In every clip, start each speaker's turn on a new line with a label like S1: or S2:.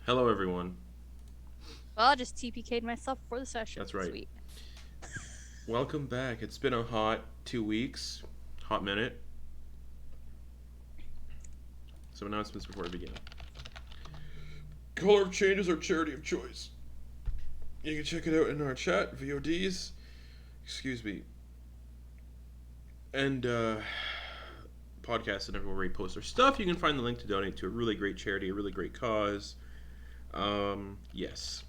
S1: Hello, everyone.
S2: Well, I just TPK'd myself before the session.
S1: That's right.
S2: Sweet.
S1: Welcome back. It's been a hot 2 weeks, hot minute. Some announcements before we begin. Color of Change is our charity of choice. You can check it out in our chat, VODs. Excuse me. And podcasts and everywhere we post our stuff. You can find the link to donate to a really great charity, a really great cause. Yes.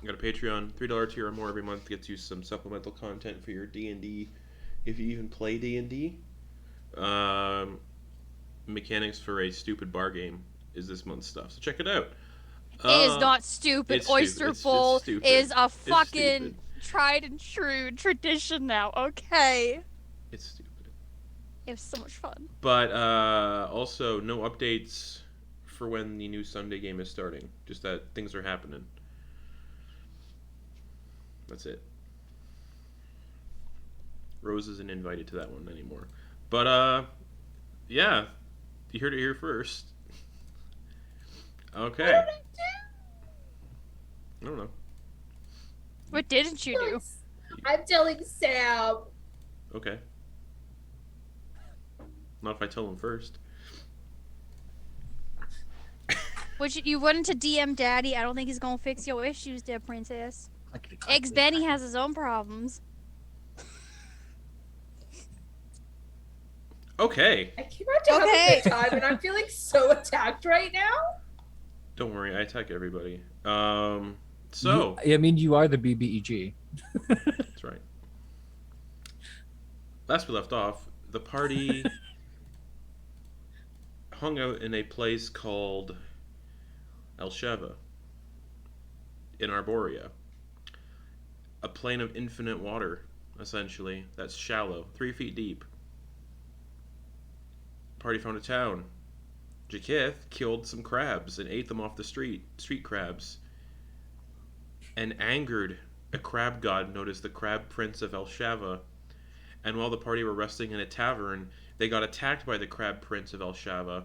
S1: I got a Patreon, $3 tier or more every month gets you some supplemental content for your D&D, if you even play D&D. Mechanics for a stupid bar game is this month's stuff, so check it out.
S2: It is not stupid.
S1: It's
S2: Oyster
S1: stupid.
S2: Bowl
S1: It's stupid.
S2: is a fucking
S1: stupid.
S2: tried and true tradition now. Okay.
S1: It's stupid.
S2: It was so much fun.
S1: But also, no updates for when the new Sunday game is starting. Just that things are happening. That's it. Rose isn't invited to that one anymore. But, yeah. You heard it here first. Okay.
S3: What did
S1: I don't know.
S2: What didn't you do?
S3: I'm telling Sam.
S1: Okay. Not if I tell him first.
S2: You went into DM Daddy. I don't think he's gonna fix your issues, dear princess. Eggs Benny has his own problems.
S1: Okay.
S3: I came out to have a good time, and I'm feeling so attacked right now.
S1: Don't worry, I attack everybody. So
S4: I mean, you are the BBEG.
S1: that's right. Last we left off, the party hung out in a place called Elsheva in Arborea. A plane of infinite water, essentially, that's shallow, 3 feet deep. Party found a town. Jy'kyth killed some crabs and ate them off the street crabs. And angered a crab god known as the Crab Prince of Elsheva. And while the party were resting in a tavern, they got attacked by the Crab Prince of Elsheva,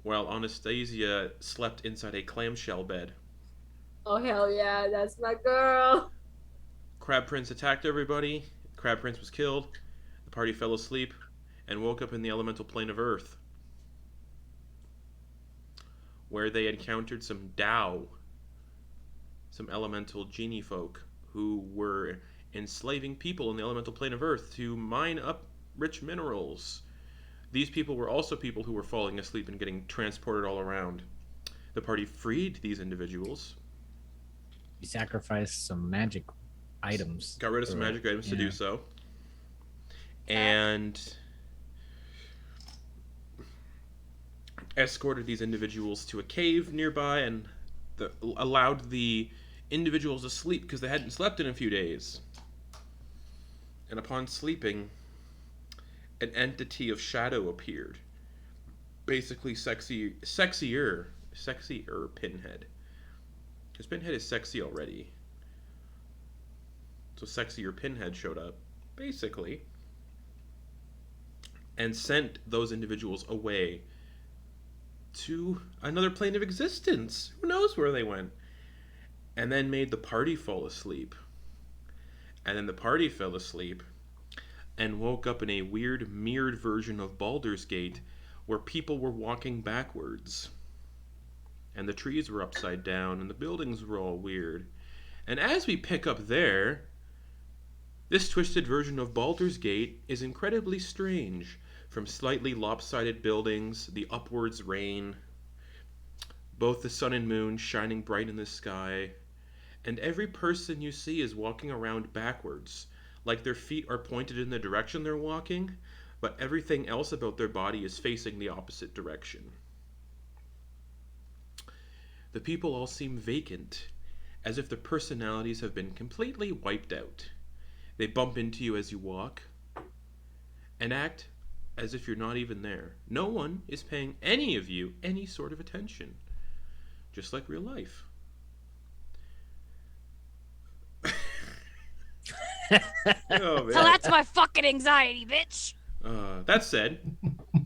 S1: while Anastasia slept inside a clamshell bed.
S3: Oh, hell yeah, that's my girl.
S1: Crab Prince attacked everybody. Crab Prince was killed. The party fell asleep and woke up in the elemental plane of Earth, where they encountered some Dao, some elemental genie folk, who were enslaving people in the elemental plane of Earth to mine up rich minerals. These people were also people who were falling asleep and getting transported all around. The party freed these individuals.
S4: You sacrificed some magic items.
S1: Got rid of some magic items to do so. And escorted these individuals to a cave nearby and allowed the individuals to sleep because they hadn't slept in a few days. And upon sleeping, an entity of shadow appeared. Basically sexier Pinhead. Because Pinhead is sexy already. So sexier Pinhead showed up, basically, and sent those individuals away to another plane of existence. Who knows where they went? And then made the party fall asleep. And then the party fell asleep and woke up in a weird mirrored version of Baldur's Gate where people were walking backwards. And the trees were upside down and the buildings were all weird. And as we pick up there, this twisted version of Baldur's Gate is incredibly strange. From slightly lopsided buildings, the upwards rain, both the sun and moon shining bright in the sky, and every person you see is walking around backwards, like their feet are pointed in the direction they're walking, but everything else about their body is facing the opposite direction. The people all seem vacant, as if their personalities have been completely wiped out. They bump into you as you walk, and act as if you're not even there. No one is paying any of you any sort of attention. Just like real life.
S2: Oh, man. So that's my fucking anxiety, bitch.
S1: That said,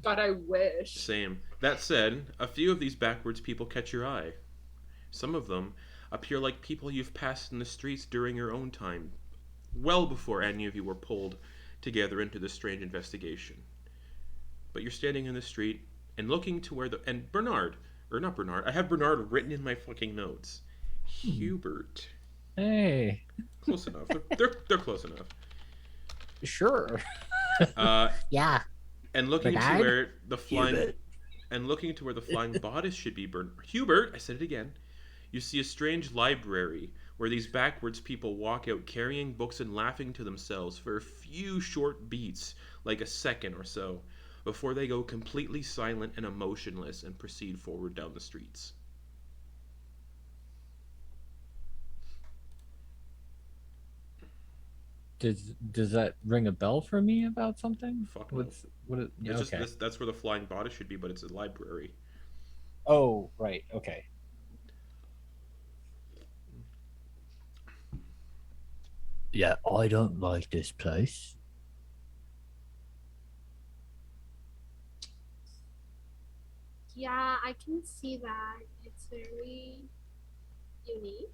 S3: God, I wish.
S1: Same. That said, a few of these backwards people catch your eye. Some of them appear like people you've passed in the streets during your own time, well before any of you were pulled together into this strange investigation. But you're standing in the street and looking to where and Bernard, or not Bernard, I have Bernard written in my fucking notes. Hubert.
S4: Hey.
S1: Close enough. They're close enough.
S4: Sure. Yeah.
S1: And looking
S4: Bernard?
S1: to where the flying
S4: Hubert.
S1: and looking to where the flying bodice should be, Hubert, I said it again. You see a strange library where these backwards people walk out carrying books and laughing to themselves for a few short beats, like a second or so, before they go completely silent and emotionless and proceed forward down the streets.
S4: Does that ring a bell for me about something?
S1: Fuck no.
S4: Yeah,
S1: It's
S4: okay.
S1: just that's where the flying bodice should be, but it's a library.
S4: Oh, right. Okay.
S5: Yeah, I don't like this place.
S3: Yeah, I can see that. It's very unique.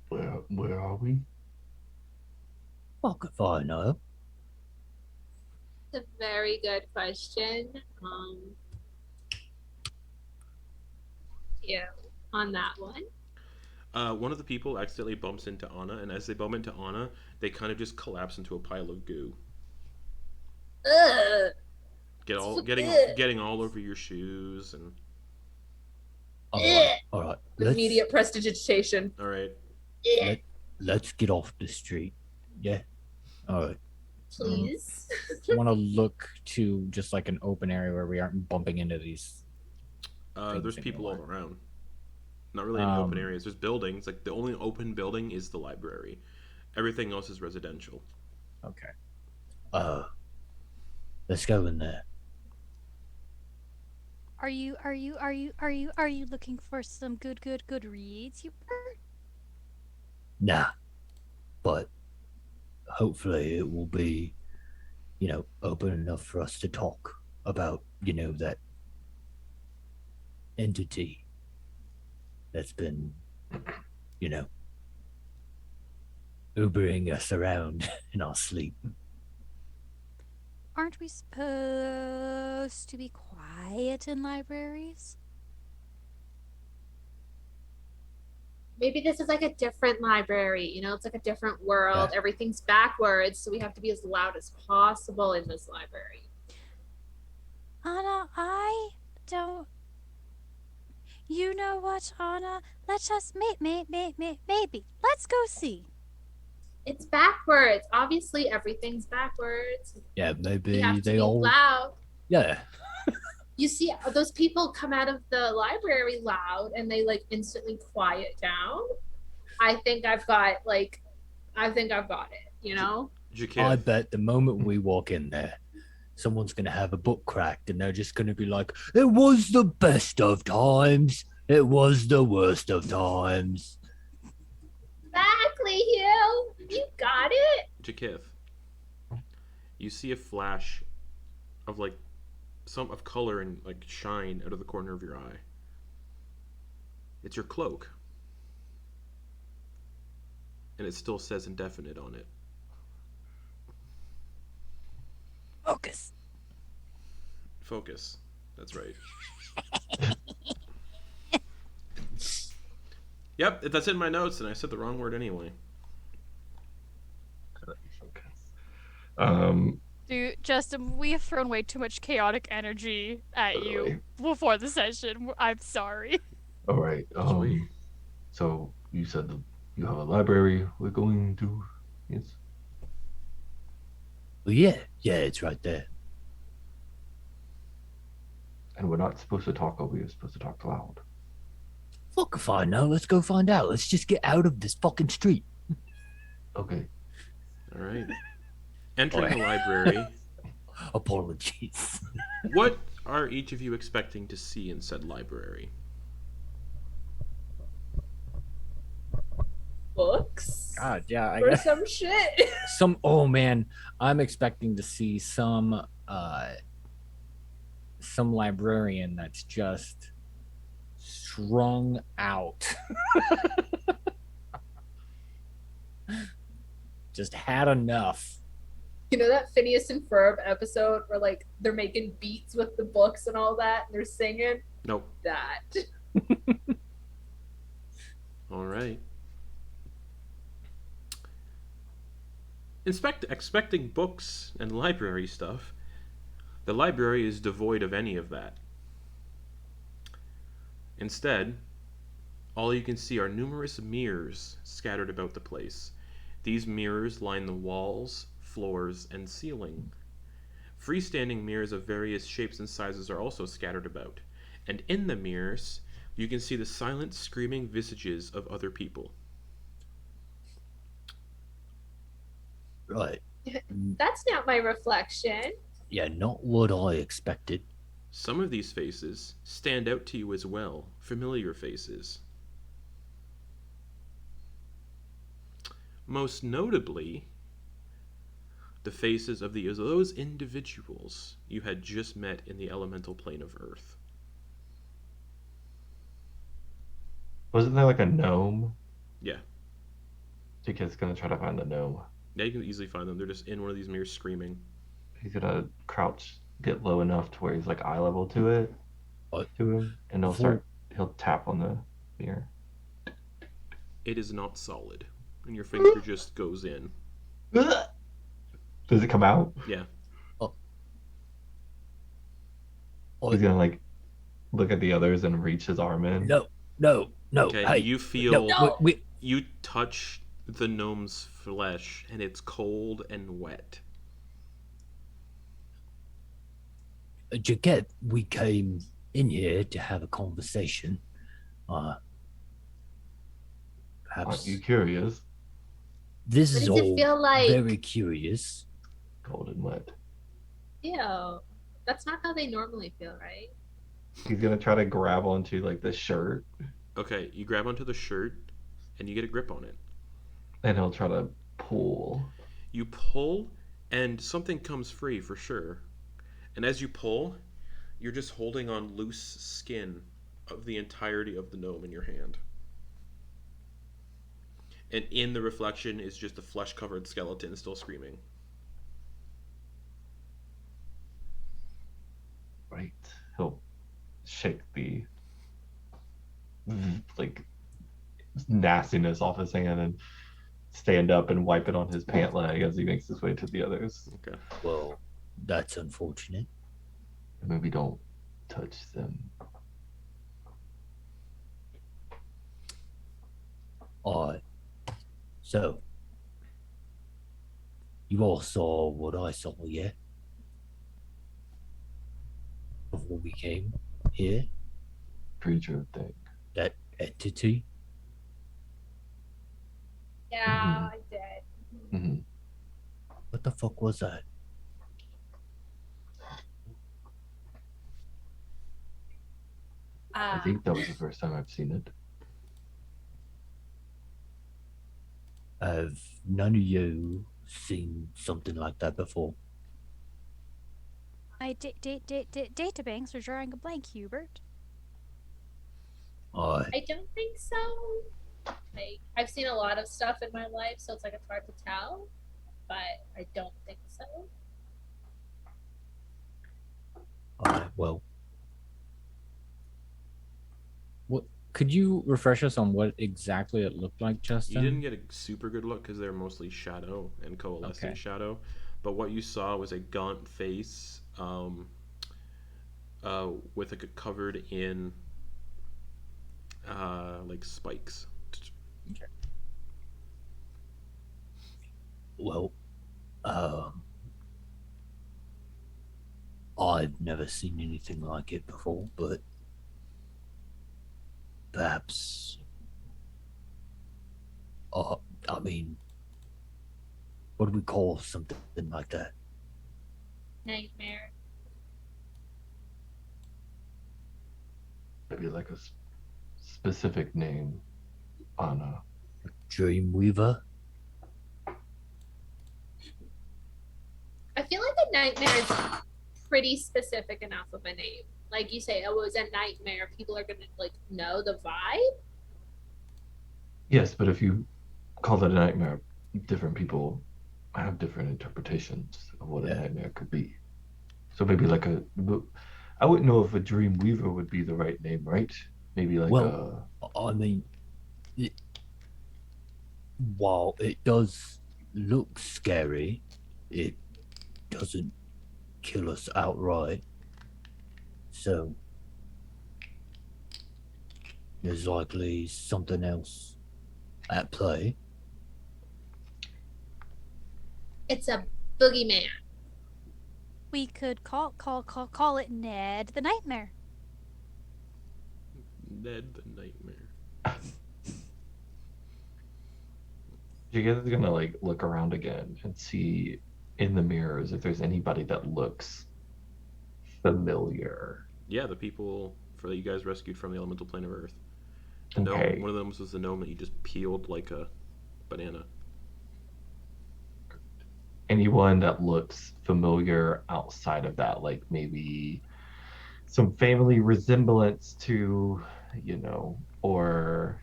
S5: Where are we? Fuck if I know.
S3: It's a very good question. Yeah, on that one.
S1: One of the people accidentally bumps into Anna, and as they bump into Anna, they kind of just collapse into a pile of goo.
S3: Ugh.
S1: Getting all over your shoes and.
S5: All right.
S3: Immediate prestidigitation.
S1: All right.
S5: Let's get off the street. Yeah. All right.
S3: Please.
S4: I want to look to just like an open area where we aren't bumping into these.
S1: There's people all around. Not really any open areas. There's buildings. Like the only open building is the library. Everything else is residential.
S4: Okay.
S5: Let's go in there.
S2: Are you looking for some good reads, Hubert?
S5: Nah. But hopefully it will be, open enough for us to talk about, that entity that's been, Ubering us around in our sleep.
S2: Aren't we supposed to be quiet in libraries?
S3: Maybe this is like a different library, it's like a different world.
S5: Yeah.
S3: Everything's backwards, so we have to be as loud as possible in this library.
S2: Anna, I don't... You know what, Anna? Let's just... Maybe. Let's go see.
S3: It's backwards. Obviously, everything's backwards.
S5: Yeah, maybe
S3: We have to
S5: they
S3: be
S5: all.
S3: loud.
S5: Yeah.
S3: You see, those people come out of the library loud, and they like instantly quiet down. I think I've got it.
S1: Jy'kyth.
S5: I bet the moment we walk in there, someone's going to have a book cracked and they're just going to be like, it was the best of times. It was the worst of times.
S3: Exactly, Hugh. You got it.
S1: Jy'kyth. You see a flash of like some of color and like shine out of the corner of your eye. It's your cloak. And it still says indefinite on it. Focus. That's right. Yep, that's in my notes, and I said the wrong word anyway.
S6: Dude, Justin, we have thrown way too much chaotic energy at you before the session. I'm sorry.
S7: All right.
S1: Sweet.
S7: So you said that you have a library we're going to. Yes.
S5: Well, yeah, it's right there.
S7: And we're not supposed to talk over. We're supposed to talk loud.
S5: Fuck if I know. Let's go find out. Let's just get out of this fucking street.
S7: Okay.
S1: All right. Entering the library.
S5: Apologies.
S1: What are each of you expecting to see in said library?
S3: Books.
S4: God, yeah. I
S3: for
S4: guess
S3: some shit.
S4: some. Oh man, I'm expecting to see some librarian that's just strung out. Just had enough.
S3: You know that Phineas and Ferb episode where like they're making beats with the books and all that, and they're singing?
S1: Nope.
S3: That.
S1: All right. Expecting books and library stuff, the library is devoid of any of that. Instead, all you can see are numerous mirrors scattered about the place. These mirrors line the walls, floors, and ceiling. Freestanding mirrors of various shapes and sizes are also scattered about, and in the mirrors, you can see the silent, screaming visages of other people.
S5: Right.
S3: That's not my reflection.
S5: Yeah, not what I expected.
S1: Some of these faces stand out to you as well, familiar faces. Most notably, the faces of those individuals you had just met in the elemental plane of Earth.
S7: Wasn't there like a gnome?
S1: Yeah.
S7: Jy'kyth's gonna try to find the gnome.
S1: Yeah, you can easily find them. They're just in one of these mirrors screaming.
S7: He's gonna crouch, get low enough to where he's like eye level to it, to him, and he'll tap on the mirror.
S1: It is not solid, and your finger just goes in.
S7: Does it come out?
S1: Yeah.
S7: He's gonna like look at the others and reach his arm in.
S5: No.
S1: Okay,
S5: Hey,
S1: you feel
S3: No.
S1: you touch the gnome's flesh, and it's cold and wet.
S5: Jy'kyth, we came in here to have a conversation.
S7: Are
S5: Perhaps
S7: you curious?
S5: this
S3: What
S5: is
S3: does it
S5: all
S3: feel like?
S5: very curious.
S7: Cold and wet.
S3: Ew. That's not how they normally feel, right?
S7: He's gonna try to grab onto like the shirt,
S1: Okay, you grab onto the shirt, and you get a grip on it.
S7: and he'll try to pull.
S1: You pull, and something comes free for sure. And as you pull, you're just holding on loose skin of the entirety of the gnome in your hand. And in the reflection is just a flesh-covered skeleton still screaming.
S7: Right. He'll shake the like nastiness off his hand and stand up and wipe it on his pant leg as he makes his way to the others.
S1: Okay.
S5: Well, that's unfortunate.
S7: Maybe don't touch them.
S5: Alright. So, you all saw what I saw, yeah? Before we came here,
S7: Creature thing.
S5: that entity.
S3: Yeah, I did.
S7: Mm-hmm.
S5: What the fuck was that?
S7: I think that was the first time I've seen it.
S5: Have none of you seen something like that before?
S6: My databanks are drawing a blank, Hubert.
S5: Alright.
S3: I don't think so. Like, I've seen a lot of stuff in my life, so it's like it's hard to tell. But I don't think so.
S5: Alright, well,
S4: What could you refresh us on what exactly it looked like, Justin?
S1: You didn't get a super good look because they're mostly shadow and coalescing
S4: Okay.
S1: shadow. But what you saw was a gaunt face with like a covered in like spikes.
S5: well, I've never seen anything like it before, but perhaps, I mean, what do we call something like that?
S3: Nightmare.
S7: Maybe like a specific name. Anna.
S5: Dreamweaver?
S3: nightmare is pretty specific enough of a name. Like you say, oh, it was a nightmare. People are gonna like know the vibe.
S7: Yes, but if you call it a nightmare, different people have different interpretations of what a nightmare could be. So maybe like I wouldn't know if a dream weaver would be the right name, right? Maybe like
S5: I mean, while it does look scary, it doesn't kill us outright. So there's likely something else at play.
S3: It's a boogeyman.
S2: We could call it Ned the Nightmare.
S1: Ned the Nightmare.
S7: Jy'kyth is gonna like look around again and see in the mirrors if there's anybody that looks familiar.
S1: Yeah, the people that you guys rescued from the elemental plane of Earth. The
S7: Okay.
S1: gnome, one of them was the gnome that you just peeled like a banana.
S7: Anyone that looks familiar outside of that, like maybe some family resemblance to, or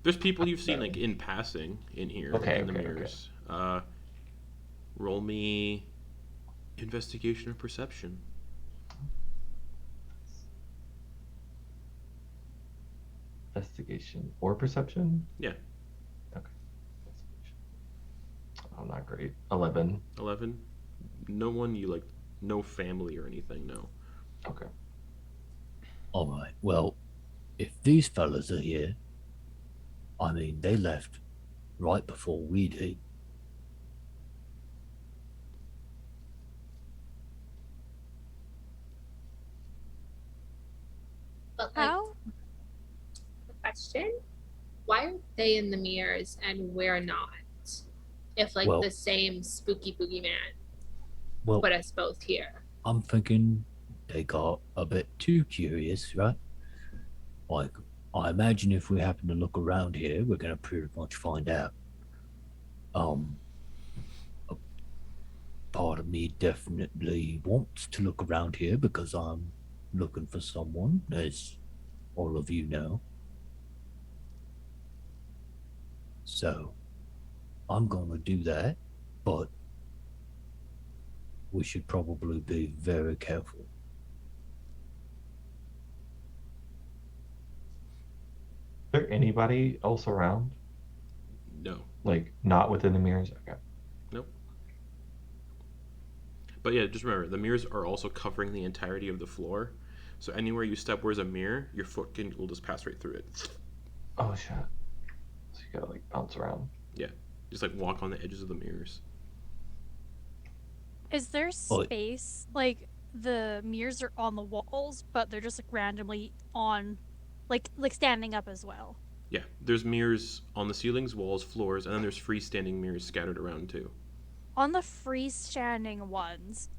S1: There's people you've seen like in passing in here in the mirrors. Roll me investigation or perception.
S7: Investigation or perception?
S1: Yeah.
S7: Okay. Oh, not great. 11.
S1: 11. No one you like, no family or anything. No.
S7: Okay.
S5: All right. Well, if these fellas are here, I mean, they left right before we did.
S3: But like,
S2: How?
S3: question: why are they in the mirrors and we're not? If like the same spooky boogeyman put us both here.
S5: I'm thinking they got a bit too curious, right? Like, I imagine if we happen to look around here, we're gonna pretty much find out. A part of me definitely wants to look around here because I'm looking for someone, as all of you know. So, I'm gonna do that, but we should probably be very careful.
S7: Is there anybody else around?
S1: No.
S7: Like, not within the mirrors? Okay.
S1: Nope. But yeah, just remember, the mirrors are also covering the entirety of the floor. So anywhere you step where's a mirror, your foot will just pass right through it.
S7: Oh, shit. So you gotta, like, bounce around.
S1: Yeah. Just, like, walk on the edges of the mirrors.
S6: Is there space? Like, the mirrors are on the walls, but they're just, like, randomly on, like standing up as well.
S1: Yeah. There's mirrors on the ceilings, walls, floors, and then there's freestanding mirrors scattered around, too.
S6: On the freestanding ones,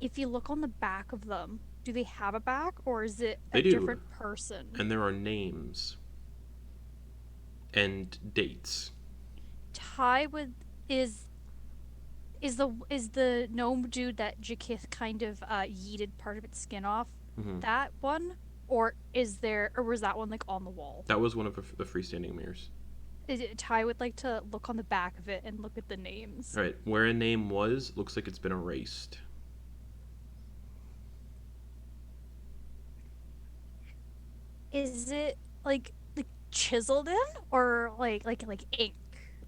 S6: if you look on the back of them, do they have a back, or is it a different person?
S1: And there are names and dates.
S6: Is the gnome dude that Jy'kyth kind of yeeted part of its skin off?
S1: Mm-hmm.
S6: That one, or was that one like on the wall?
S1: That was one of the freestanding mirrors.
S6: Ty would like to look on the back of it and look at the names.
S1: All right, where a name was looks like it's been erased.
S2: Is it like chiseled in or like ink?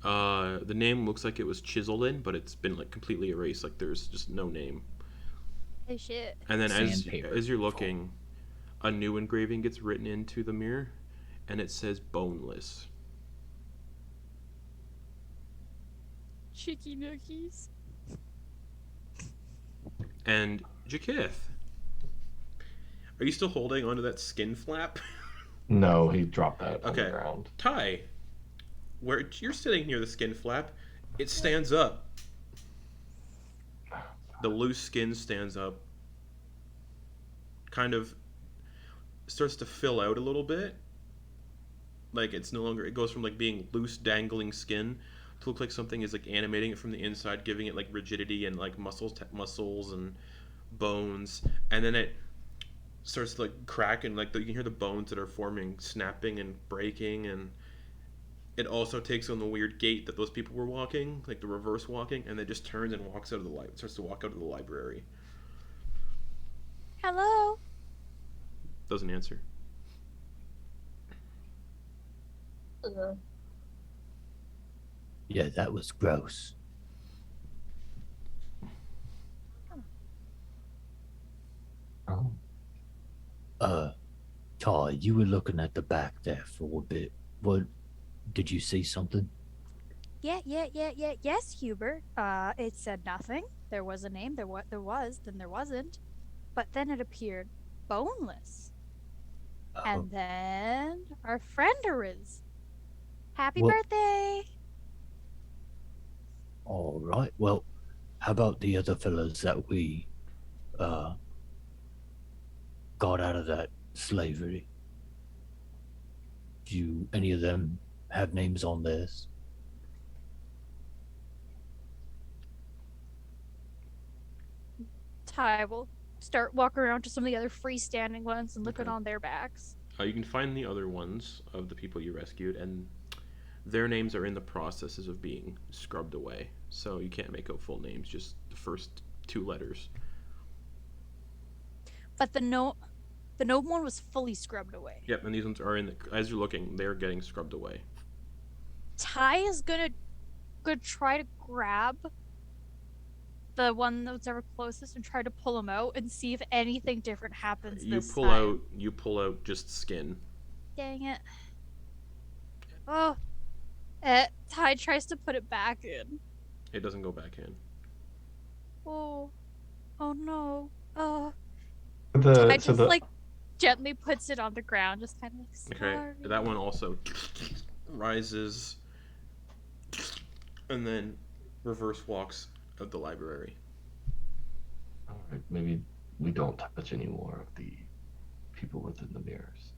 S1: The name looks like it was chiseled in, but it's been like completely erased. Like there's just no name.
S2: Oh shit.
S1: And then as you're looking, a new engraving gets written into the mirror, and it says boneless.
S6: Chicky nookies.
S1: And Jy'kyth, are you still holding onto that skin flap?
S7: No, he dropped that on the ground.
S1: Ty, where you're sitting near the skin flap, it stands up. The loose skin stands up. Kind of starts to fill out a little bit. Like it's no longer, it goes from like being loose dangling skin to look like something is like animating it from the inside, giving it like rigidity and like muscles and bones, and then it starts to like crack and like you can hear the bones that are forming snapping and breaking, and it also takes on the weird gait that those people were walking, like the reverse walking, and then just turns and walks out of the starts to walk out of the library.
S6: Hello.
S1: Doesn't answer.
S5: Yeah, that was gross. Ty, you were looking at the back there for a bit. What, did you see something?
S6: Yeah. Yes, Hubert. It said nothing. There was a name. There was. Then there wasn't. But then it appeared boneless. And then our friend arose. Happy birthday!
S5: All right. Well, how about the other fellas that we got out of that slavery? Do any of them have names on this?
S6: Ty will start walking around to some of the other freestanding ones and looking on their backs.
S1: You can find the other ones of the people you rescued, and their names are in the processes of being scrubbed away. So you can't make out full names, just the first 2 letters.
S6: But the gnome one was fully scrubbed away.
S1: Yep, and these ones are as you're looking, they're getting scrubbed away.
S6: Ty is gonna try to grab the one that's ever closest and try to pull him out and see if anything different happens this time.
S1: You pull out just skin.
S6: Dang it. Oh. Ty tries to put it back in.
S1: It doesn't go back in.
S6: Oh. Oh no. Oh.
S7: I
S6: like gently puts it on the ground, just kind of like, sorry.
S1: Okay, that one also rises and then reverse walks of the library.
S7: All right, maybe we don't touch any more of the people within the mirrors.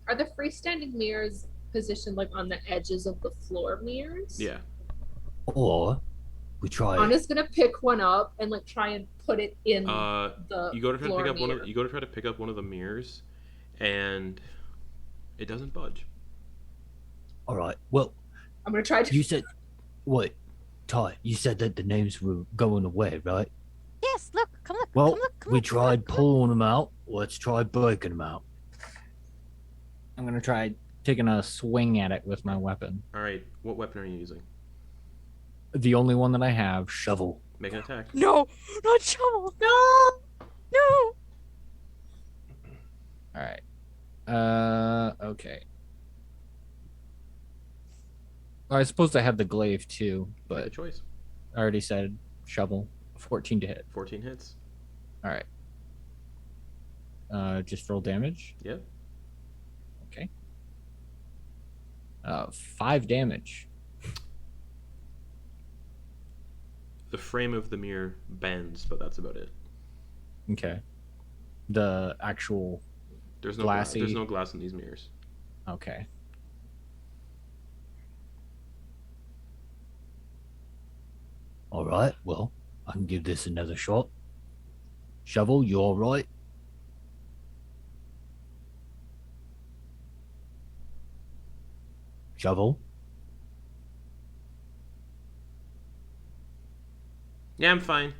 S3: Are the freestanding mirrors positioned like on the edges of the floor mirrors?
S1: Yeah.
S5: Or we try.
S3: Anna's gonna pick one up and like try and put it in the
S1: you go to try to pick up
S3: mirror.
S1: you go to try to pick up one of the mirrors, and it doesn't budge.
S5: All right. Well,
S3: I'm gonna try to.
S5: You said what, Ty? You said that the names were going away, right?
S6: Yes. Look. Come look.
S5: Well,
S6: come look, come
S5: we
S6: look,
S5: tried pulling them out. Let's try breaking them out.
S4: I'm gonna try taking a swing at it with my weapon.
S1: All right, what weapon are you using?
S4: The only one that I have.
S5: Shovel.
S1: Make an attack.
S6: No, not shovel. No.
S4: All right. Okay. Well, I suppose I have the glaive too,
S1: Make a
S4: but
S1: choice.
S4: I already said shovel. 14 to hit.
S1: 14 hits.
S4: All right. Just roll damage.
S1: Yep.
S4: Okay. 5 damage.
S1: The frame of the mirror bends, but that's about it.
S4: Okay. The actual
S1: There's no
S4: glassy.
S1: There's no glass in these mirrors.
S4: Okay.
S5: All right. Well, I can give this another shot. Shovel, you all right? Shovel.
S1: Yeah, I'm fine.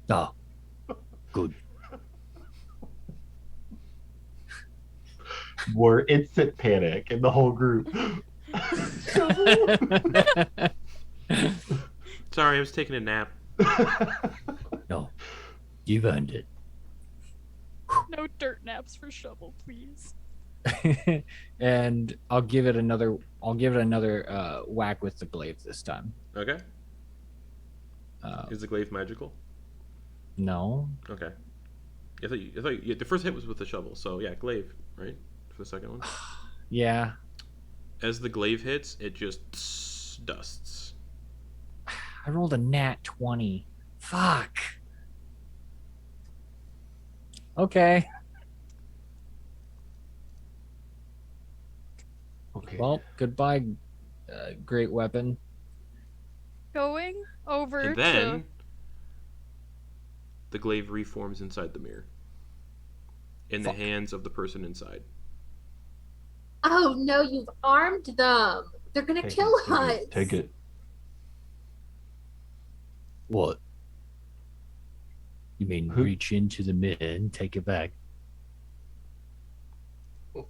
S5: Ah, good.
S7: More instant panic in the whole group.
S1: Sorry, I was taking a nap.
S5: No, you've earned it.
S6: No dirt naps for shovel, please.
S4: And I'll give it another whack with the glaive this time.
S1: Okay. Is the glaive magical?
S4: No.
S1: Okay. I thought the first hit was with the shovel, so yeah, glaive, right? For the second one.
S4: Yeah.
S1: As the glaive hits, it just dusts.
S4: I rolled a nat 20. Fuck. Okay.
S7: Okay.
S4: Well, goodbye, great weapon.
S6: Going over
S1: And
S6: to.
S1: then the glaive reforms inside the mirror. In the hands of the person inside.
S3: Oh no, you've armed them. They're gonna kill us.
S7: Take it.
S5: What? You mean reach into the mirror and take it back?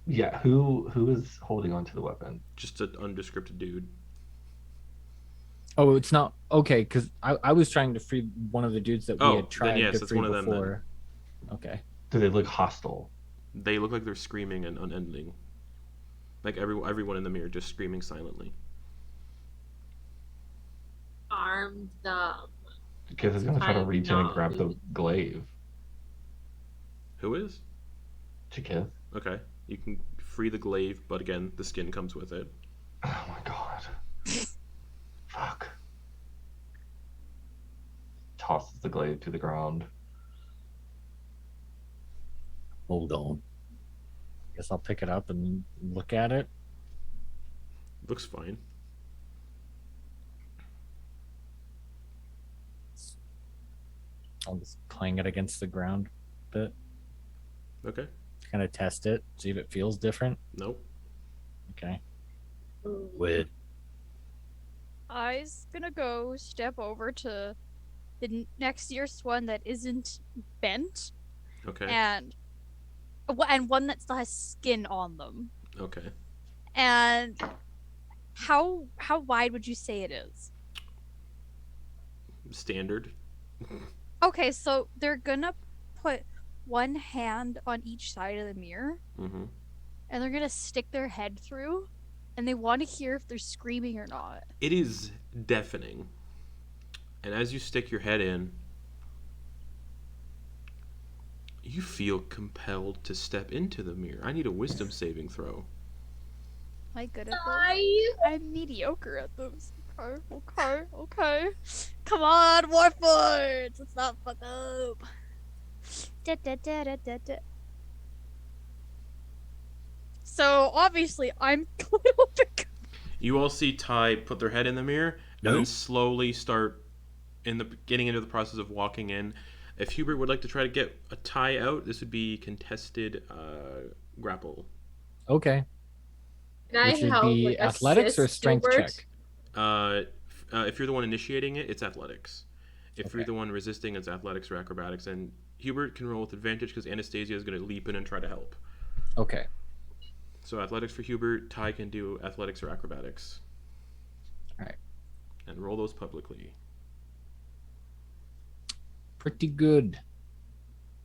S7: Yeah, who is holding onto the weapon?
S1: Just an undescripted dude.
S4: Oh, it's not okay because I was trying to free one of the dudes that we had tried
S1: yes,
S4: to
S1: it's
S4: free
S1: one of them,
S4: before. Okay.
S7: Do they look hostile?
S1: They look like they're screaming and unending. Like everyone in the mirror just screaming silently.
S3: Armed them.
S7: Jy'kyth is gonna try to reach in and grab the glaive.
S1: Who is?
S7: Jy'kyth.
S1: Okay. You can free the glaive, but again, the skin comes with it.
S7: Oh my god. Fuck. Tosses the glaive to the ground.
S5: Hold on.
S4: Guess I'll pick it up and look at it.
S1: Looks fine.
S4: I'll just clang it against the ground a bit.
S1: Okay.
S4: Kind of test it, see if it feels different.
S1: Nope.
S4: Okay.
S5: Weird.
S6: I's gonna go step over to the next nearest one that isn't bent.
S1: Okay.
S6: And one that still has skin on them.
S1: Okay.
S6: And how wide would you say it is?
S1: Standard.
S6: Okay, so they're gonna put one hand on each side of the mirror,
S1: Mm-hmm.
S6: and they're gonna stick their head through, and they want to hear if they're screaming or not.
S1: It is deafening. And as you stick your head in, you feel compelled to step into the mirror. I need a wisdom saving throw.
S6: Am I good at those? I'm mediocre at those. Okay. Come on, Warfords! Let's not fuck up. So, obviously, I'm a little bit...
S1: You all see Ty put their head in the mirror and then slowly start getting into the process of walking in. If Hubert would like to try to get a Ty out, this would be contested grapple.
S4: Okay.
S3: Can I
S4: Which would
S3: help,
S4: be
S3: like,
S4: athletics or
S3: assist
S4: strength
S3: Hubert?
S4: check?
S1: If you're the one initiating it, it's athletics. If
S4: Okay.
S1: you're the one resisting, it's athletics or acrobatics. And Hubert can roll with advantage because Anastasia is going to leap in and try to help.
S4: Okay.
S1: So athletics for Hubert, Ty can do athletics or acrobatics.
S4: All right.
S1: And roll those publicly.
S4: Pretty good.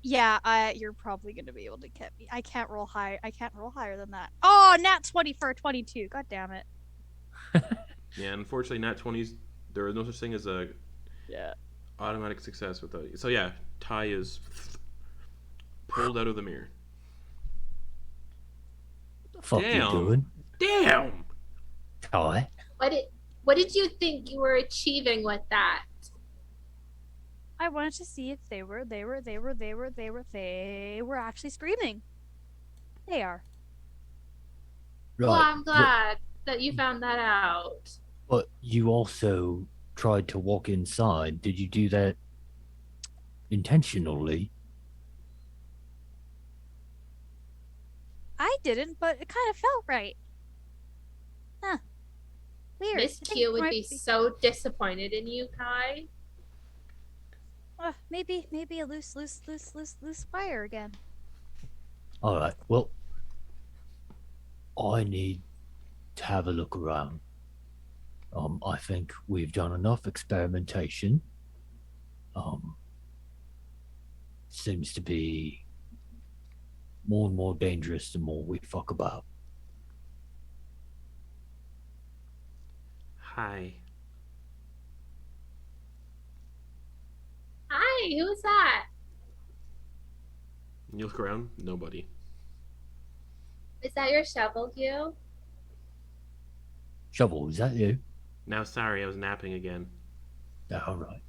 S6: Yeah, you're probably gonna be able to get me. I can't roll high. I can't roll higher than that. Oh, nat 20 for 22. God damn it.
S1: Yeah, unfortunately, nat 20s, there is no such thing as a automatic success with those. So yeah, Ty is pulled out of the mirror.
S5: What the fuck
S1: Damn.
S5: you doing?
S1: Damn!
S5: Ty?
S3: What did you think you were achieving with that?
S6: I wanted to see if they were actually screaming. They are.
S5: Right.
S3: Well, I'm glad that you found that out.
S5: But you also tried to walk inside. Did you do that intentionally?
S6: I didn't, but it kind of felt right. Huh. Weird.
S3: Miss Q would be so disappointed in you, Kai.
S6: Maybe a loose wire again.
S5: All right. Well, I need to have a look around. I think we've done enough experimentation. Seems to be more and more dangerous the more we fuck about.
S1: Hi.
S3: Hi, who's that?
S1: You look around, nobody.
S3: Is that your shovel, Q?
S5: Shovel, is that you?
S1: Now, sorry, I was napping again.
S5: All right.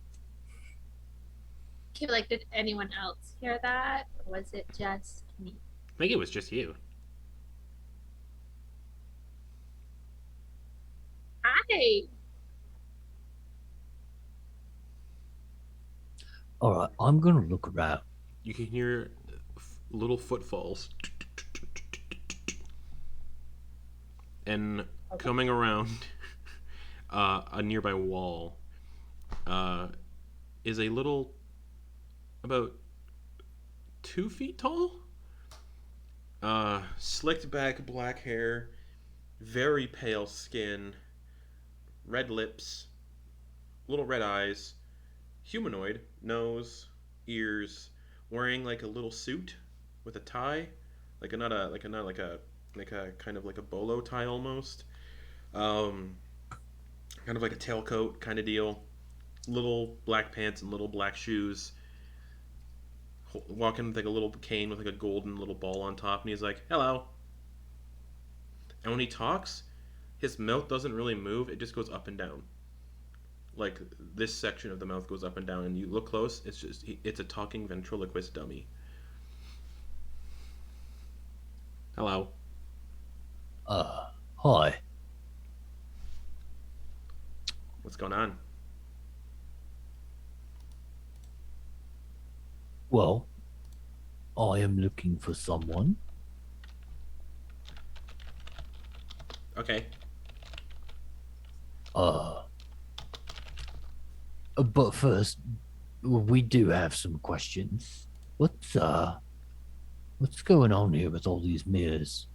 S3: Q, like, did anyone else hear that? Or was it just me?
S1: I think it was just you.
S3: Hi.
S5: All right, I'm gonna look around.
S1: You can hear little footfalls. And coming around a nearby wall is a little, about 2 feet tall, slicked back black hair, very pale skin, red lips, little red eyes, humanoid, nose, ears, wearing like a little suit with a tie, like a not a like a not like a like a kind of like a bolo tie almost, um, kind of like a tailcoat kind of deal, little black pants and little black shoes, walking with like a little cane with like a golden little ball on top, and he's like, "Hello." And when he talks, his mouth doesn't really move; it just goes up and down. Like this section of the mouth goes up and down, and you look close, it's a talking ventriloquist dummy. Hello.
S5: Hi.
S1: What's going on?
S5: Well, I am looking for someone.
S1: Okay.
S5: But first, we do have some questions. What's going on here with all these mirrors?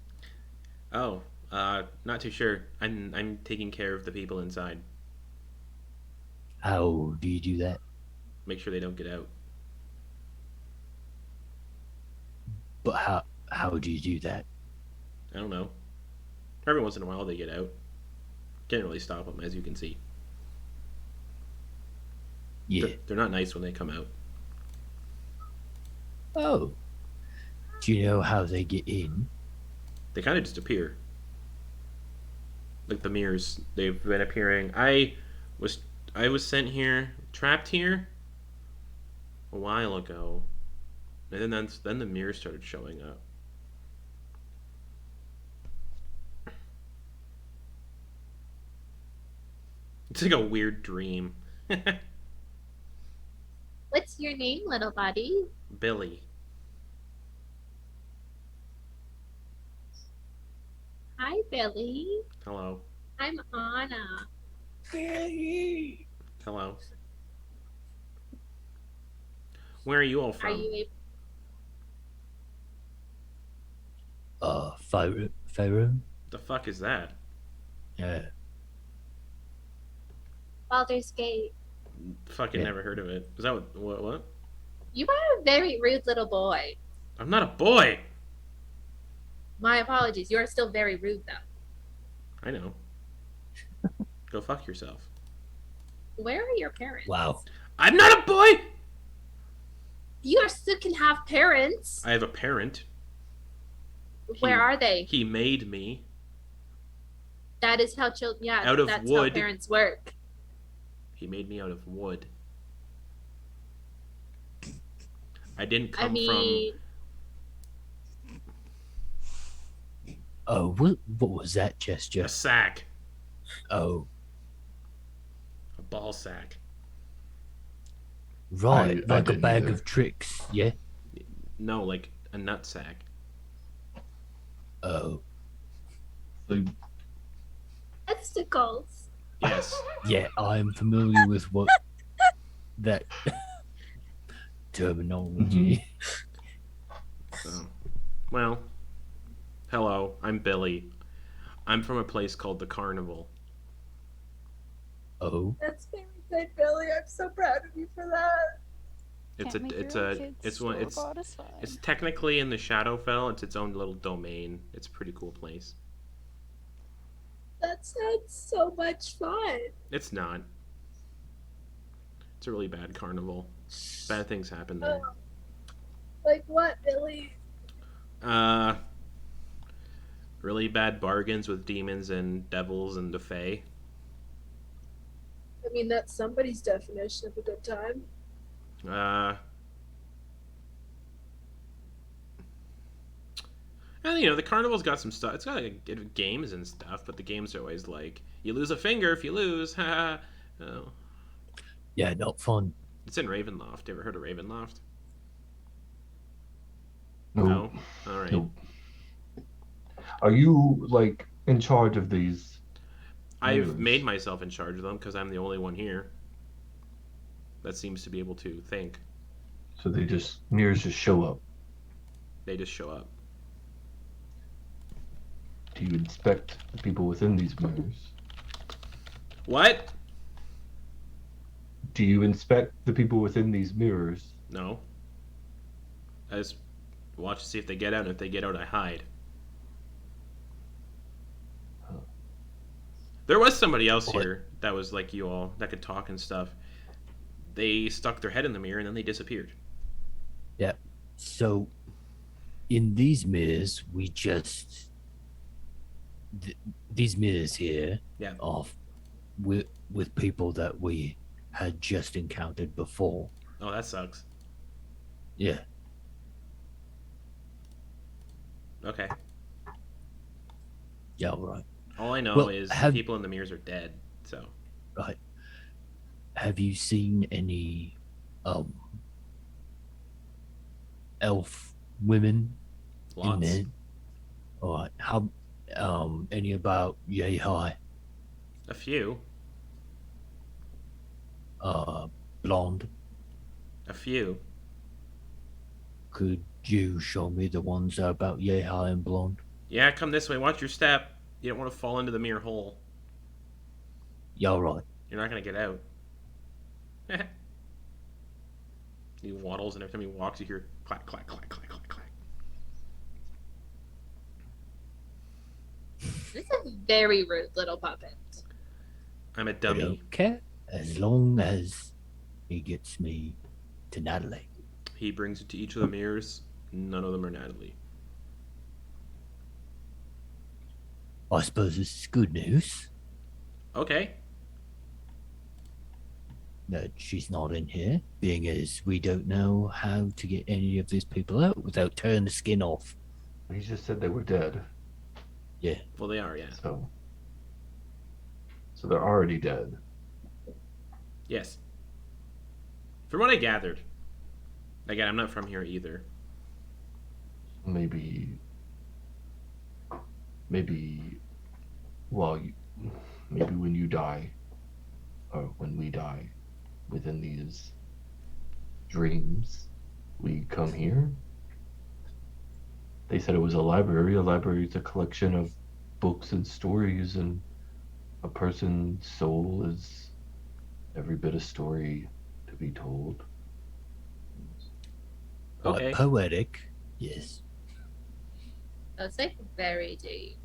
S1: Oh, not too sure. I'm taking care of the people inside.
S5: How do you do that?
S1: Make sure they don't get out.
S5: But how do you do that?
S1: I don't know. Every once in a while they get out. Can't really stop them, as you can see.
S5: Yeah.
S1: They're not nice when they come out.
S5: Oh. Do you know how they get in?
S1: They kind of just appear. Like the mirrors, they've been appearing. I was sent here, trapped here, a while ago, and then the mirrors started showing up. It's like a weird dream.
S3: What's your name, little buddy?
S1: Billy.
S3: Hi, Billy.
S1: Hello.
S3: I'm Anna.
S5: Billy.
S1: Hello. Where are you all
S3: Are
S1: from?
S3: you
S5: Pharaoh?
S1: The fuck is that?
S5: Yeah.
S3: Baldur's Gate?
S1: Fucking
S5: Yeah.
S1: never heard of it. Is that what?
S3: You are a very rude little boy.
S1: I'm not a boy.
S3: My apologies. You are still very rude, though.
S1: I know. Go fuck yourself.
S3: Where are your parents?
S5: Wow.
S1: I'm not a boy.
S3: You still can have parents.
S1: I have a parent.
S3: Where are they?
S1: He made me.
S3: That is how children. Yeah,
S1: Out of
S3: that's
S1: wood.
S3: how parents work.
S1: He made me out of wood. I didn't come
S3: I mean,
S5: Oh, what was that
S1: from
S5: gesture?
S1: a sack,
S5: Oh,
S1: a ball sack.
S5: right,
S7: I
S5: like a
S7: didn't
S5: bag
S7: either.
S5: of tricks, yeah?
S1: No, like a nut sack.
S5: Oh,
S7: So
S3: testicles.
S1: Yes.
S5: yeah, I'm familiar with what that terminology.
S1: Oh. Well, hello. I'm Billy. I'm from a place called the Carnival.
S5: Oh,
S3: That's very good, Billy. I'm so proud of you for that.
S1: It's technically in the Shadowfell. It's its own little domain. It's a pretty cool place.
S3: That sounds so much fun.
S1: It's not. It's a really bad carnival. Bad things happen there.
S3: Like what, Billy?
S1: Really bad bargains with demons and devils and the Fae.
S3: I mean, that's somebody's definition of a good time.
S1: And you know, the carnival's got some stuff. It's got like games and stuff, but the games are always like, you lose a finger if you lose. Ha. Oh.
S5: Yeah, not fun.
S1: It's in Ravenloft. Ever heard of Ravenloft?
S7: No.
S1: No. All right.
S7: No. Are you like in charge of these?
S1: I've
S7: mirrors?
S1: made myself in charge of them because I'm the only one here that seems to be able to think.
S7: So mirrors just show up.
S1: They just show up.
S7: Do you inspect the people within these mirrors?
S1: What?
S7: Do you inspect the people within these mirrors?
S1: No. I just watch to see if they get out, and if they get out, I hide.
S7: Huh.
S1: There was somebody else here that was like you all, that could talk and stuff. They stuck their head in the mirror, and then they disappeared.
S5: Yeah. So, in these mirrors, we just these mirrors here
S1: Yeah.
S5: are with people that we had just encountered before.
S1: Oh, that sucks.
S5: Yeah.
S1: Okay.
S5: Yeah. Right.
S1: All I know
S5: Well,
S1: is the
S5: have-
S1: people in the mirrors are dead. So
S5: Right. Have you seen any elf women in
S1: lots.
S5: there? All right. How any about Jy'kyth?
S1: A few.
S5: Blonde?
S1: A few.
S5: Could you show me the ones that are about Jy'kyth and blonde?
S1: Yeah, come this way. Watch your step. You don't want to fall into the mirror hole.
S5: Yeah, right.
S1: You're not gonna get out. He waddles, and every time he walks, you hear clack, clack, clack, clack, clack, clack.
S3: This is a very rude little puppet.
S1: I'm a
S5: I
S1: dummy.
S5: don't care as long as he gets me to Natalie.
S1: He brings it to each of the mirrors. None of them are Natalie.
S5: I suppose this is good news
S1: Okay.
S5: that she's not in here, being as we don't know how to get any of these people out without tearing the skin off.
S7: He just said they were dead.
S5: Yeah.
S1: Well, they are, yeah.
S7: So they're already dead.
S1: Yes. From what I gathered. Again, I'm not from here either.
S7: Maybe maybe when you die, or when we die, within these dreams, we come here. They said it was a library. A library is a collection of books and stories, and a person's soul is every bit of story to be told.
S1: Okay.
S5: Poetic, yes.
S3: That's like very deep.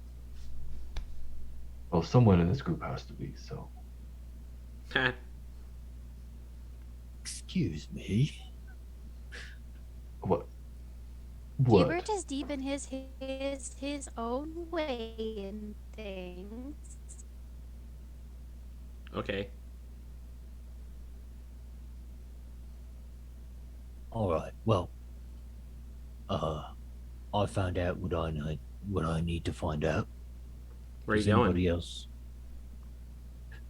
S7: Well, someone in this group has to be, so.
S5: Excuse me.
S7: What?
S2: Hubert is deep in his own way in things.
S1: Okay.
S5: All right. Well, I found out what I need to find out.
S1: Where are you
S5: Does
S1: going?
S5: anybody else?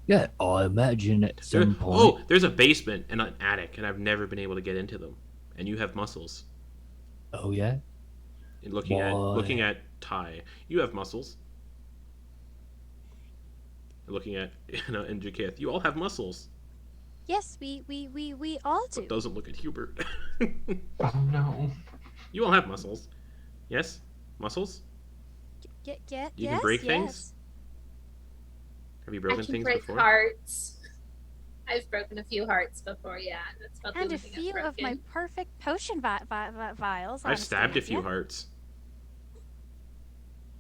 S5: Yeah, I imagine at some point.
S1: Oh, there's a basement and an attic, and I've never been able to get into them. And you have muscles.
S5: Oh yeah.
S1: And looking
S5: Why?
S1: at Ty, you have muscles. And looking at Anna and Jy'kyth, you all have muscles.
S2: Yes, we all do.
S1: But doesn't look at Hubert.
S7: Oh no.
S1: You all have muscles. Yes? Muscles?
S2: Get
S1: You
S2: yes,
S1: can break
S2: yes.
S1: things? Have you broken
S3: I can
S1: things
S3: break
S1: before?
S3: hearts. I've broken a few hearts before, yeah. That's about the
S2: And
S3: only
S2: a
S3: thing
S2: few
S3: I've
S2: of my
S3: broken.
S2: perfect potion vials.
S1: I've stabbed a few
S2: Anastasia.
S1: hearts.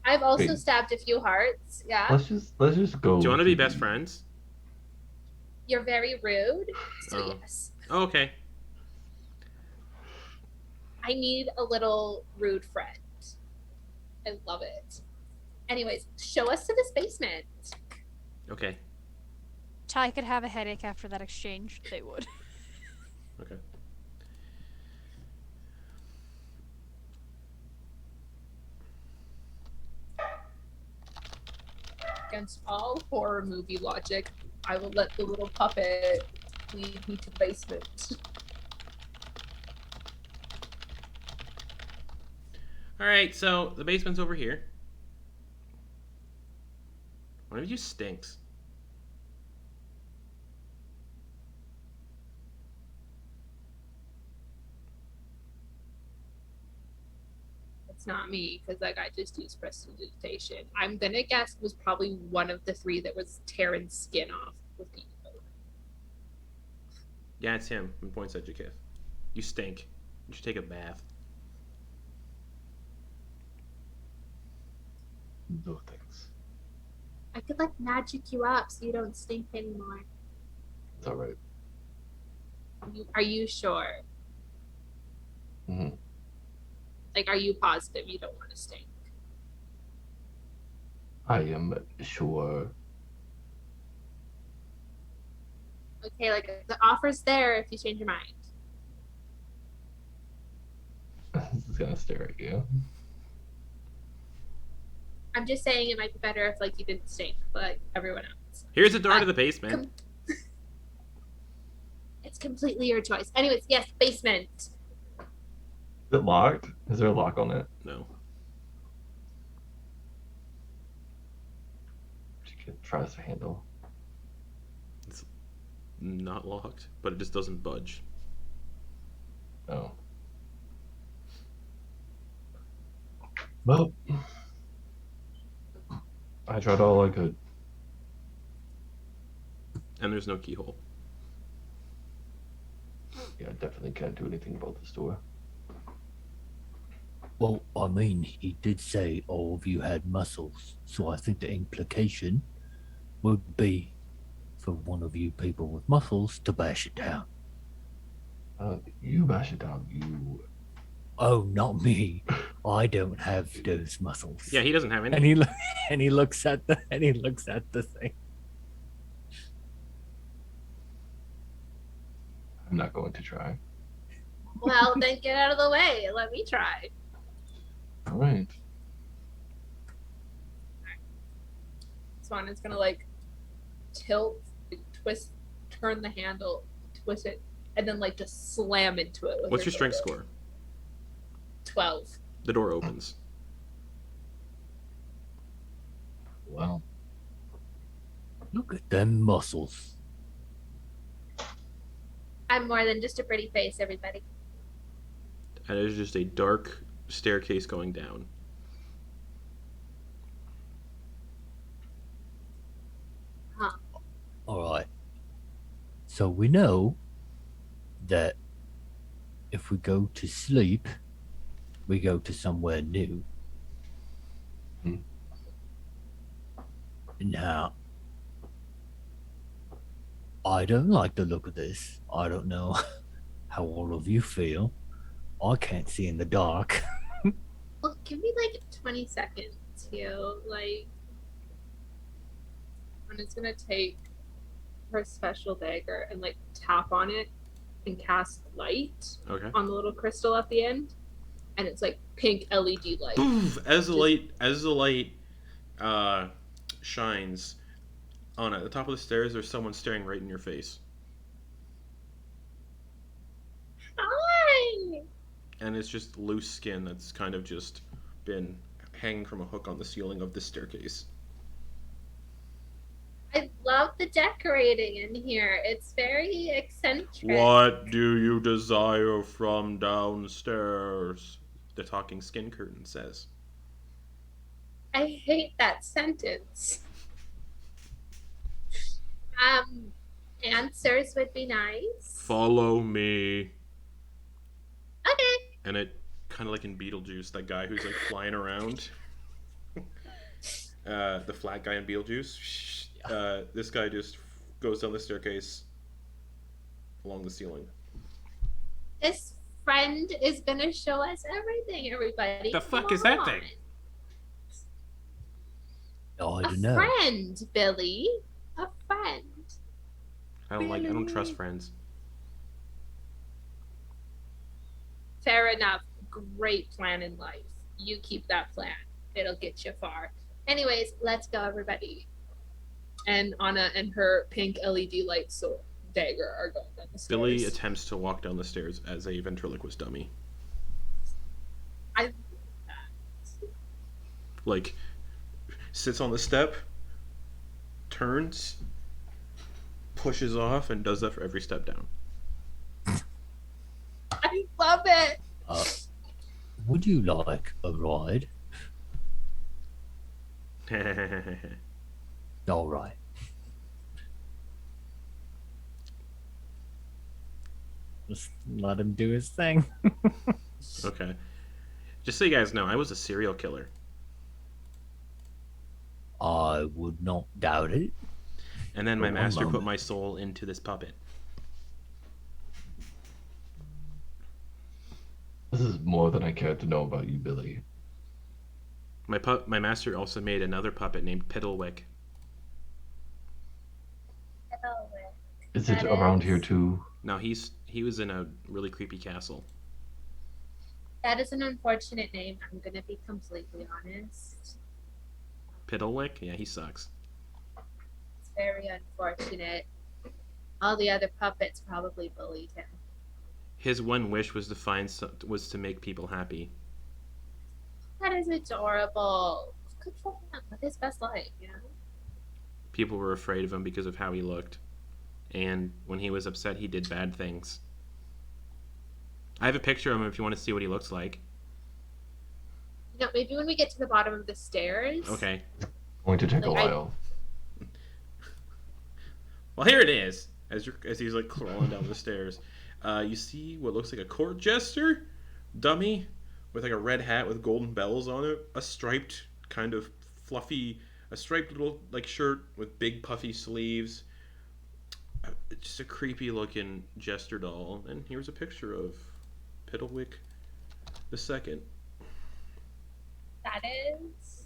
S3: I've also
S7: Okay.
S3: stabbed a few hearts, yeah.
S7: Let's just go.
S1: Do you want to be
S7: the-
S1: best friends?
S3: You're very rude, so
S1: Oh.
S3: yes.
S1: Oh, okay.
S3: I need a little rude friend. I love it. Anyways, show us to this basement.
S1: Okay.
S2: Ty could have a headache after that exchange. They would.
S1: Okay.
S3: Against all horror movie logic, I will let the little puppet lead me to the basement.
S1: Alright, so the basement's over here. One of you stinks.
S3: It's not me, because that guy just used prestidigitation. I'm gonna guess it was probably one of the three that was tearing skin off with the
S1: Yeah, it's him. And points at Jy'kyth. You stink. You should take a bath.
S7: No thanks.
S3: I could like magic you up so you don't stink anymore.
S7: It's alright.
S3: Are you sure?
S7: Mm-hmm.
S3: Like, are you positive you don't want to stink?
S7: I am sure.
S3: Okay, like the offer's there if you change your mind.
S7: This is gonna stare at you.
S3: I'm just saying it might be better if like you didn't stink, like everyone else.
S1: Here's the door to the basement.
S3: It's completely your choice. Anyways, yes, basement.
S7: Is it locked? Is there a lock on it?
S1: No.
S7: Tries to handle.
S1: It's not locked, but it just doesn't budge.
S7: Oh. Well, I tried all I could.
S1: And there's no keyhole.
S7: Yeah, I definitely can't do anything about this door.
S5: Well, I mean, he did say all of you had muscles, so I think the implication would be for one of you people with muscles to bash it down.
S7: You bash it down. You.
S5: Oh, not me. I don't have those muscles.
S1: Yeah, he doesn't have any.
S4: And he looks at the thing.
S7: I'm not going to try.
S3: Well, then get out of the way and let me try.
S7: All right.
S3: Swan is gonna like tilt, twist, turn the handle, twist it, and then like just slam into it. With
S1: What's
S3: her
S1: your strength
S3: shoulder.
S1: score?
S3: 12.
S1: The door opens.
S5: Well, look at them muscles.
S3: I'm more than just a pretty face, everybody.
S1: And there's just a dark staircase going down.
S3: Huh.
S5: All right. So we know that if we go to sleep, we go to somewhere new.
S7: Hmm.
S5: Now, I don't like the look of this. I don't know how all of you feel. I can't see in the dark.
S3: Well, give me like 20 seconds here. Like, and it's gonna take her special dagger and like tap on it and cast light
S1: Okay.
S3: on the little crystal at the end, and it's like pink LED light.
S1: As the light shines on at the top of the stairs, there's someone staring right in your face.
S3: Hi!
S1: And it's just loose skin that's kind of just been hanging from a hook on the ceiling of this staircase.
S3: I love the decorating in here. It's very eccentric.
S1: What do you desire from downstairs? The talking skin curtain says.
S3: I hate that sentence. Answers would be nice.
S1: Follow me.
S3: Okay.
S1: And it kind of like in Beetlejuice, that guy who's like flying around. The flat guy in Beetlejuice. This guy just goes down the staircase along the ceiling.
S3: This friend is gonna show us everything, everybody.
S1: The fuck
S3: Come
S1: is that
S3: on.
S1: thing?
S5: I
S3: A
S5: don't know.
S3: friend, Billy. A friend.
S1: I don't trust friends.
S3: Fair enough. Great plan in life. You keep that plan. It'll get you far. Anyways, let's go, everybody. and Anna and her pink LED light sword dagger are going down the stairs.
S1: Billy attempts to walk down the stairs as a ventriloquist dummy.
S3: I
S1: Like, sits on the step, turns, pushes off, and does that for every step down.
S3: love it.
S5: Would you like a ride? All right.
S4: Just let him do his thing.
S1: Okay. Just so you guys know, I was a serial killer.
S5: I would not doubt it.
S1: And then my
S5: For one
S1: master put
S5: moment.
S1: my soul into this puppet.
S7: This is more than I cared to know about you, Billy.
S1: My master also made another puppet named Piddlewick.
S7: Is it around here too?
S1: Now he was in a really creepy castle.
S3: That is an unfortunate name. I'm gonna be completely honest.
S1: Piddlewick? Yeah, he sucks.
S3: It's very unfortunate. All the other puppets probably bullied him.
S1: His one wish was was to make people happy.
S3: That is adorable. Good for him. Live his best life, you know?
S1: People were afraid of him because of how he looked. And when he was upset, he did bad things. I have a picture of him if you want to see what he looks like.
S3: You know, maybe when we get to the bottom of the stairs.
S1: Okay.
S7: Going to take a
S3: Like,
S7: while.
S1: Well, here it is. As he's like crawling down the stairs, you see what looks like a court jester dummy with like a red hat with golden bells on it, a striped kind of fluffy, a striped little like shirt with big puffy sleeves. Just a creepy looking jester doll. And here's a picture of Piddlewick the Second.
S3: That is,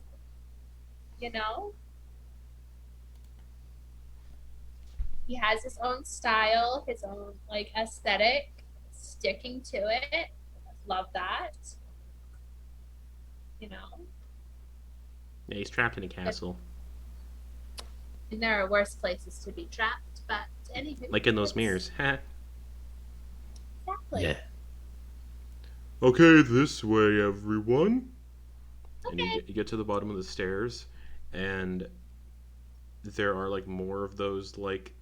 S3: you know, he has his own style, his own like aesthetic, sticking to it. Love that. You know,
S1: Yeah, he's trapped in a castle,
S3: and there are worse places to be trapped, but anywho.
S1: like in those
S3: it's-
S1: mirrors. Ha.
S3: Exactly.
S5: Yeah.
S1: Okay, this way, everyone. And
S3: Okay.
S1: you get to the bottom of the stairs, and there are like more of those like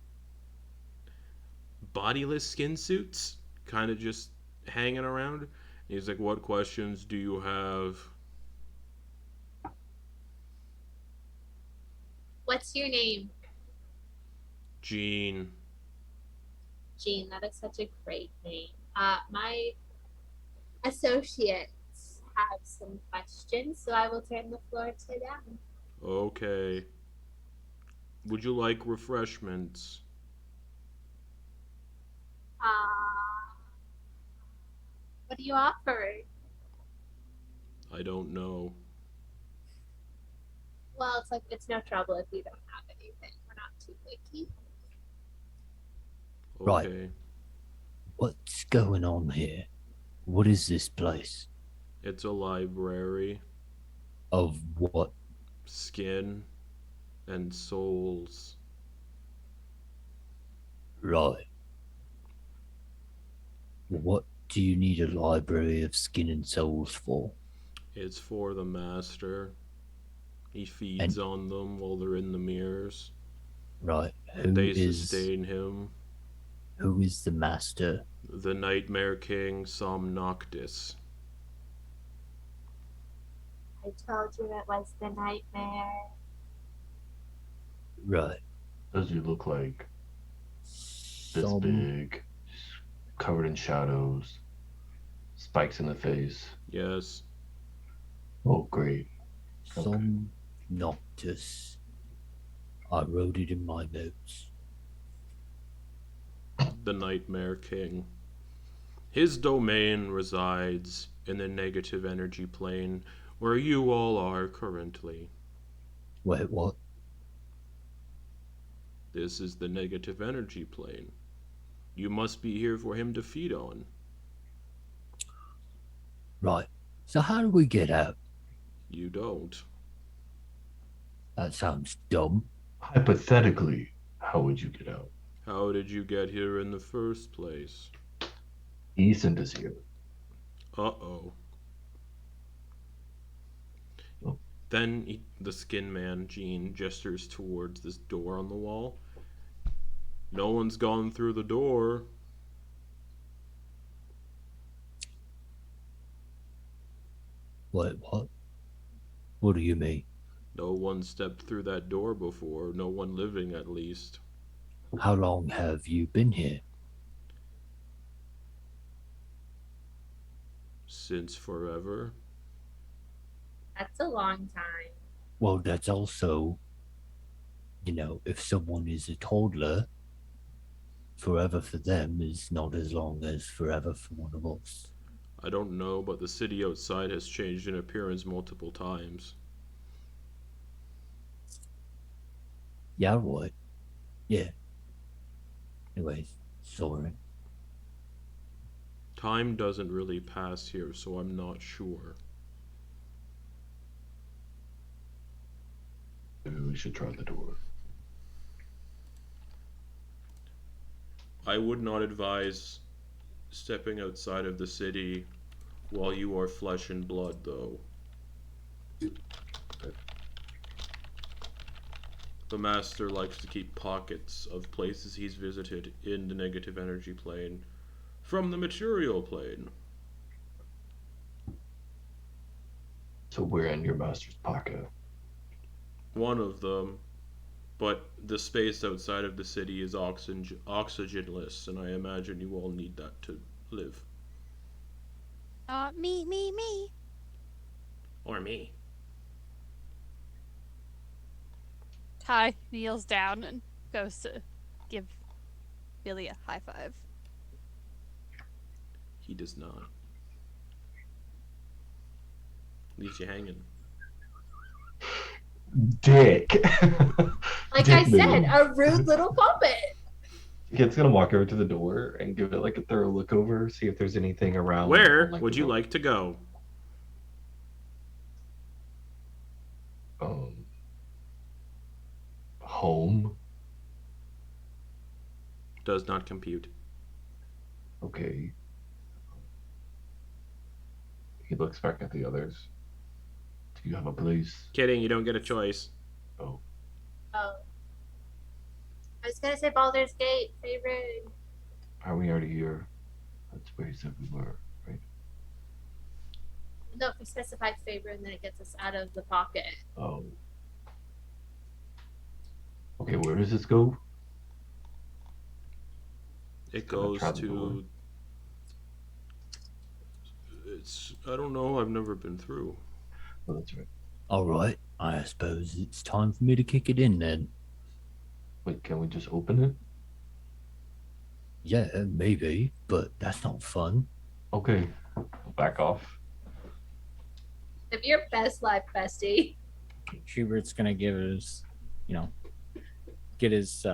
S1: bodiless skin suits kind of just hanging around. And he's like, "What questions do you have?"
S3: What's your name?
S1: Jean.
S3: Jean. That is such a great name. My associates have some questions, so I will turn the floor to them.
S1: Okay. Would you like refreshments?
S3: What do you offer?
S1: I don't know.
S3: Well, it's like it's no trouble if you don't have anything. We're not too picky.
S5: Right.
S1: Okay.
S5: What's going on here? What is this place?
S1: It's a library.
S5: Of what?
S1: Skin and souls.
S5: Right. What do you need a library of skin and souls for?
S1: It's for the master. He feeds on them while they're in the mirrors.
S5: Right.
S1: And they sustain him.
S5: Who is the master?
S1: The Nightmare King Somnoctus.
S3: I told you it was the nightmare.
S5: Right.
S7: Does he look like this
S5: Some
S7: big, covered in shadows, spikes in the face?
S1: Yes.
S7: Oh, great.
S5: Some Noctus. I wrote it in my notes.
S1: The Nightmare King. His domain resides in the negative energy plane where you all are currently.
S5: Wait, what?
S1: This is the negative energy plane. You must be here for him to feed on.
S5: Right. So how do we get out?
S1: You don't.
S5: That sounds dumb.
S7: Hypothetically, how would you get out?
S1: How did you get here in the first place?
S7: He sent us here.
S1: Uh-oh.
S7: Oh.
S1: Then the skin man, Jean, gestures towards this door on the wall. No one's gone through the door.
S5: What? What do you mean?
S1: No one stepped through that door before. No one living, at least.
S5: How long have you been here?
S1: Since forever.
S3: That's a long time.
S5: Well, that's also, if someone is a toddler, forever for them is not as long as forever for one of us.
S1: I don't know, but the city outside has changed in appearance multiple times.
S5: Yeah, right. Yeah. Anyways, sorry.
S1: Time doesn't really pass here, so I'm not sure.
S7: Maybe we should try the door.
S1: I would not advise stepping outside of the city while you are flesh and blood, though. The Master likes to keep pockets of places he's visited in the negative energy plane from the material plane.
S7: So we're in your master's pocket.
S1: One of them, but the space outside of the city is oxygenless, and I imagine you all need that to live.
S2: Me.
S1: Or me.
S6: Ty kneels down and goes to give Billy a high five.
S1: He does not. Leaves you hanging.
S7: Dick.
S3: Like
S7: Dick
S3: I said,
S7: move.
S3: a rude little puppet.
S7: Kid's gonna walk over to the door and give it like a thorough look over, see if there's anything around.
S1: Where
S7: like
S1: would
S7: the
S1: you
S7: door.
S1: like to go?
S7: Home.
S1: Does not compute.
S7: Okay. He looks back at the others. Do you have a place?
S1: Kidding, you don't get a choice.
S7: Oh.
S3: Oh. I was gonna say Baldur's Gate, favorite.
S7: Are we already here? That's where he said we were, right?
S3: No, if we specify favorite and then it gets us out of the pocket.
S7: Oh. Okay, where does this go?
S1: It
S7: Gonna
S1: goes
S7: try the door.
S1: to... I don't know, I've never been through.
S7: Oh, that's right.
S5: All right, I suppose it's time for me to kick it in then.
S7: Wait, can we just open it?
S5: Yeah, maybe, but that's not fun.
S7: Okay. Back off.
S3: Live your best life, bestie.
S4: Hubert's gonna give his, get his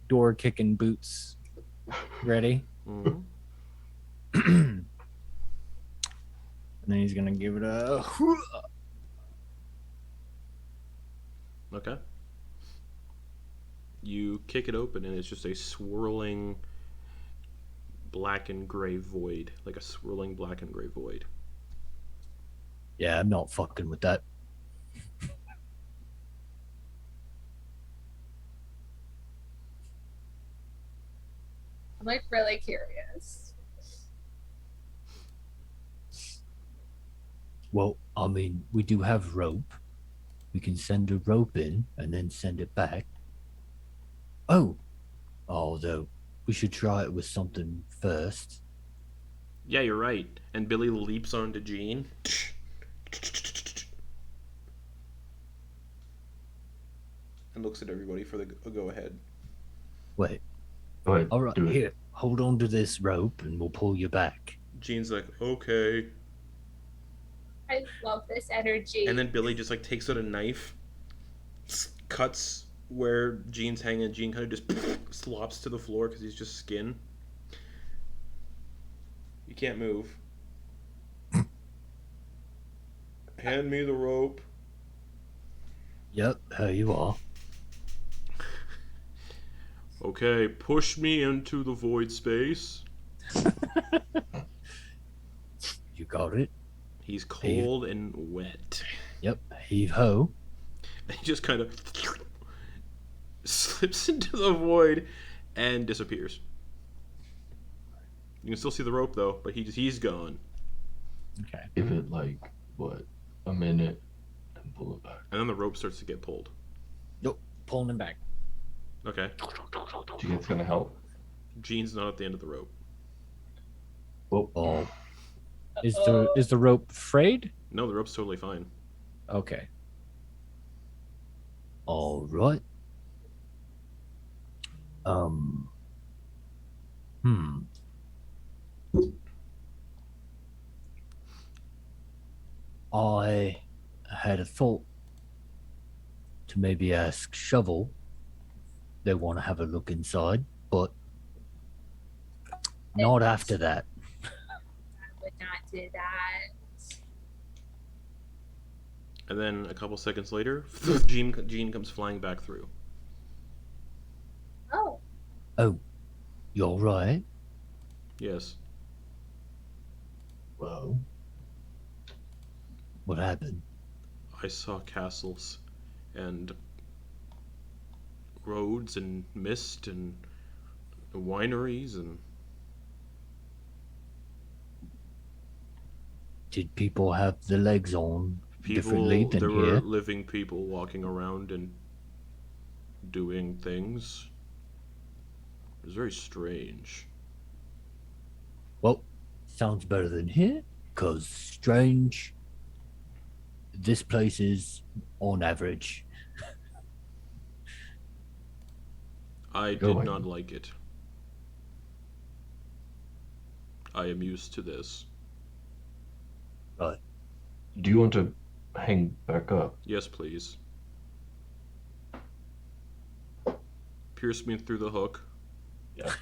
S4: door kicking boots ready.
S1: Mhm.
S4: And then he's gonna give it a
S1: Okay. You kick it open and it's just a swirling black and gray void. Like a swirling black and gray void.
S5: Yeah, I'm not fucking with that.
S3: I'm like really curious.
S5: Well, I mean, we do have rope. We can send a rope in and then send it back. Oh, although we should try it with something first.
S1: Yeah, you're right. And Billy leaps onto Jean. And looks at everybody for the go ahead.
S5: Wait,
S7: Go ahead.
S5: all right,
S7: do it.
S5: here, hold on to this rope and we'll pull you back.
S1: Jean's like, okay.
S3: I love this energy.
S1: And then Billy just like takes out a knife, cuts where Jean's hanging. Jean kind of just slops to the floor because he's just skin. You can't move. Hand me the rope.
S5: Yep, here you are.
S1: Okay, push me into the void space.
S5: You got it.
S1: He's cold and wet.
S5: Yep, heave ho.
S1: And he just kind of slips into the void and disappears. You can still see the rope though, but he's gone.
S4: Okay.
S7: Give it like what, a minute, and pull it back.
S1: And then the rope starts to get pulled.
S4: Nope. Pulling him back.
S1: Okay.
S7: Do you think it's gonna help?
S1: Gene's not at the end of the rope.
S5: Oh,
S4: Is the rope frayed?
S1: No, the rope's totally fine.
S4: Okay.
S5: all right. Hmm. I had a thought to maybe ask Shovel. They want to have a look inside, but not after that.
S3: I would not do that.
S1: And then a couple seconds later, Gene comes flying back through.
S3: Oh.
S5: Oh, you're right.
S1: Yes.
S5: Well, what happened?
S1: I saw castles and roads and mist and wineries and
S5: Did people have the legs on
S1: people.
S5: differently than
S1: There
S5: here?
S1: were living people walking around and doing things. It was very strange.
S5: Well, sounds better than here, 'cause strange. This place is on average.
S1: I
S7: Go
S1: did
S7: on.
S1: not like it. I am used to this.
S5: Right.
S7: Do you want to hang back up?
S1: Yes, please. Pierce me through the hook.
S7: Yeah.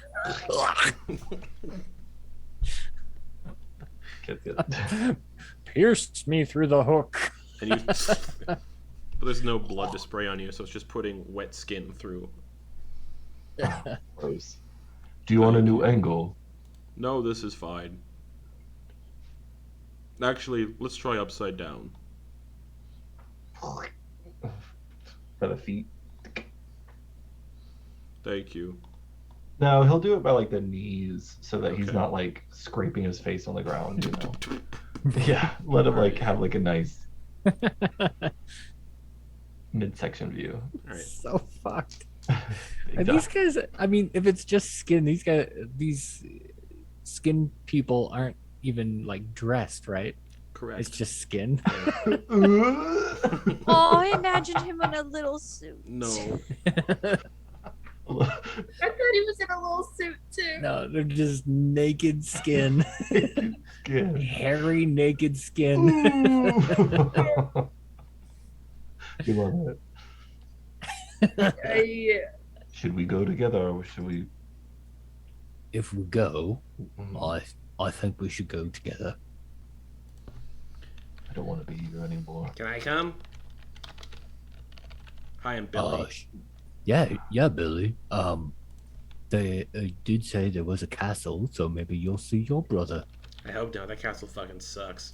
S7: Get it.
S4: Pierced me through the hook.
S1: And you, but there's no blood to spray on you, so it's just putting wet skin through.
S7: Gross. Do you want a new angle?
S1: No, this is fine. Actually, let's try upside down.
S7: By the feet.
S1: Thank you.
S7: No, he'll do it by like the knees so that he's
S1: Okay.
S7: not like scraping his face on the ground, you know. Yeah, let him like have like a nice midsection view.
S1: All right.
S4: So fucked.
S7: Big
S4: And
S7: duck.
S4: these guys, I mean, if it's just skin, these skin people aren't even like dressed, right?
S1: Correct.
S4: It's just skin.
S2: Oh, I imagined him in a little suit.
S1: No.
S3: I thought he was in a little suit too.
S4: No, they're just naked skin.
S7: Skin.
S4: Hairy naked skin.
S7: You love it. Should we go together or should we?
S5: If we go, I think we should go together.
S7: I don't want to be here anymore.
S1: Can I come? Hi, I'm Billy.
S5: Yeah, Billy. They did say there was a castle, so maybe you'll see your brother.
S1: I hope not. That castle fucking sucks.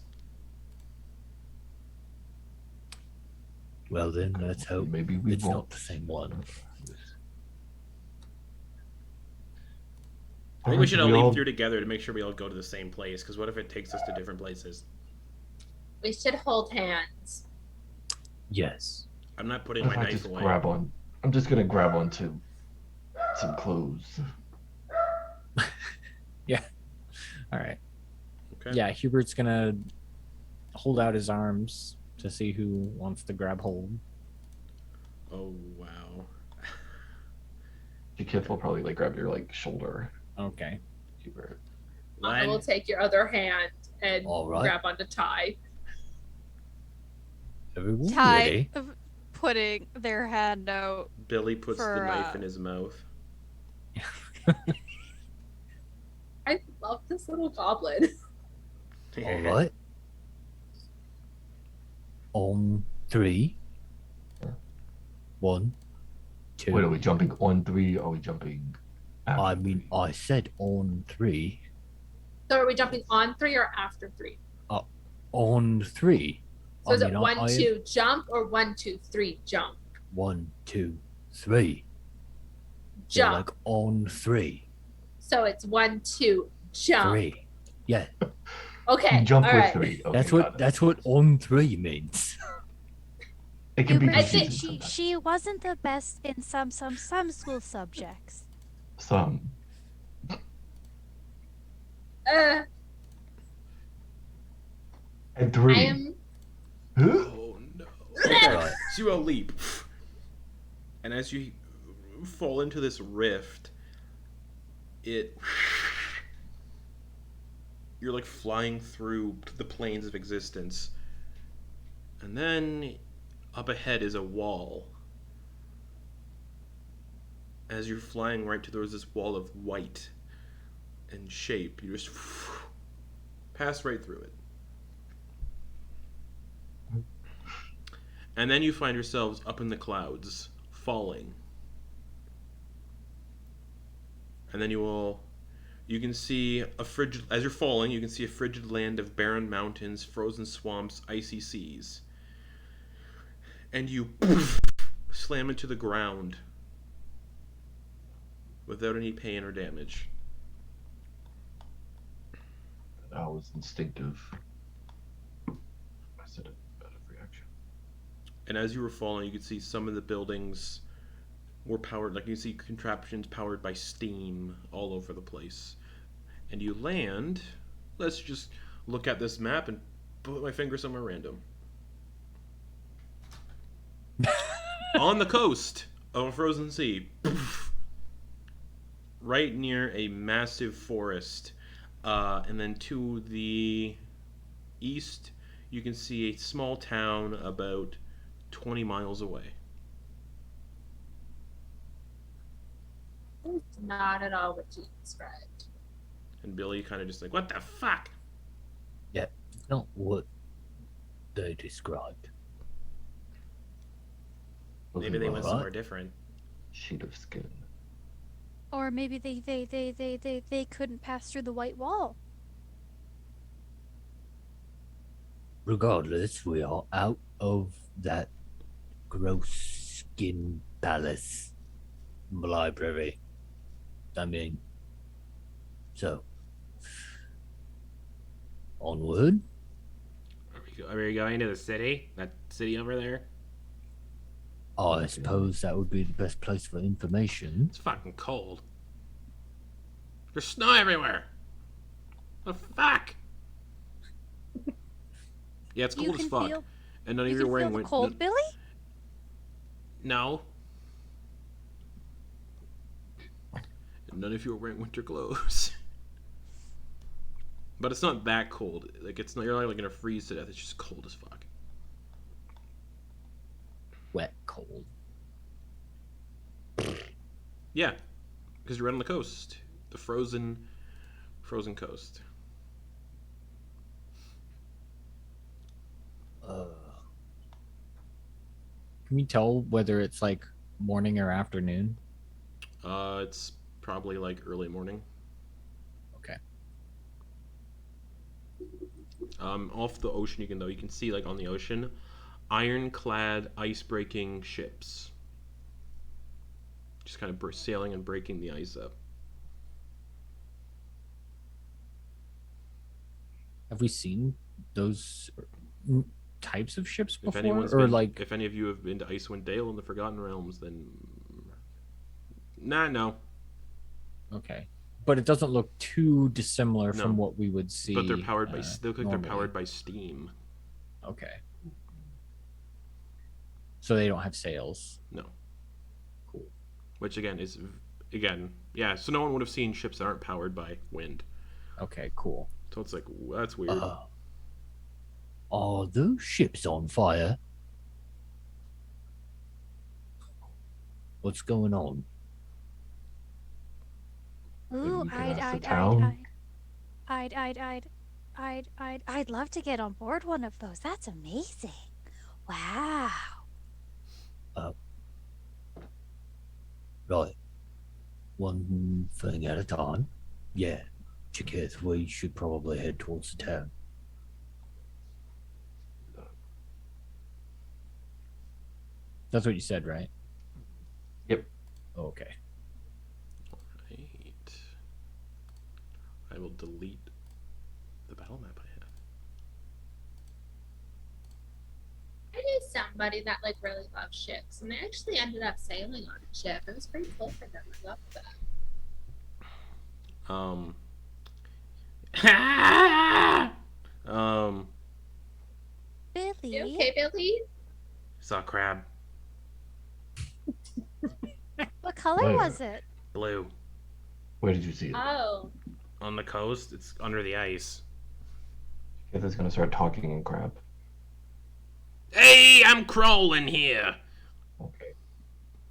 S5: Well then, let's hope
S7: Maybe we
S5: it's
S7: won't.
S5: not the same one.
S1: I think we should all
S7: We
S1: leave through together to make sure we all go to the same place. Because what if it takes us to different places?
S3: We should hold hands.
S5: Yes.
S1: I'm not putting
S7: What
S1: my
S7: if I
S1: knife
S7: just
S1: away.
S7: grab on? I'm just gonna grab onto some clothes.
S4: All right.
S1: Okay.
S4: Yeah, Hubert's gonna hold out his arms to see who wants to grab hold.
S1: Oh wow.
S7: Jy'kyth will probably like grab your like shoulder.
S4: Okay.
S7: Hubert.
S3: I will take your other hand and
S5: All right.
S3: grab onto Ty.
S5: Everyone
S2: Ty
S5: ready?
S2: putting their hand out.
S1: Billy puts the
S2: For,
S1: knife in his mouth.
S3: I love this little goblin.
S5: All right. On 3. 1, 2.
S7: Wait, are we jumping on 3? Or are we jumping after
S5: I mean,
S7: 3?
S5: I said on 3.
S3: So are we jumping on 3 or after 3?
S5: On 3.
S3: So
S5: I
S3: is
S5: mean,
S3: it 1, 2, jump, or 1, 2, 3, jump?
S5: 1, 2, 3. So
S3: Jump.
S5: like on 3.
S3: So it's 1, 2, jump.
S5: 3. Yeah,
S3: Okay.
S7: You jump
S3: all
S7: with
S3: right.
S7: 3. Okay,
S5: that's
S7: got it.
S5: what on 3 means.
S7: It can be
S2: Hubert,
S7: confusing
S2: she
S7: sometimes.
S2: she wasn't the best in some school subjects.
S7: Some. And 3.
S3: I am.
S7: Huh?
S1: Oh no. Okay,
S5: Right.
S1: so you leap. And as you fall into this rift, you're like flying through the planes of existence. And then up ahead is a wall. As you're flying right to there's this wall of white and shape. You just pass right through it. And then you find yourselves up in the clouds, falling. And then you can see as you're falling, you can see a frigid land of barren mountains, frozen swamps, icy seas. And you slam into the ground without any pain or damage.
S7: That was instinctive. I said it out of reaction.
S1: And as you were falling, you could see some of the buildings were powered, like you see contraptions powered by steam all over the place. And you land, let's just look at this map and put my finger somewhere random. On the coast of a frozen sea. Right near a massive forest. And then to the east, you can see a small town about 20 miles away.
S3: It's not at all what you described.
S1: And Billy kind of just like, what the fuck?
S5: Yeah, it's not what they described.
S1: Maybe they went
S5: Right.
S1: somewhere different.
S7: Sheet of skin.
S2: Or maybe they couldn't pass through the white wall.
S5: Regardless, we are out of that gross skin palace library. I mean, so onward.
S1: Are we going to the city? That city over there?
S5: I suppose that would be the best place for information.
S1: It's fucking cold. There's snow everywhere. The fuck? Yeah, it's
S2: You
S1: cold as
S2: can
S1: fuck.
S2: feel-
S1: And none of
S2: You
S1: you are
S2: can
S1: wearing
S2: feel the
S1: winter.
S2: cold, Billy?
S1: No. And none of you are wearing winter clothes. But it's not that cold. Like it's not. You're not like gonna freeze to death. It's just cold as fuck.
S5: Wet, cold.
S1: Yeah, because you're right on the coast, the frozen coast.
S4: Can we tell whether it's like morning or afternoon?
S1: It's probably like early morning.
S4: Okay.
S1: Off the ocean, you can see like on the ocean, ironclad, ice-breaking ships. Just kind of sailing and breaking the ice up.
S4: Have we seen those types of ships
S1: If
S4: before?
S1: if any of you have been to Icewind Dale in the Forgotten Realms, then no.
S4: Okay, but it doesn't look too dissimilar
S1: No.
S4: from what we would see.
S1: But they're powered by. They look like
S4: normally.
S1: they're powered by steam.
S4: Okay. So they don't have sails.
S1: No.
S4: Cool.
S1: Which yeah. So no one would have seen ships that aren't powered by wind.
S4: Okay, cool.
S1: So it's like that's weird.
S5: Are those ships on fire? What's going on?
S2: Ooh,
S7: we can ask the town.
S2: I'd love to get on board one of those. That's amazing. Wow.
S5: Right. One thing at a time. Yeah. Jy'kyth, we should probably head towards the town.
S4: That's what you said, right?
S7: Yep.
S4: Okay.
S1: Right. I will delete the battle map I have.
S3: I knew somebody that like really loved ships, and they actually ended up sailing on a ship. It was pretty cool for them. I loved that.
S2: Billy.
S3: You okay, Billy?
S1: Saw a crab.
S2: What color
S7: Where?
S2: was it?
S1: Blue.
S7: Where did you see it?
S3: Oh,
S1: On the coast. It's under the ice.
S7: Jy'kyth gonna start talking in crab.
S1: Hey, I'm crawling here.
S7: Okay.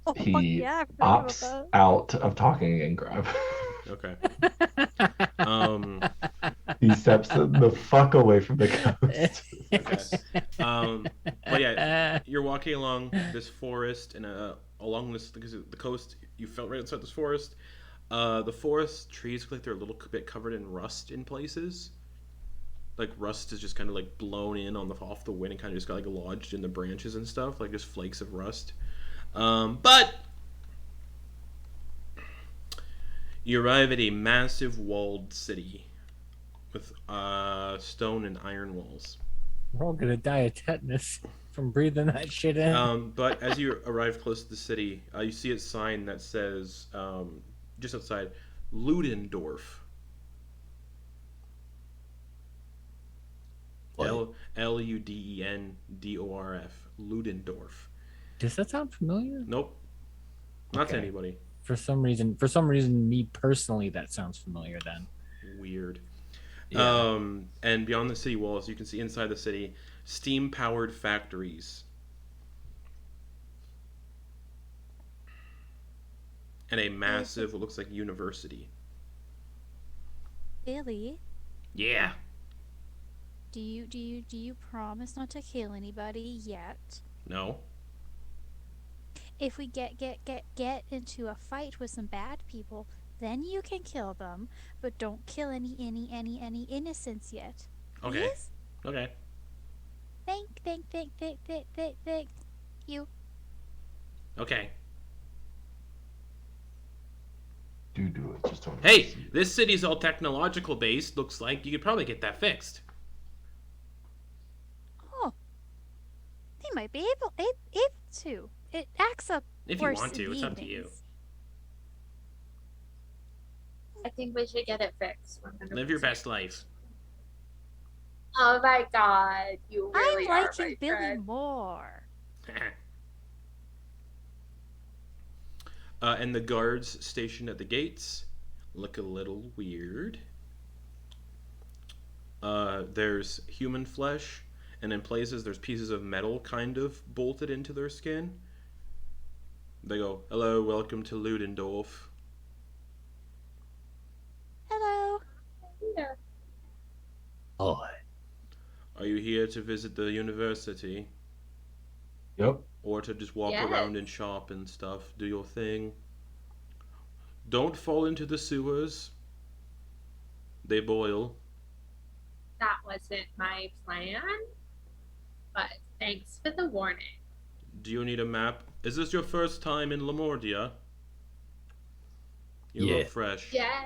S2: Oh,
S7: He
S2: yeah, I forgot about
S7: opts
S2: that.
S7: out of talking in crab.
S1: Okay.
S7: He steps the fuck away from the coast.
S1: Okay. But yeah, you're walking along this forest and along this because the coast. You felt right outside this forest. The forest trees look like they're a little bit covered in rust in places. Like rust is just kind of like blown in on the off the wind and kind of just got like lodged in the branches and stuff, like just flakes of rust. But you arrive at a massive walled city with stone and iron walls.
S4: We're all gonna die of tetanus from breathing that shit in.
S1: But as you arrive close to the city, you see a sign that says just outside Ludendorff.
S5: What?
S1: Ludendorf. Ludendorff.
S4: Does that sound familiar?
S1: Nope. Not to
S4: Okay.
S1: anybody.
S4: For some reason, me personally, that sounds familiar. Then.
S1: Weird.
S4: Yeah.
S1: And beyond the city walls, you can see inside the city steam-powered factories. And a massive, what looks like university.
S2: Billy,
S1: Yeah.
S2: do you promise not to kill anybody yet?
S1: No.
S2: If we get into a fight with some bad people, then you can kill them, but don't kill any innocents yet.
S1: Okay.
S2: Please?
S1: Okay.
S2: Thank you.
S1: Okay.
S7: Do it. Just don't.
S1: Hey, this city's all technological based. Looks like you could probably get that fixed.
S2: Oh, they might be able to. It acts up
S1: If you
S2: worse
S1: want
S2: in
S1: to,
S2: the
S1: it's up to you.
S2: evenings.
S3: I think we should get it fixed. 100%.
S1: Live your best life.
S3: Oh my god, you really
S2: I'm
S3: are
S2: liking
S3: my
S2: Billy
S3: friend.
S2: more.
S1: And the guards stationed at the gates look a little weird. There's human flesh, and in places there's pieces of metal kind of bolted into their skin. They go, "Hello, welcome to Ludendorff."
S2: Hello.
S3: Yeah.
S5: Hi.
S1: Are you here to visit the university?
S7: Yep.
S1: Or to just walk
S3: Yes.
S1: around and shop and stuff? Do your thing. Don't fall into the sewers. They boil.
S3: That wasn't my plan, but thanks for the warning.
S1: Do you need a map? Is this your first time in Lamordia? You
S5: Yeah.
S1: look fresh.
S3: Yeah.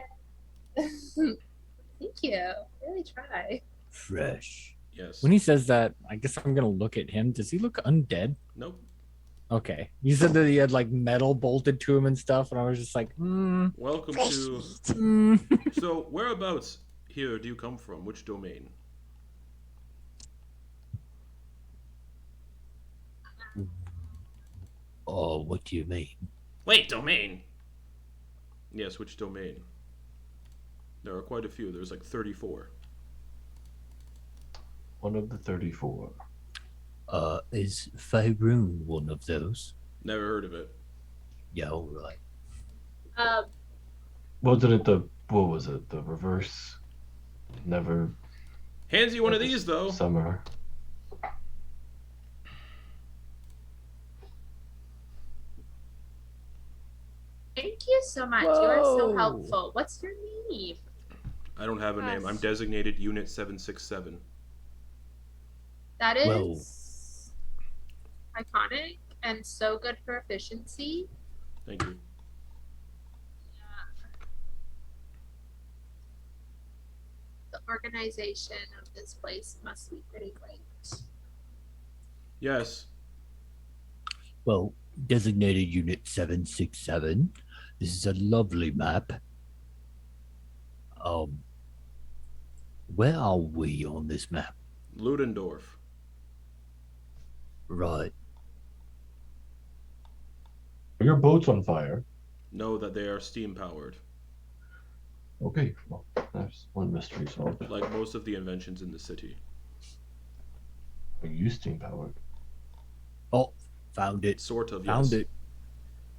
S3: Thank you. Really try.
S5: Fresh.
S1: Yes.
S4: When he says that, I guess I'm gonna look at him. Does he look undead?
S1: Nope.
S4: Okay. You said that he had like metal bolted to him and stuff, and I was just like,
S1: Welcome
S2: Fresh
S1: to.
S2: meat.
S1: So, whereabouts here do you come from? Which domain?
S5: Oh, what do you mean?
S1: Wait, domain. Yes, which domain? There are quite a few. There's like 34.
S7: One of the 34.
S5: Is Faerun one of those?
S1: Never heard of it.
S5: Yeah, all right.
S7: Wasn't it the, what was it? The reverse? Never.
S1: Hands you one of these though.
S7: Summer.
S3: Thank you so much. You are so helpful. What's your name?
S1: I don't have a name. I'm designated Unit 767.
S3: That is iconic and so good for efficiency.
S1: Thank you.
S3: The organization of this place must be pretty great.
S1: Yes.
S5: Well, designated Unit 767. This is a lovely map. Where are we on this map?
S1: Ludendorff.
S5: Right.
S7: Are your boats on fire?
S1: Know that they are steam powered.
S7: Okay, well, that's one mystery solved.
S1: Like most of the inventions in the city.
S7: Are you steam powered?
S5: Oh, found it.
S1: Sort of,
S5: Found
S1: yes.
S5: it.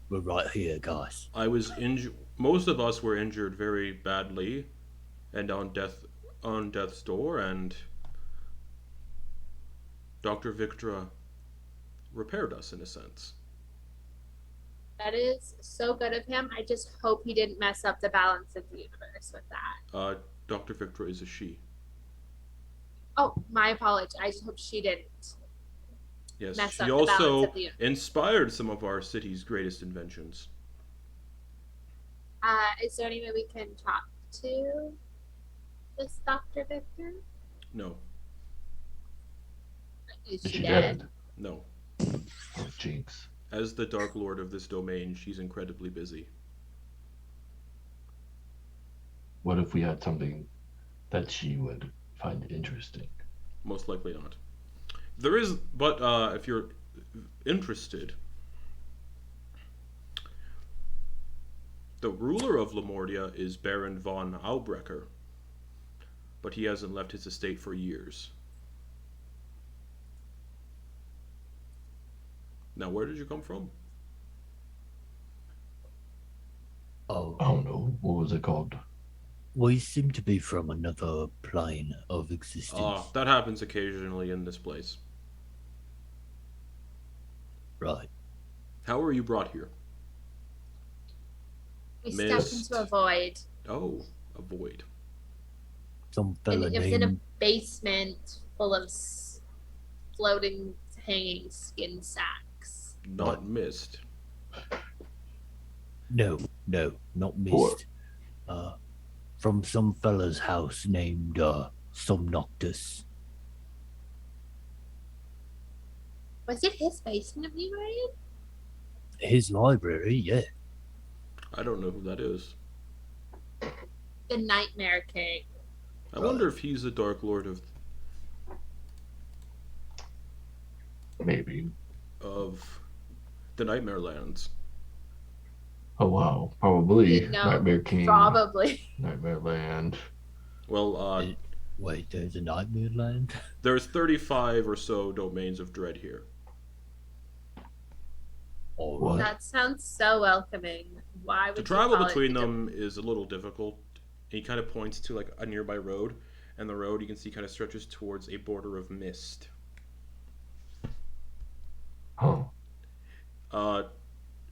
S5: We're right here, guys.
S1: I was injured. Most of us were injured very badly, and on death's door. And Dr. Victra repaired us in a sense.
S3: That is so good of him. I just hope he didn't mess up the balance of the universe with that.
S1: Dr. Victra is a she.
S3: Oh, my apology. I just hope she didn't.
S1: Yes,
S3: mess
S1: she
S3: up the
S1: also
S3: balance of the universe.
S1: inspired some of our city's greatest inventions.
S3: Is there any way we can talk to this Dr. Victor?
S1: No.
S3: Is
S7: Is
S3: she
S7: she
S3: dead?
S7: dead?
S1: No.
S7: Oh, jinx.
S1: As the Dark Lord of this domain, she's incredibly busy.
S7: What if we had something that she would find interesting?
S1: Most likely not. There is, but if you're interested, the ruler of Lamordia is Baron von Albrecher, but he hasn't left his estate for years. Now, where did you come from?
S5: Oh,
S7: I don't know. What was it called?
S5: we seem to be from another plane of existence.
S1: That happens occasionally in this place.
S5: Right.
S1: How were you brought here?
S3: We stepped into a void.
S1: Oh, a void.
S5: Some fella
S3: It was in a
S5: named...
S3: basement full of floating, hanging skin sacks.
S1: Not mist.
S5: No, not mist. From some fella's house named Somnoctus.
S3: Was it his basement we were in?
S5: His library, yeah.
S1: I don't know who that is.
S3: The Nightmare King.
S1: I wonder if he's the Dark Lord of
S7: Maybe.
S1: the Nightmare Lands.
S7: Oh wow, probably
S3: No,
S7: Nightmare King.
S3: Probably.
S7: Nightmare Land.
S1: Well,
S5: Wait, there's a Nightmare Land?
S1: there's 35 or so domains of dread here.
S5: All right.
S3: That sounds so welcoming. Why would
S1: To
S3: you
S1: travel
S3: call
S1: between
S3: it
S1: them is a little difficult. He kind of points to like a nearby road, and the road you can see kind of stretches towards a border of mist.
S7: Huh.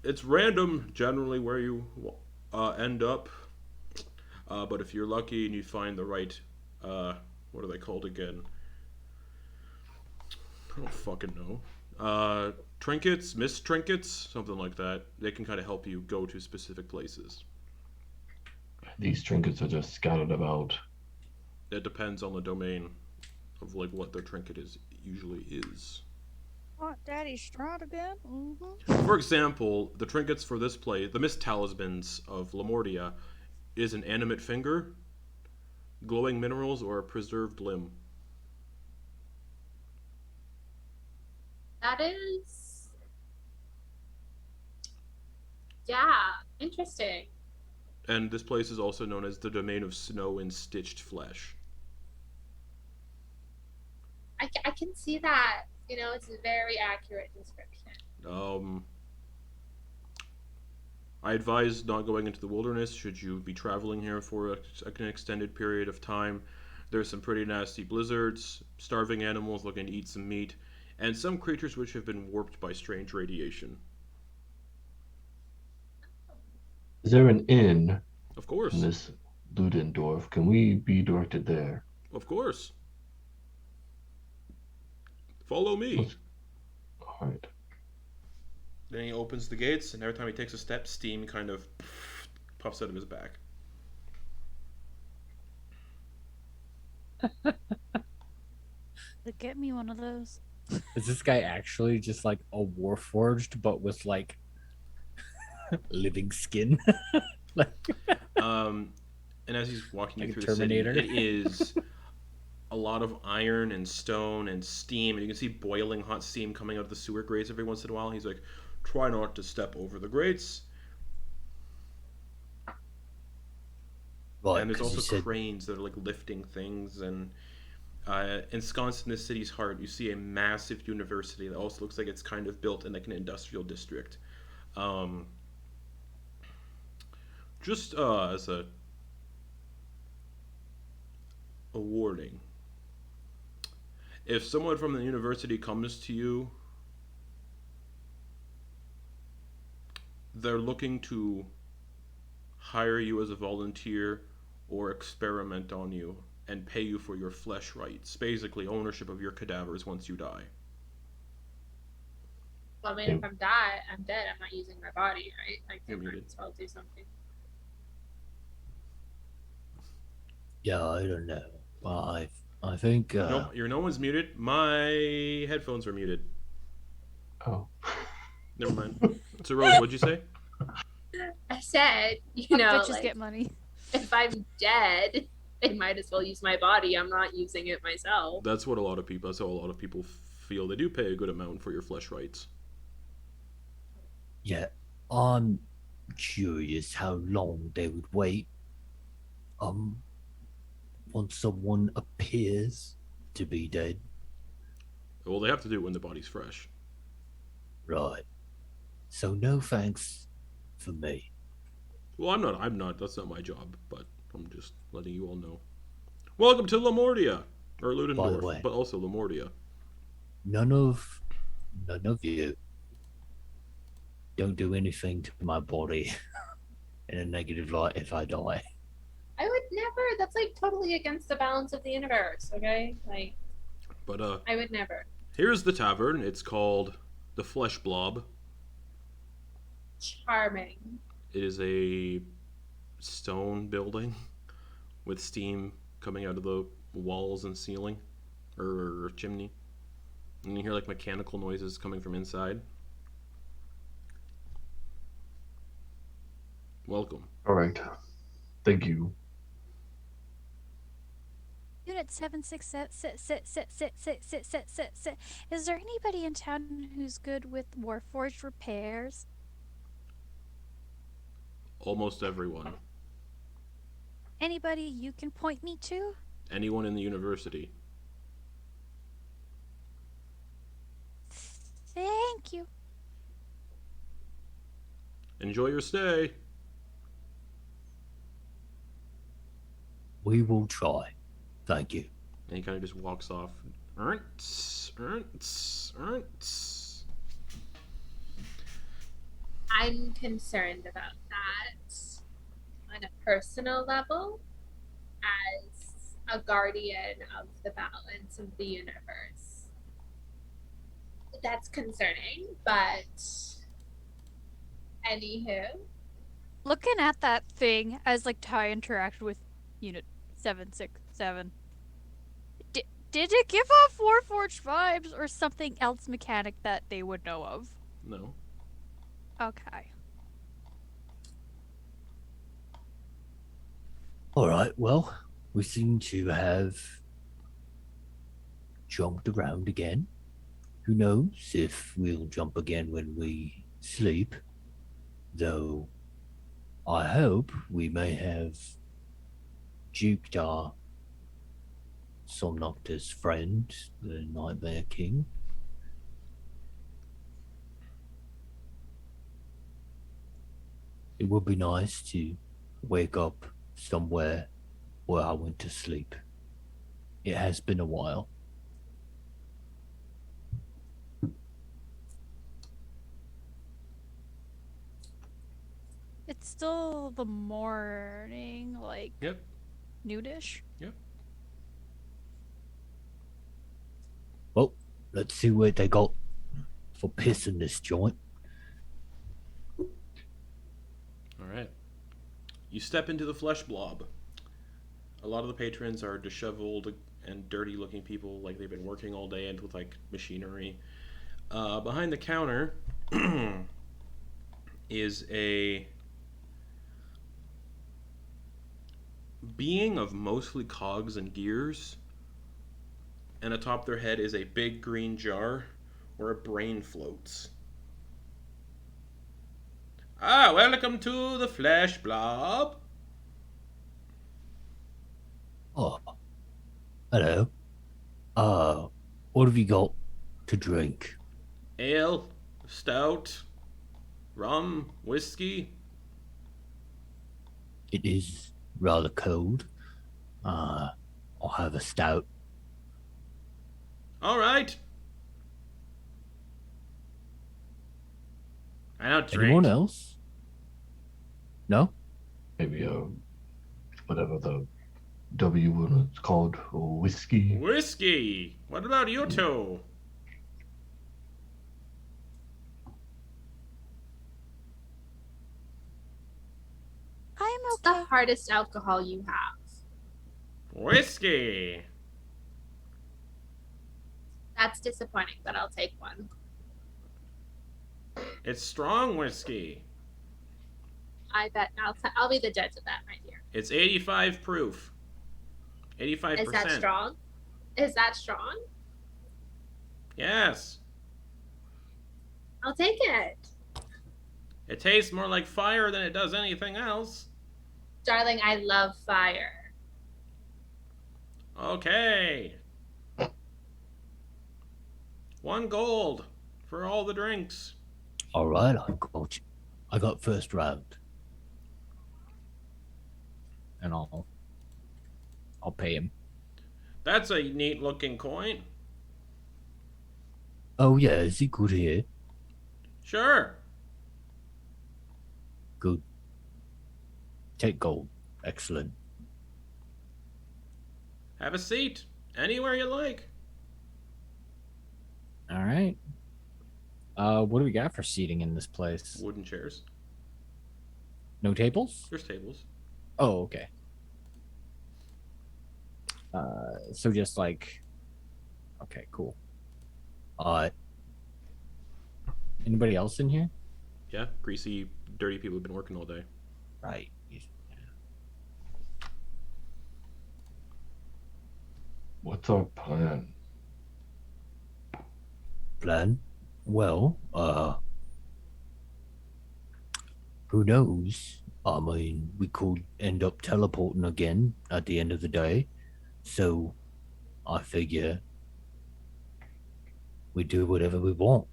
S1: It's random generally where you end up, but if you're lucky and you find the right, what are they called again? I don't fucking know. Trinkets, mist trinkets, something like that. They can kind of help you go to specific places.
S7: These trinkets are just scattered about.
S1: It depends on the domain of like what their trinket usually is.
S6: Want Daddy's Strahd again? Mm-hmm.
S1: For example, the trinkets for this play, the mist talismans of Lamordia, is an animate finger, glowing minerals, or a preserved limb.
S3: That is... Yeah, interesting.
S1: And this place is also known as the domain of snow and stitched flesh.
S3: I can see that. You know, it's a very accurate description.
S1: I advise not going into the wilderness should you be traveling here for an extended period of time. There's some pretty nasty blizzards, starving animals looking to eat some meat, and some creatures which have been warped by strange radiation.
S7: Is there an inn
S1: Of
S7: in
S1: course.
S7: this Ludendorff? Can we be directed there?
S1: Of course. Follow me.
S7: All right.
S1: Then he opens the gates, and every time he takes a step, steam kind of puffs out of his back.
S2: Get me one of those.
S4: Is this guy actually just like a warforged, but with like living skin?
S1: And as he's walking
S4: Like
S1: you
S4: a
S1: through the city,
S4: Terminator?
S1: it is a lot of iron and stone and steam, and you can see boiling hot steam coming out of the sewer grates every once in a while. He's like, "Try not to step over the grates."
S5: Right,
S1: And there's
S5: 'cause
S1: also
S5: you said
S1: cranes that are like lifting things, and ensconced in the city's heart, you see a massive university that also looks like it's kind of built in like an industrial district. Um, just as a warning, if someone from the university comes to you, they're looking to hire you as a volunteer or experiment on you and pay you for your flesh rights, basically ownership of your cadavers once you die.
S3: Well, I mean, if I'm dead, I'm not using my body, right? Like, I
S1: You're
S3: might
S1: muted.
S3: as well do something.
S5: yeah, I don't know. I think
S1: Nope, no one's muted. My headphones were muted.
S7: Oh.
S1: Never mind. So Rose, what'd you say?
S3: I said, you know,
S2: Bitches
S3: like,
S2: get money.
S3: if I'm dead, they might as well use my body. I'm not using it myself.
S1: That's what a lot of people. That's how a lot of people feel. They do pay a good amount for your flesh rights.
S5: yeah, I'm curious how long they would wait. Once someone appears to be dead.
S1: Well, they have to do it when the body's fresh.
S5: Right. So no thanks for me.
S1: Well, I'm not. That's not my job. But I'm just letting you all know. Welcome to Lamordia, or
S5: By the
S1: Ludendorff,
S5: way,
S1: but also Lamordia.
S5: none of you don't do anything to my body in a negative light if I die.
S3: I would never. That's like totally against the balance of the universe. Okay, like.
S1: But
S3: I would never.
S1: Here's the tavern. It's called the Flesh Blob.
S3: Charming.
S1: It is a stone building with steam coming out of the walls and ceiling, or chimney. And you hear like mechanical noises coming from inside. Welcome.
S7: All right. Thank you.
S2: Unit 766. Is there anybody in town who's good with warforged repairs?
S1: Almost everyone.
S2: Anybody you can point me to?
S1: Anyone in the university.
S2: Thank you.
S1: Enjoy your stay.
S5: We will try. Thank you.
S1: And he kind of just walks off. Ernst.
S3: I'm concerned about that on a personal level as a guardian of the balance of the universe. That's concerning, but anywho.
S2: Looking at that thing as like Ty interacted with Unit 767. Did it give off Warforged vibes or something else mechanic that they would know of?
S1: No.
S2: Okay.
S5: All right, well, we seem to have jumped around again. Who knows if we'll jump again when we sleep, though I hope we may have Jy'kyth, our Somnoctus friend, the Nightmare King. It would be nice to wake up somewhere where I went to sleep. It has been a while.
S2: It's still the morning, like
S1: Yep.
S2: nudish.
S1: Yep.
S5: Well, let's see what they got for piss in this joint.
S1: All right. You step into the flesh blob. A lot of the patrons are disheveled and dirty-looking people, like they've been working all day and with like machinery. Behind the counter is a being of mostly cogs and gears, and atop their head is a big green jar where a brain floats. Ah, welcome to the flesh blob.
S5: Oh, hello. What have you got to drink?
S1: Ale, stout, rum, whiskey.
S5: It is rather cold. I'll have a stout.
S1: All right. I don't drink.
S5: Anyone else? No?
S7: Maybe whatever the W one is called, or whiskey.
S1: Whiskey. What about you two?
S6: I'm
S3: What's
S6: okay.
S3: the hardest alcohol you have?
S1: Whiskey.
S3: That's disappointing, but I'll take one.
S1: It's strong whiskey.
S3: I bet I'll be the judge of that, my dear.
S1: It's 85 proof. 85%.
S3: Is that strong? Is that strong?
S1: Yes.
S3: I'll take it.
S1: It tastes more like fire than it does anything else.
S3: Darling, I love fire.
S1: Okay. 1 gold for all the drinks.
S5: All right, I got you. I got first round.
S4: And I'll pay him.
S1: That's a neat looking coin.
S5: Oh yeah, is he good here?
S1: Sure.
S5: Good. Take gold. Excellent.
S1: Have a seat. Anywhere you like.
S4: All right. What do we got for seating in this place?
S1: Wooden chairs.
S4: No tables?
S1: There's tables.
S4: Oh, okay. So just like, okay, cool. Anybody else in here?
S1: Yeah, greasy, dirty people have been working all day.
S5: Right.
S7: What's our plan?
S5: Plan? Well, who knows? I mean, we could end up teleporting again at the end of the day. So, I figure we do whatever we want.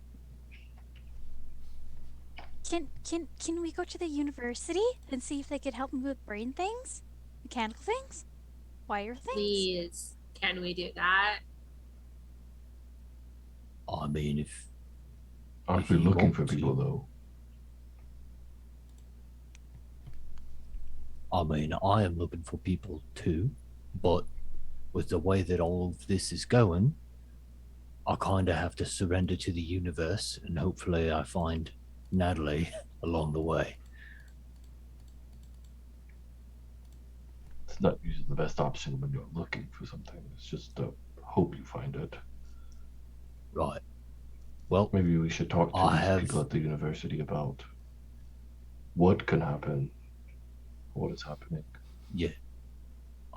S6: Can we go to the university and see if they could help me with brain things? Mechanical things? Wire things?
S3: Please, can we do that?
S5: I mean, if
S7: Aren't
S5: If
S7: we
S5: you
S7: looking
S5: want
S7: for
S5: to.
S7: people though?
S5: I am looking for people too, but with the way that all of this is going, I kind of have to surrender to the universe, and hopefully I find Natalie along the way.
S7: It's not usually the best option when you're looking for something. It's just hope you find it.
S5: Right. Well,
S7: Maybe we should talk to
S5: I
S7: these
S5: have-
S7: people at the university about what can happen, what is happening.
S5: yeah.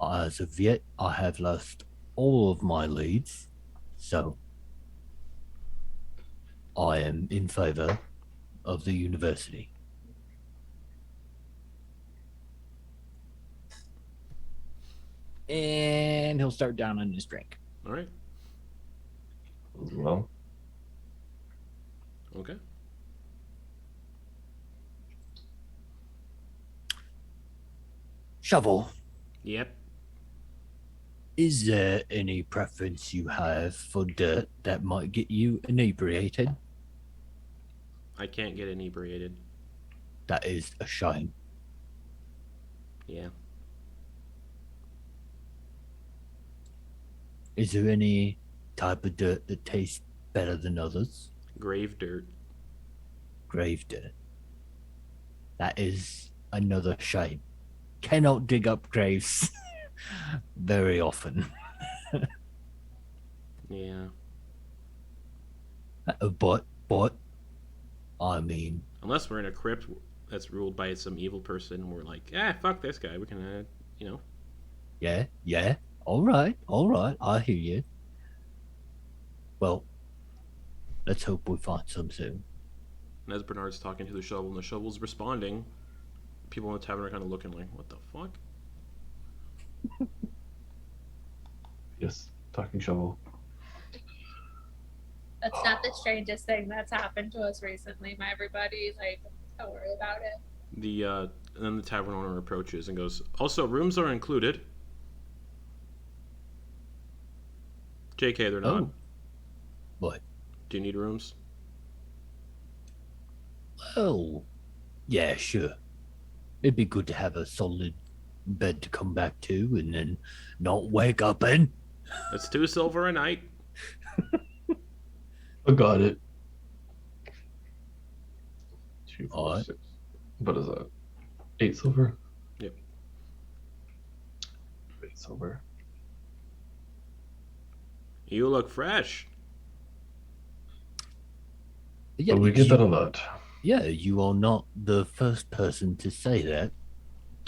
S5: As of yet, I have lost all of my leads, so I am in favor of the university.
S4: And he'll start down on his drink.
S1: All right.
S7: Well,
S1: Okay.
S5: Shovel,
S1: Yep.
S5: is there any preference you have for dirt that might get you inebriated?
S1: I can't get inebriated.
S5: That is a shame.
S1: Yeah.
S5: Is there any type of dirt that tastes better than others?
S1: Grave dirt.
S5: Grave dirt. That is another shame. Cannot dig up graves very often.
S1: Yeah.
S5: But, I mean,
S1: Unless we're in a crypt that's ruled by some evil person, and we're like, fuck this guy. We can,
S5: yeah. All right. I hear you. Well, let's hope we find some soon.
S1: And as Bernard's talking to the shovel, and the shovel's responding, people in the tavern are kind of looking like, what the fuck?
S7: Yes, talking shovel.
S3: That's not the strangest thing that's happened to us recently, my everybody. Like, don't worry about it.
S1: And then the tavern owner approaches and goes, also, rooms are included. JK, they're not.
S5: Oh. What?
S1: Do you need rooms?
S5: Well, yeah, sure. It'd be good to have a solid bed to come back to and then not wake up in.
S1: That's 2 silver a night.
S7: I got it. 2, 4,
S5: Alright.
S7: 6. What is that? 8 silver?
S1: Yep.
S7: 8 silver.
S1: You look fresh.
S5: Yeah,
S7: But we get that a lot.
S5: Yeah, you are not the first person to say that.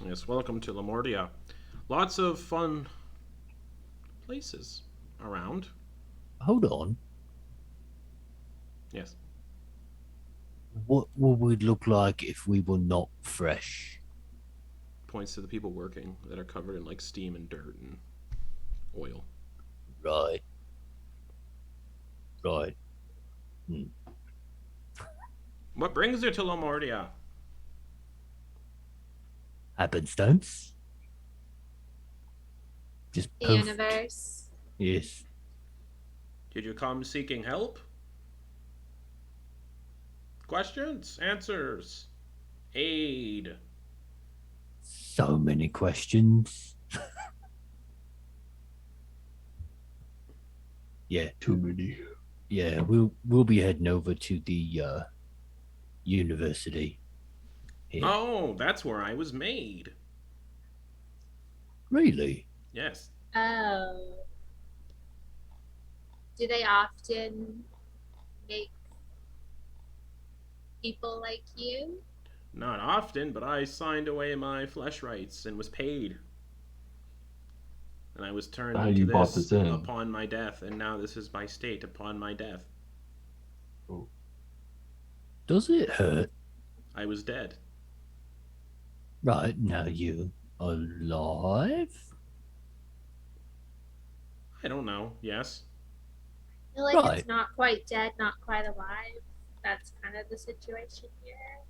S1: Yes, welcome to Lamordia. Lots of fun places around.
S5: Hold on.
S1: Yes.
S5: What would we look like if we were not fresh?
S1: Points to the people working that are covered in like steam and dirt and oil.
S5: Right.
S1: What brings you to Lamordia?
S5: Happenstance? Just
S3: The
S5: poof.
S3: universe.
S5: Yes.
S1: Did you come seeking help? Questions? Answers? Aid?
S5: So many questions. Yeah.
S7: Too many.
S5: Yeah, we'll be heading over to the university. Yeah.
S1: Oh, that's where I was made.
S5: Really?
S1: Yes.
S3: Oh. Do they often make people like you?
S1: Not often, but I signed away my flesh rights and was paid. And I was turned
S7: How
S1: into
S7: you bought
S1: this
S7: this in?
S1: upon my death, and now this is my state upon my death.
S5: Does it hurt?
S1: I was dead.
S5: Right, now you alive?
S1: I don't know. Yes.
S3: I feel like
S5: Right.
S3: it's not quite dead, not quite alive. That's kind of the situation here.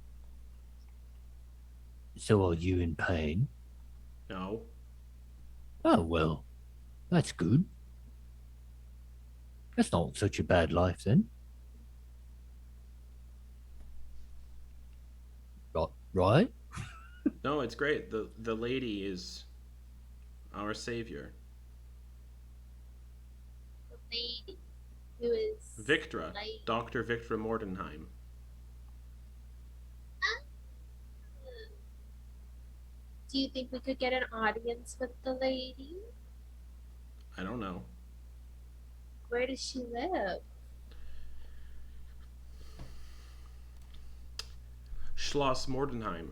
S5: So are you in pain?
S1: No.
S5: Oh, well, that's good. That's not such a bad life then. Right?
S1: No, it's great. The lady is our savior.
S3: The lady who is
S1: Victra.
S3: Lady.
S1: Dr. Victra Mordenheim.
S3: Do you think we could get an audience with the lady?
S1: I don't know.
S3: Where does she live?
S1: Schloss Mordenheim.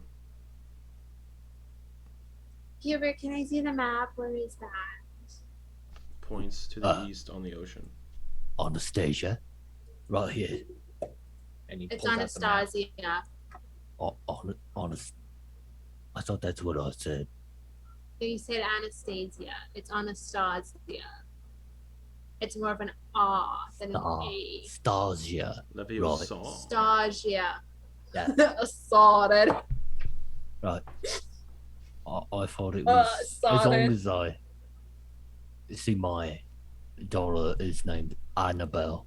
S3: Hubert, can I see the map? Where is that?
S1: Points to the east on the ocean.
S5: Anastasia. Right here. And he
S3: It's
S5: pulls out the map.
S3: Anastasia.
S5: Honest. I thought that's what I said.
S3: You said Anastasia. It's Anastasia. It's more of an ah than an a.
S5: Stasia.
S1: Leviosa.
S5: Right.
S3: Stasia.
S5: Yeah.
S3: Sorted.
S5: Right. I thought it was as long
S3: sorted.
S5: as I see my daughter is named Annabelle,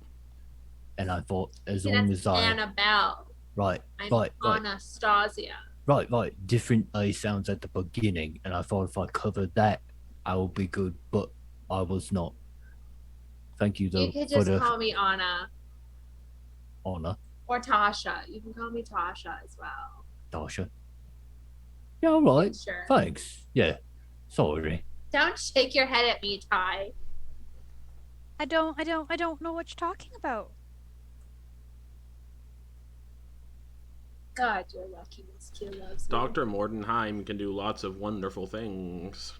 S5: and I thought as
S3: See,
S5: long
S3: that's
S5: as I
S3: Annabelle.
S5: Right,
S3: I'm
S5: right, right.
S3: Anastasia.
S5: Right. Different A sounds at the beginning, and I thought if I covered that, I would be good, but I was not. Thank you,
S3: You
S5: though,
S3: could
S5: for
S3: just
S5: the
S3: call me Anna.
S5: honor,
S3: Or Tasha. You can call me Tasha as well.
S5: Tasha. Yeah, all right.
S3: Sure.
S5: Thanks. Yeah. Sorry.
S3: Don't shake your head at me, Ty.
S6: I don't know what you're talking about.
S3: God, you're lucky Miss Q loves me.
S1: Dr. Mordenheim can do lots of wonderful things.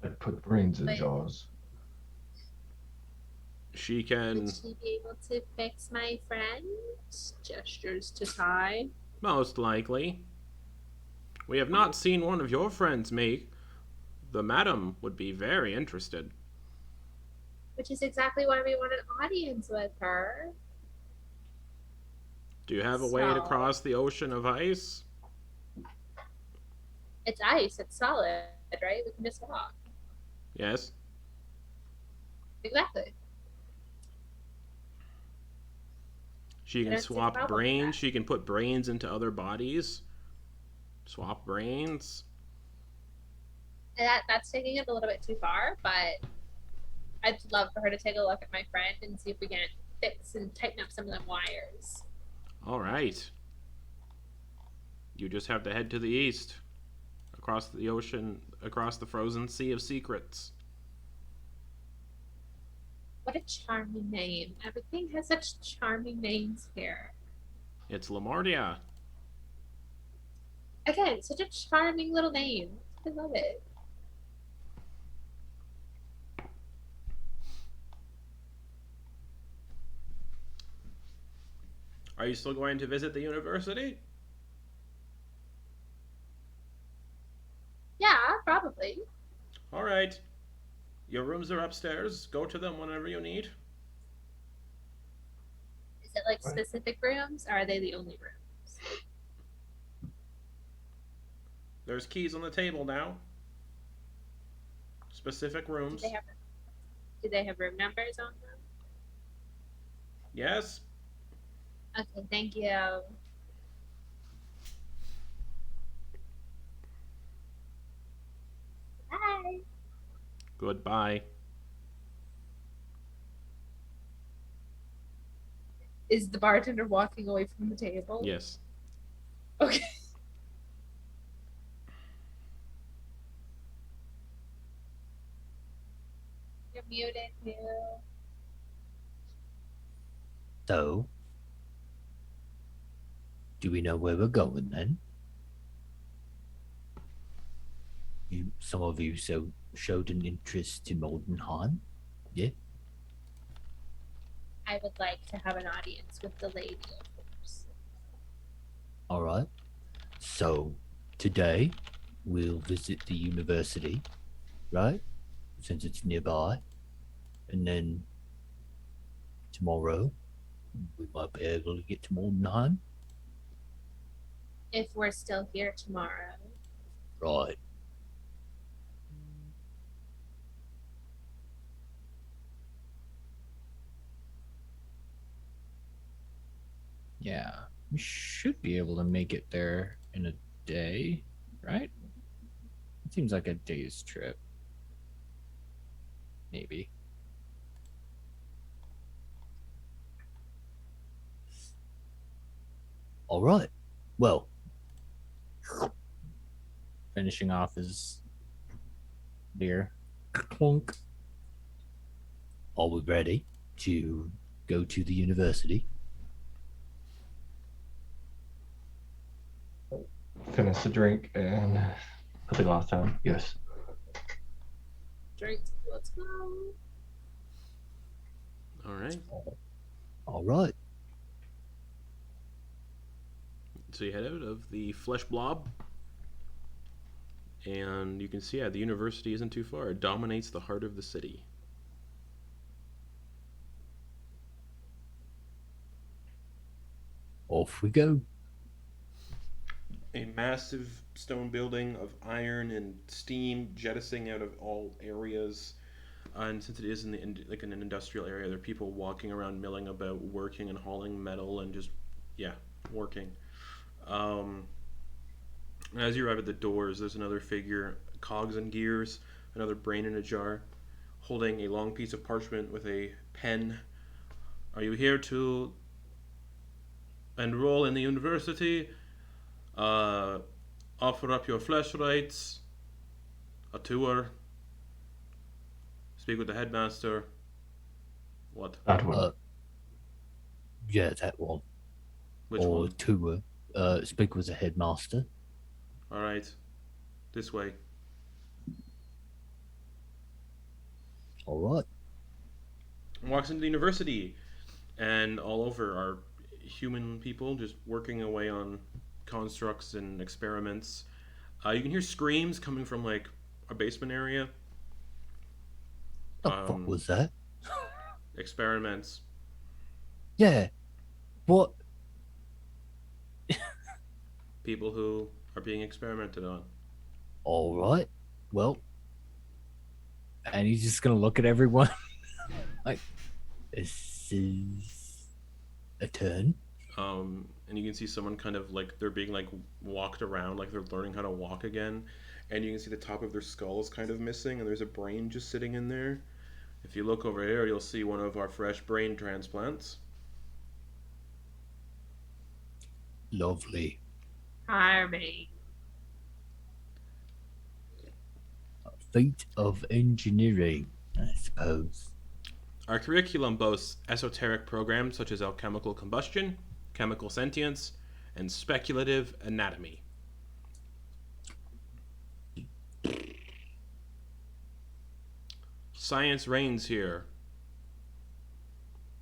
S7: I'd put brains in
S3: But-
S7: jars.
S1: She can...
S3: Would she be able to fix my friend? Gestures to Ty.
S1: Most likely. We have not seen one of your friends make. The madam would be very interested.
S3: Which is exactly why we want an audience with her.
S1: Do you have a way to
S3: So-
S1: cross the ocean of ice?
S3: It's ice. It's solid, right? We can just walk.
S1: Yes.
S3: Exactly.
S1: She
S3: I
S1: can
S3: don't see a
S1: swap
S3: problem with
S1: brains.
S3: that.
S1: She can put brains into other bodies. Swap brains.
S3: That's taking it a little bit too far, but I'd love for her to take a look at my friend and see if we can fix and tighten up some of them wires.
S1: All right. You just have to head to the east. Across the ocean, across the frozen sea of secrets.
S3: What a charming name. Everything has such charming names here.
S1: It's Lamardia.
S3: Again, such a charming little name. I love it.
S1: Are you still going to visit the university?
S3: Yeah, probably.
S1: All right. Your rooms are upstairs. Go to them whenever you need.
S3: Is it like
S7: Right.
S3: specific rooms, or are they the only rooms?
S1: There's keys on the table now. Specific rooms.
S3: Do they have room numbers on them?
S1: Yes.
S3: Okay, thank you. Bye.
S1: Goodbye.
S3: Is the bartender walking away from the table?
S1: Yes.
S3: Okay. You're muted, too.
S5: So, do we know where we're going then? Some of you showed an interest in Mordenheim. Yeah?
S3: I would like to have an audience with the lady, of course.
S5: All right. So, today, we'll visit the university, right? Since it's nearby. And then, tomorrow, we might be able to get to Mordenheim.
S3: If we're still here tomorrow.
S5: Right.
S4: Yeah, we should be able to make it there in a day, right? It seems like a day's trip. Maybe.
S5: All right. Well,
S4: Finishing off his beer. Clunk.
S5: are we ready to go to the university?
S7: Finish the drink and put the glass down. Yes.
S3: Drink. Let's go.
S1: All right.
S5: All right.
S1: So you head out of the flesh blob. And you can see, the university isn't too far. It dominates the heart of the city.
S5: Off we go.
S1: A massive stone building of iron and steam jettisoning out of all areas. and since it is in like in an industrial area, there are people walking around, milling about, working and hauling metal and just working. Um, as you arrive at the doors, there's another figure, cogs and gears, another brain in a jar, holding a long piece of parchment with a pen. Are you here to enroll in the university? Offer up your flesh rights, a tour, speak with the headmaster. What?
S7: That one.
S5: Yeah, that one.
S1: Which
S5: or
S1: one?
S5: Tour. Speak with the headmaster.
S1: All right, this way.
S5: All right.
S1: Walks into the university, and all over are human people just working away on constructs and experiments. You can hear screams coming from like a basement area.
S5: The fuck was that?
S1: Experiments.
S5: Yeah. What?
S1: People who are being experimented on.
S5: All right. Well, and he's just gonna look at everyone like, this is a turn.
S1: And you can see someone kind of like they're being like walked around, like they're learning how to walk again. And you can see the top of their skull is kind of missing, and there's a brain just sitting in there. If you look over here, you'll see one of our fresh brain transplants.
S5: Lovely.
S3: Harmony.
S5: A feat of engineering, I suppose.
S1: Our curriculum boasts esoteric programs such as alchemical combustion, chemical sentience, and speculative anatomy. Science reigns here,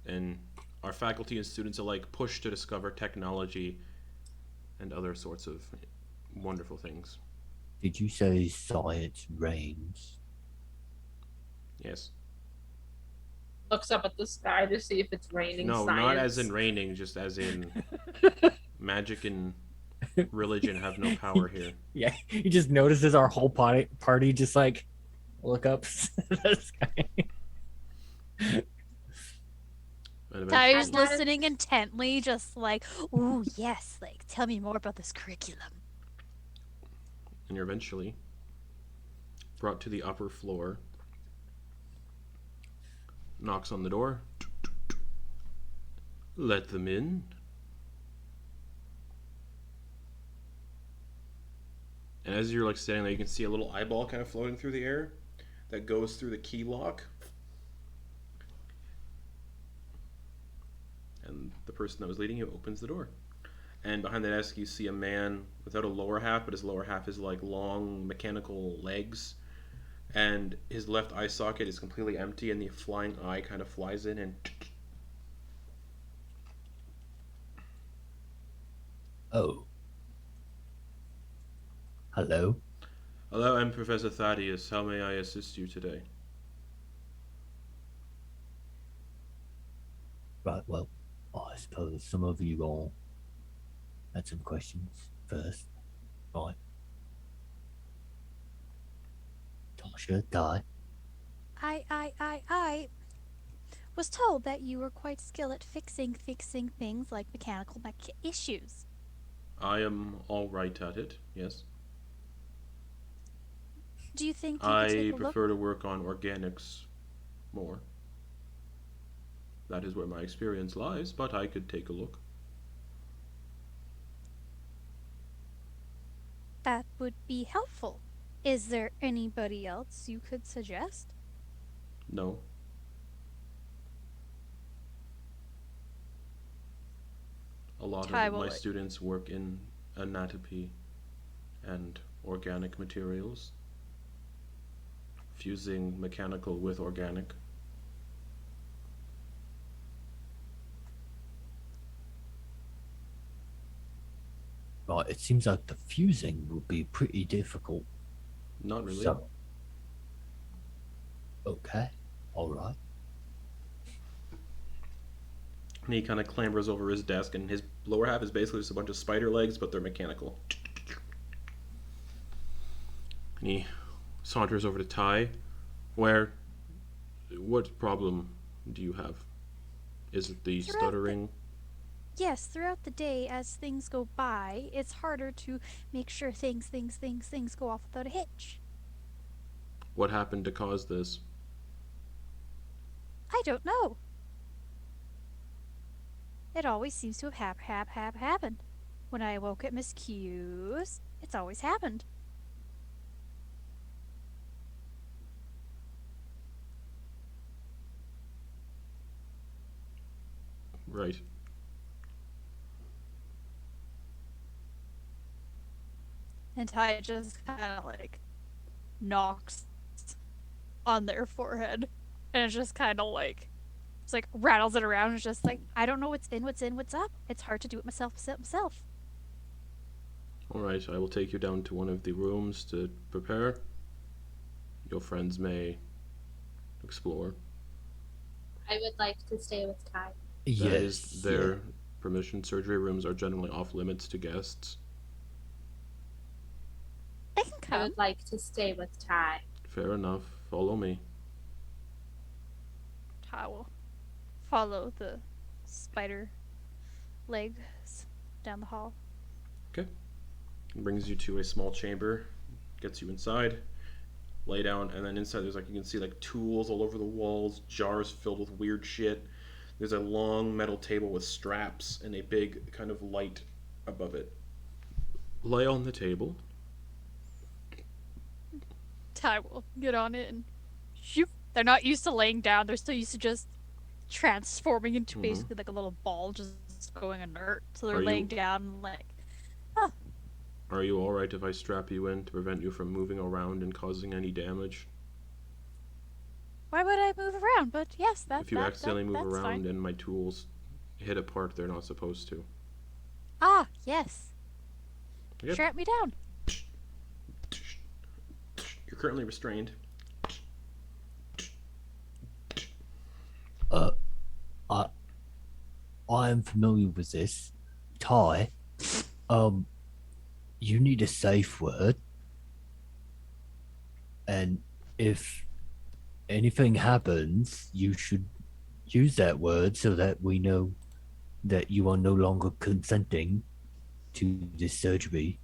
S1: and our faculty and students alike push to discover technology and other sorts of wonderful things.
S5: Did you say science reigns?
S1: Yes.
S3: Looks up at the sky to see if it's raining.
S1: No,
S3: science.
S1: not as in raining, just as in magic and religion have no power here.
S4: Yeah, he just notices our whole party just like look up at the sky.
S1: And
S2: Tyre's
S1: eventually-
S2: listening intently, just like, ooh, yes, like, tell me more about this curriculum.
S1: and you're eventually brought to the upper floor. Knocks on the door. Let them in. And as you're like standing there, you can see a little eyeball kind of floating through the air that goes through the key lock. And the person that was leading you opens the door. And behind the desk you see a man without a lower half, but his lower half is like long mechanical legs. And his left eye socket is completely empty, and the flying eye kind of flies in and...
S5: Oh. Hello?
S1: Hello, I'm Professor Thaddeus. How may I assist you today?
S5: Right, well, I suppose some of you all had some questions first. Right. Tasha, Di.
S2: I was told that you were quite skilled at fixing things like mechanical issues.
S1: I am all right at it, yes.
S2: Do you think you could
S1: I
S2: take a
S1: prefer
S2: look?
S1: to work on organics more. That is where my experience lies, but I could take a look.
S2: That would be helpful. Is there anybody else you could suggest?
S1: No. A lot
S2: Ty
S1: of
S2: will
S1: my
S2: like-
S1: students work in anatomy and organic materials, fusing mechanical with organic.
S5: Right, it seems like the fusing would be pretty difficult.
S1: Not really.
S5: So, okay, alright.
S1: And he kind of clambers over his desk, and his lower half is basically just a bunch of spider legs, but they're mechanical. And he saunters over to Ty, where What problem do you have? Is it the stuttering?
S6: Yes, throughout the day, as things go by, it's harder to make sure things go off without a hitch.
S1: What happened to cause this?
S6: I don't know. It always seems to have happened. When I woke at Miss Q's, it's always happened.
S1: Right.
S6: And Ty just kind of like knocks on their forehead. And it's just kind of like, it's like rattles it around. It's just like, I don't know what's in, what's up. It's hard to do it myself.
S1: All right, I will take you down to one of the rooms to prepare. Your friends may explore.
S3: I would like to stay with Ty.
S1: That is their permission. Surgery rooms are generally off limits to guests.
S6: They can
S3: I
S6: come.
S3: would like to stay with Ty.
S1: Fair enough. Follow me.
S6: Ty will follow the spider legs down the hall.
S1: Okay. Brings you to a small chamber, gets you inside, lay down, and then inside there's like, you can see like tools all over the walls, jars filled with weird shit. There's a long metal table with straps and a big kind of light above it. Lay on the table.
S6: Ty will get on it and shoot. They're not used to laying down. They're still used to just transforming into basically like a little ball, just going inert. So they're laying down like,
S1: Are you alright if I strap you in to prevent you from moving around and causing any damage?
S6: why would I move around? But yes,
S1: If you accidentally move
S6: that's
S1: around
S6: fine.
S1: and my tools hit a part they're not supposed to.
S6: Ah, yes.
S1: Yep.
S6: Strap me down.
S1: You're currently restrained.
S5: I am familiar with this. Ty, you need a safe word. And if anything happens, you should use that word so that we know that you are no longer consenting to this surgery.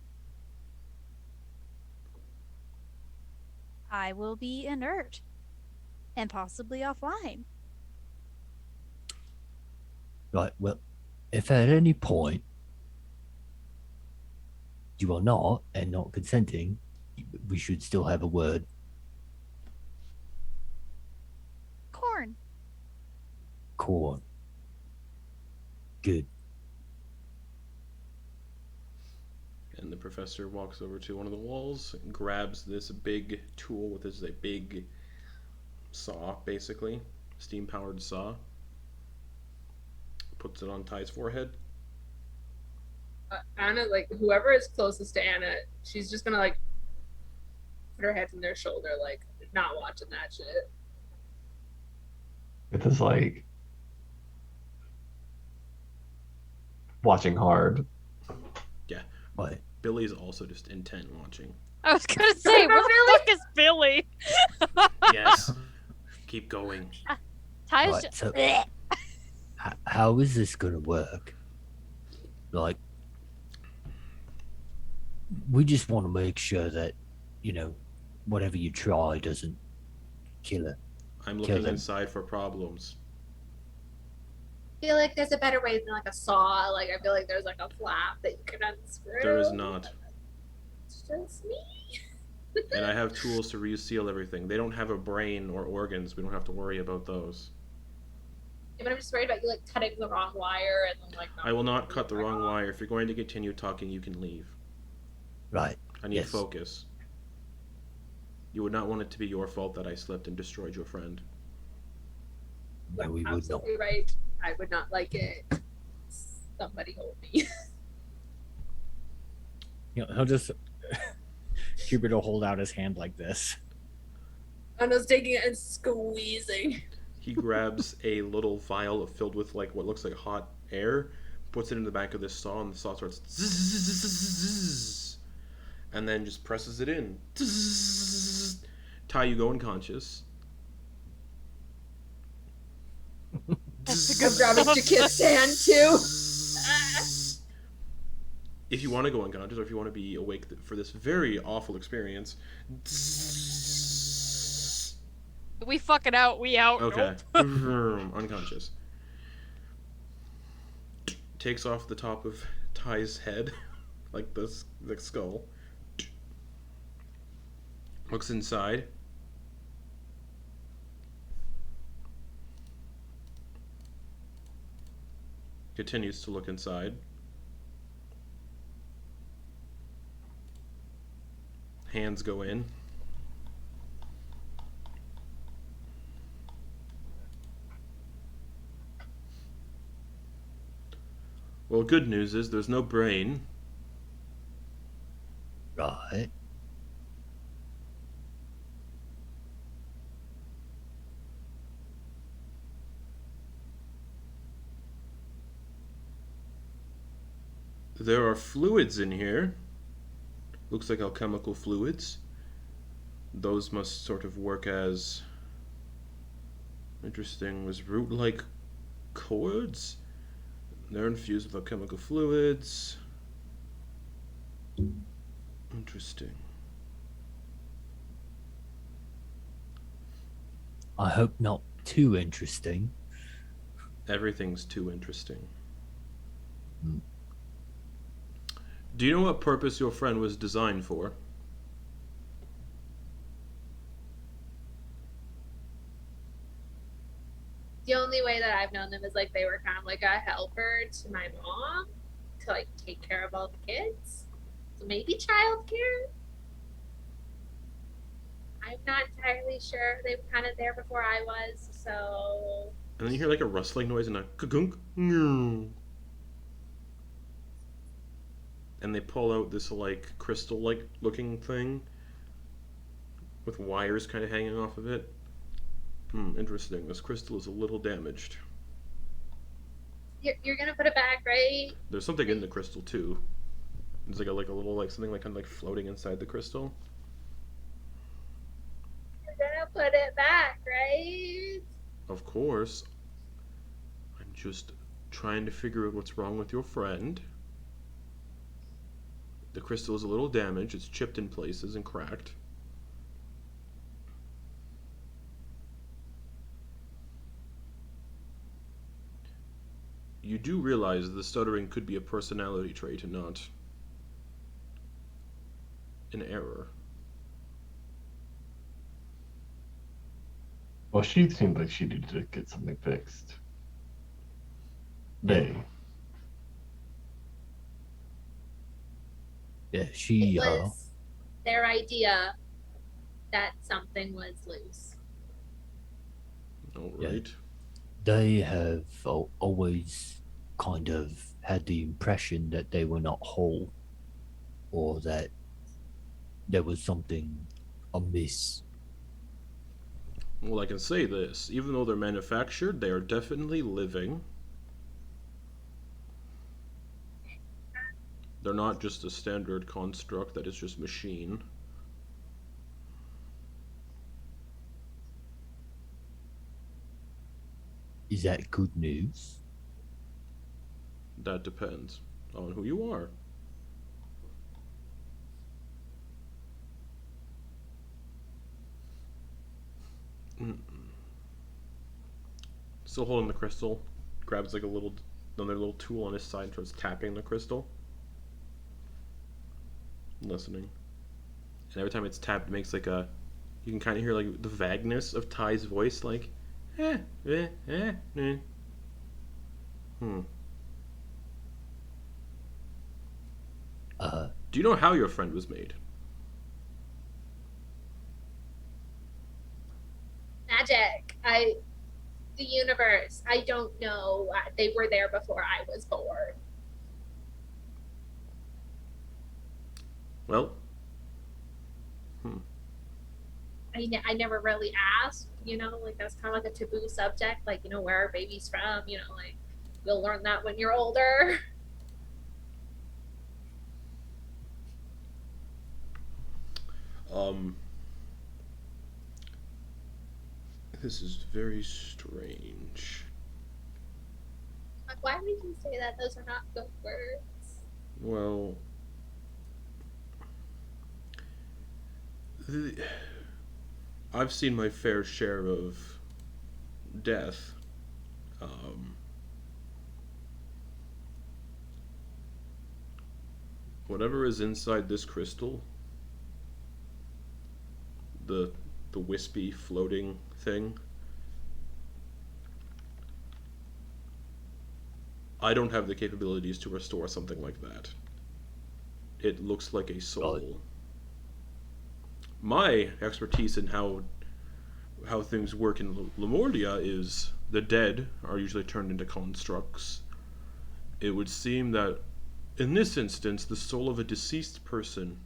S6: I will be inert. And possibly offline.
S5: Right, well, if at any point you are not and not consenting, we should still have a word. Corn. Good.
S1: And the professor walks over to one of the walls and grabs this big tool with this big saw, basically. Steam-powered saw. Puts it on Ty's forehead.
S3: Anna, like, whoever is closest to Anna, she's just gonna, like, put her head in their shoulder, like, not watching that shit.
S7: It is like watching hard.
S1: Yeah.
S5: What?
S1: Billy's also just intent watching.
S6: I was gonna say, where the fuck is Billy?
S1: Yes. Keep going.
S6: Ty's
S5: Right,
S6: just...
S5: so how is this gonna work? Like, we just want to make sure that, you know, whatever you try doesn't kill it.
S1: I'm looking inside for problems.
S3: I feel like there's a better way than like a saw. Like, I feel like there's like a flap that you can unscrew.
S1: There is not.
S3: It's just me.
S1: And I have tools to reseal everything. They don't have a brain or organs. We don't have to worry about those.
S3: Yeah, but I'm just worried about you like cutting the wrong wire and then like.
S1: I will not cut the wrong wire. If you're going to continue talking, you can leave.
S5: Right.
S1: I need
S5: Yes.
S1: focus. You would not want it to be your fault that I slipped and destroyed your friend.
S5: No, we would not.
S3: Absolutely right. I would not like it. Somebody hold me.
S4: You know, he'll just Hubert will hold out his hand like this.
S3: Anna's taking it and squeezing.
S1: He grabs a little vial filled with like what looks like hot air, puts it in the back of this saw, and the saw starts zzz, and then just presses it in. Zzz. Ty, you go unconscious.
S2: That's
S3: I'm grabbing Jy'kyth's hand too.
S1: If you want to go unconscious, or if you want to be awake for this very awful experience.
S2: We fucking out. We out.
S1: Okay.
S2: Nope.
S1: Unconscious. Takes off the top of Ty's head, like the skull. Looks inside. Continues to look inside. Hands go in. Well, good news is there's no brain.
S5: Right.
S1: There are fluids in here. Looks like alchemical fluids. Those must sort of work as... Interesting. Was root-like cords? They're infused with alchemical fluids. Interesting.
S5: I hope not too interesting.
S1: Everything's too interesting.
S5: Hmm.
S1: Do you know what purpose your friend was designed for?
S3: The only way that I've known them is like they were kind of like a helper to my mom to like take care of all the kids. So maybe childcare. I'm not entirely sure. They were kind of there before I was, so.
S1: And then you hear like a rustling noise and a gunk. And they pull out this like crystal-like looking thing with wires kind of hanging off of it. Interesting. This crystal is a little damaged.
S3: You're gonna put it back, right?
S1: There's something in the crystal too. There's like a little like something like kind of like floating inside the crystal.
S3: You're gonna put it back, right?
S1: Of course. I'm just trying to figure out what's wrong with your friend. The crystal is a little damaged. It's chipped in places and cracked. You do realize the stuttering could be a personality trait and not an error.
S7: Well, she seemed like she needed to get something fixed.
S5: Yeah, she.
S3: It was their idea that something was loose.
S1: All right.
S5: They have always kind of had the impression that they were not whole, or that there was something amiss.
S1: Well, I can say this. Even though they're manufactured, they are definitely living. They're not just a standard construct that is just machine.
S5: Is that good news?
S1: That depends on who you are. Still holding the crystal, grabs like another little tool on his side and starts tapping the crystal. Listening. And every time it's tapped, it makes like you can kind of hear like the vagueness of Ty's voice, like, Do you know how your friend was made?
S3: Magic. The universe. I don't know. They were there before I was born.
S1: Well,
S3: I never really asked, like that's kind of like a taboo subject, like, where are babies from, like you'll learn that when you're older.
S1: This is very strange.
S3: Why would you say that? Those are not good words.
S1: Well, I've seen my fair share of death. Whatever is inside this crystal, the wispy floating thing, I don't have the capabilities to restore something like that. It looks like a soul. My expertise in how things work in Lemordia is the dead are usually turned into constructs. It would seem that in this instance, the soul of a deceased person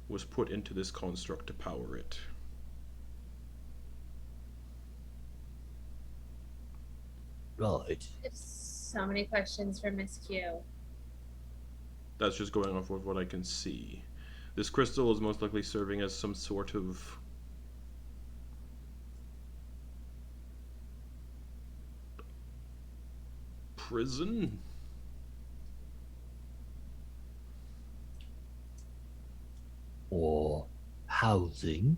S1: was put into this construct to power it.
S5: Right.
S3: I have so many questions for Miss Q.
S1: That's just going off of what I can see. This crystal is most likely serving as some sort of prison?
S5: Or housing?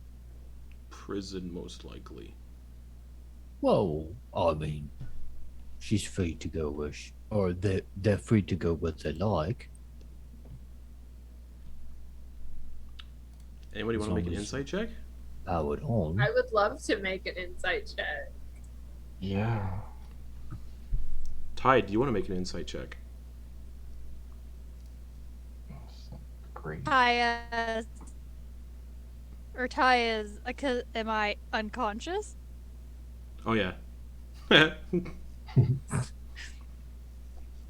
S1: Prison, most likely.
S5: Well, I mean, she's free to go where or they're free to go where they like.
S1: Anybody want to make an insight check?
S5: Powered on.
S3: I would love to make an insight check.
S7: Yeah.
S1: Ty, do you want to make an insight check?
S7: Great.
S2: Ty is, am I unconscious?
S1: Oh, yeah.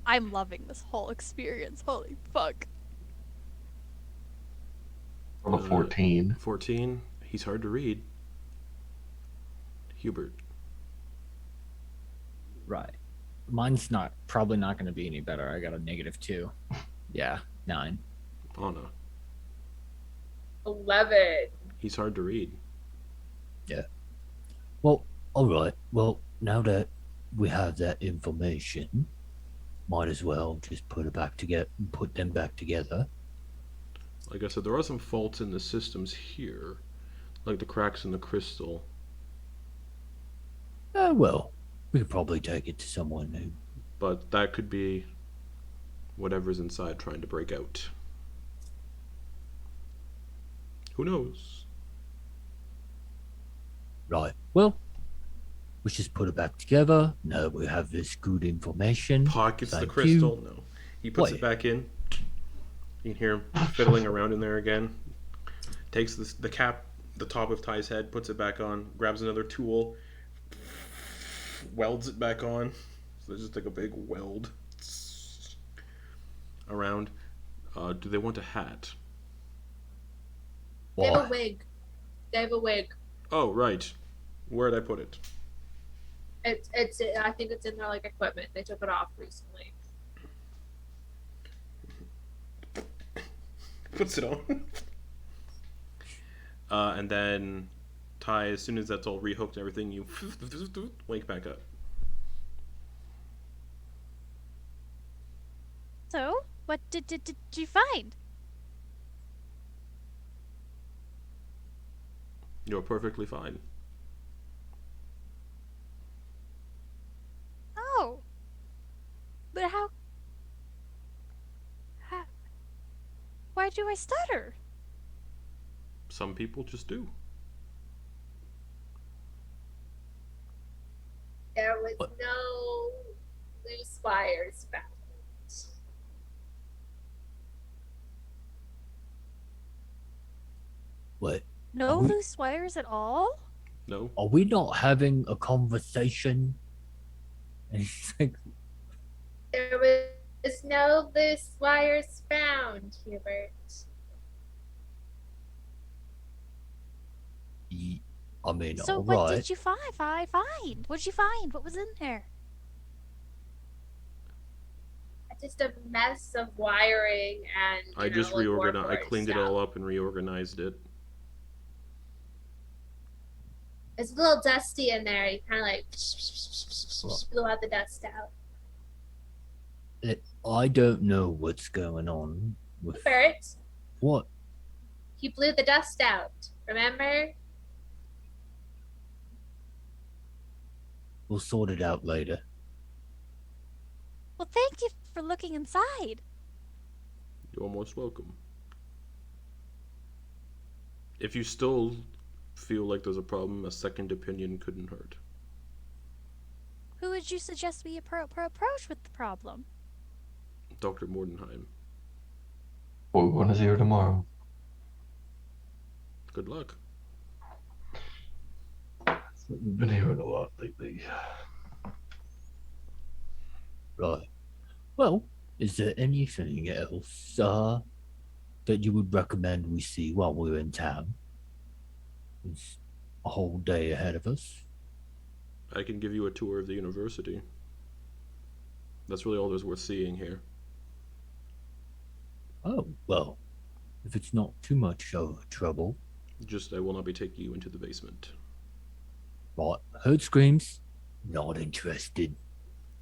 S2: I'm loving this whole experience. Holy fuck.
S7: Roll a 14.
S1: 14. He's hard to read. Hubert.
S4: Right. Mine's probably not going to be any better. I got a -2. Yeah, 9.
S1: Anna.
S3: 11.
S1: He's hard to read.
S5: Yeah. Well, all right. Well, now that we have that information, might as well just put them back together.
S1: Like I said, there are some faults in the systems here, like the cracks in the crystal.
S5: Well, we could probably take it to someone who.
S1: But that could be whatever's inside trying to break out. Who knows?
S5: Right. Well, let's just put it back together. Now we have this good information.
S1: Pockets the
S5: Thank
S1: crystal?
S5: you.
S1: No. He puts
S5: What?
S1: it back in. You can hear him fiddling around in there again. Takes the cap, the top of Ty's head, puts it back on, grabs another tool, welds it back on. So there's just like a big weld around. Do they want a hat?
S3: They have a
S5: Why?
S3: wig. They have a wig.
S1: Oh, right. Where'd I put it?
S3: It's I think it's in their like equipment. They took it off recently.
S1: Puts it on. And then Ty, as soon as that's all rehooked and everything, you wake back up.
S2: So, what did you find?
S1: You're perfectly fine.
S2: Oh. But how... Why do I stutter?
S1: Some people just do.
S3: There was
S5: What?
S3: no loose wires found.
S5: What?
S2: No
S5: Are we-
S2: loose wires at all?
S1: No?
S5: Are we not having a conversation? And he's like,
S3: There was no loose wires found, Hubert.
S5: I mean,
S2: So
S5: all
S2: what
S5: right.
S2: did you find? What did you find? What was in there?
S3: Just a mess of wiring and
S1: I just
S3: like
S1: reorganized. I
S3: warboard
S1: cleaned it
S3: stuff.
S1: all up and reorganized it.
S3: It's a little dusty in there. You kind of like blew out the dust out.
S5: I don't know what's going on with
S3: Hubert,
S5: what.
S3: you blew the dust out, remember?
S5: We'll sort it out later.
S6: Well, thank you for looking inside.
S1: You're most welcome. If you still feel like there's a problem, a second opinion couldn't hurt.
S6: Who would you suggest we approach with the problem?
S1: Dr. Mordenheim.
S7: Well, we want to see her tomorrow.
S1: Good luck.
S7: We've been hearing a lot lately.
S5: Right. Well, is there anything else that you would recommend we see while we're in town? It's a whole day ahead of us.
S1: I can give you a tour of the university. That's really all there's worth seeing here.
S5: Oh, well, if it's not too much trouble.
S1: Just, I will not be taking you into the basement.
S5: Right. Heard screams. Not interested.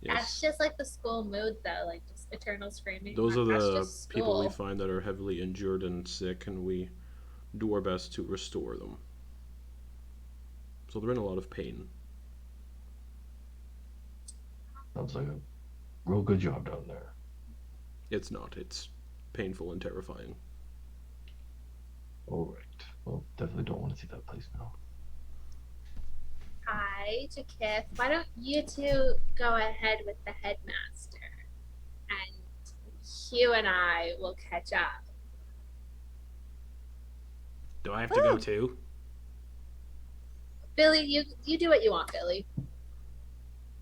S1: Yes.
S3: That's just like the school mood, though, like just eternal screaming.
S1: Those are
S3: That's
S1: the
S3: just
S1: people we
S3: school.
S1: find that are heavily injured and sick, and we do our best to restore them. So they're in a lot of pain.
S7: Sounds like a real good job down there.
S1: It's not. It's painful and terrifying.
S7: All right. Well, definitely don't want to see that place now.
S3: Hi, Jy'kyth. Why don't you two go ahead with the headmaster, and Hugh and I will catch up.
S1: Do I have to go too?
S3: Billy, you do what you want, Billy.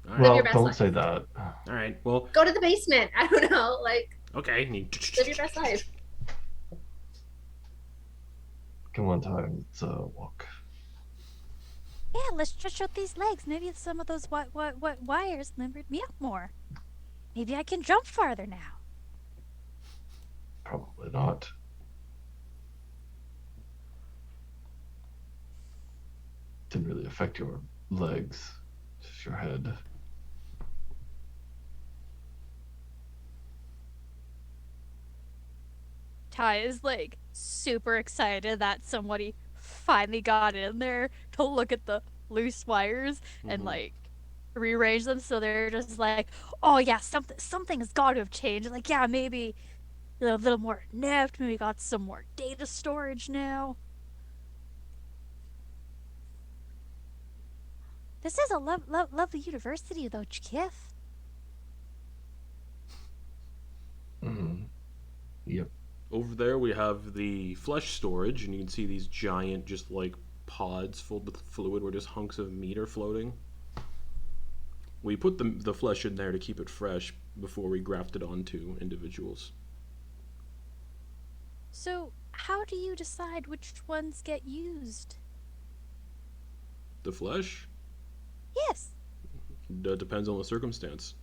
S1: All right.
S7: Well,
S3: your best
S7: don't
S3: life.
S7: say that.
S1: All right. Well,
S3: Go to the basement. I don't know, like
S1: okay.
S3: live your best life.
S7: Come on, time. Let's walk.
S6: Yeah, let's stretch out these legs. Maybe some of those what wires limbered me up more. Maybe I can jump farther now.
S7: Probably not. Didn't really affect your legs, just your head.
S2: Ty is like super excited that somebody finally got in there to look at the loose wires and like rearrange them so they're just like, oh yeah, something has got to have changed. Like, yeah, maybe a little more neft, maybe got some more data storage now.
S6: This is a lovely university, though, Jy'kyth.
S7: Mm-hmm. Yep.
S1: Over there we have the flesh storage, and you can see these giant, just like pods filled with fluid where just hunks of meat are floating. We put the flesh in there to keep it fresh before we graft it onto individuals.
S6: So, how do you decide which ones get used?
S1: The flesh?
S6: Yes.
S1: That depends on the circumstance.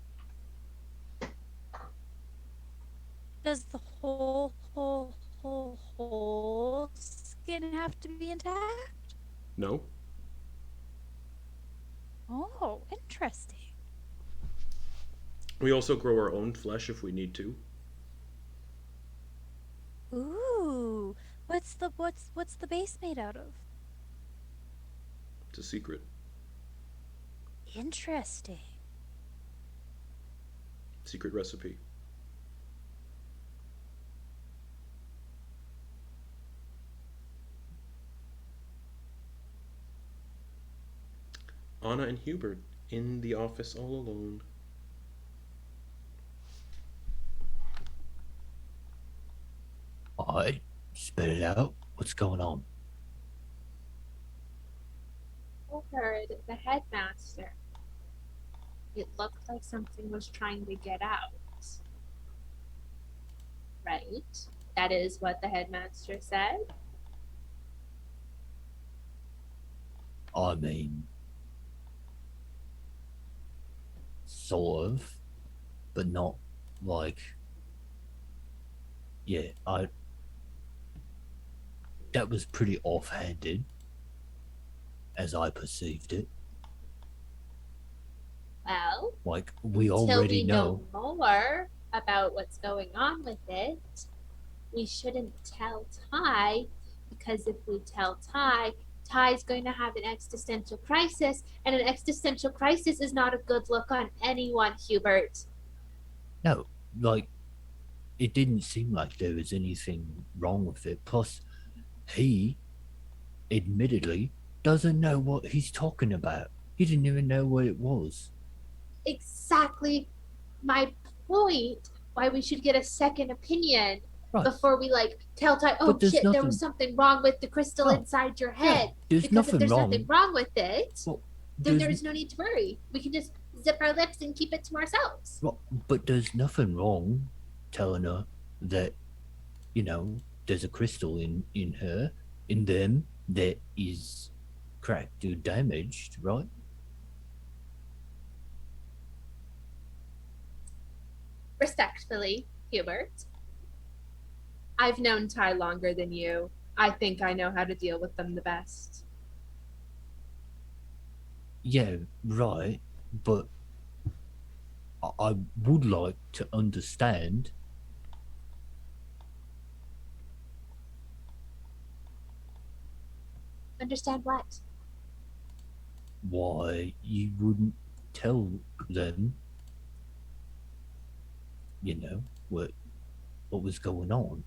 S6: Does the whole skin have to be intact?
S1: No?
S6: Oh, interesting.
S1: We also grow our own flesh if we need to.
S6: Ooh, what's the base made out of?
S1: It's a secret.
S6: Interesting.
S1: Secret recipe. Anna and Hubert in the office all alone.
S5: Alright, spit it out. What's going on?
S3: Heard the headmaster. It looked like something was trying to get out. Right? That is what the headmaster said.
S5: I mean, sort of, but not like. Yeah, that was pretty offhanded, as I perceived it.
S3: Well,
S5: Like, we
S3: till
S5: already
S3: we know more about what's going on with it, we shouldn't tell Ty, because if we tell Ty, Ty's going to have an existential crisis, and an existential crisis is not a good look on anyone, Hubert.
S5: No, like, it didn't seem like there was anything wrong with it. Plus, he, admittedly, doesn't know what he's talking about. He didn't even know what it was.
S3: Exactly my point. Why we should get a second opinion before we tell Ty, oh shit, there was something wrong with the crystal inside your head.
S5: There's
S3: because
S5: nothing
S3: if there's
S5: wrong.
S3: nothing wrong with it,
S5: Well,
S3: then there's no need to worry. We can just zip our lips and keep it to ourselves.
S5: Well, but there's nothing wrong telling her that, there's a crystal in her, in them, that is cracked or damaged, right?
S3: Respectfully, Hubert, I've known Ty longer than you. I think I know how to deal with them the best.
S5: Yeah, right, but I would like to understand.
S3: Understand what?
S5: Why you wouldn't tell them, what was going on.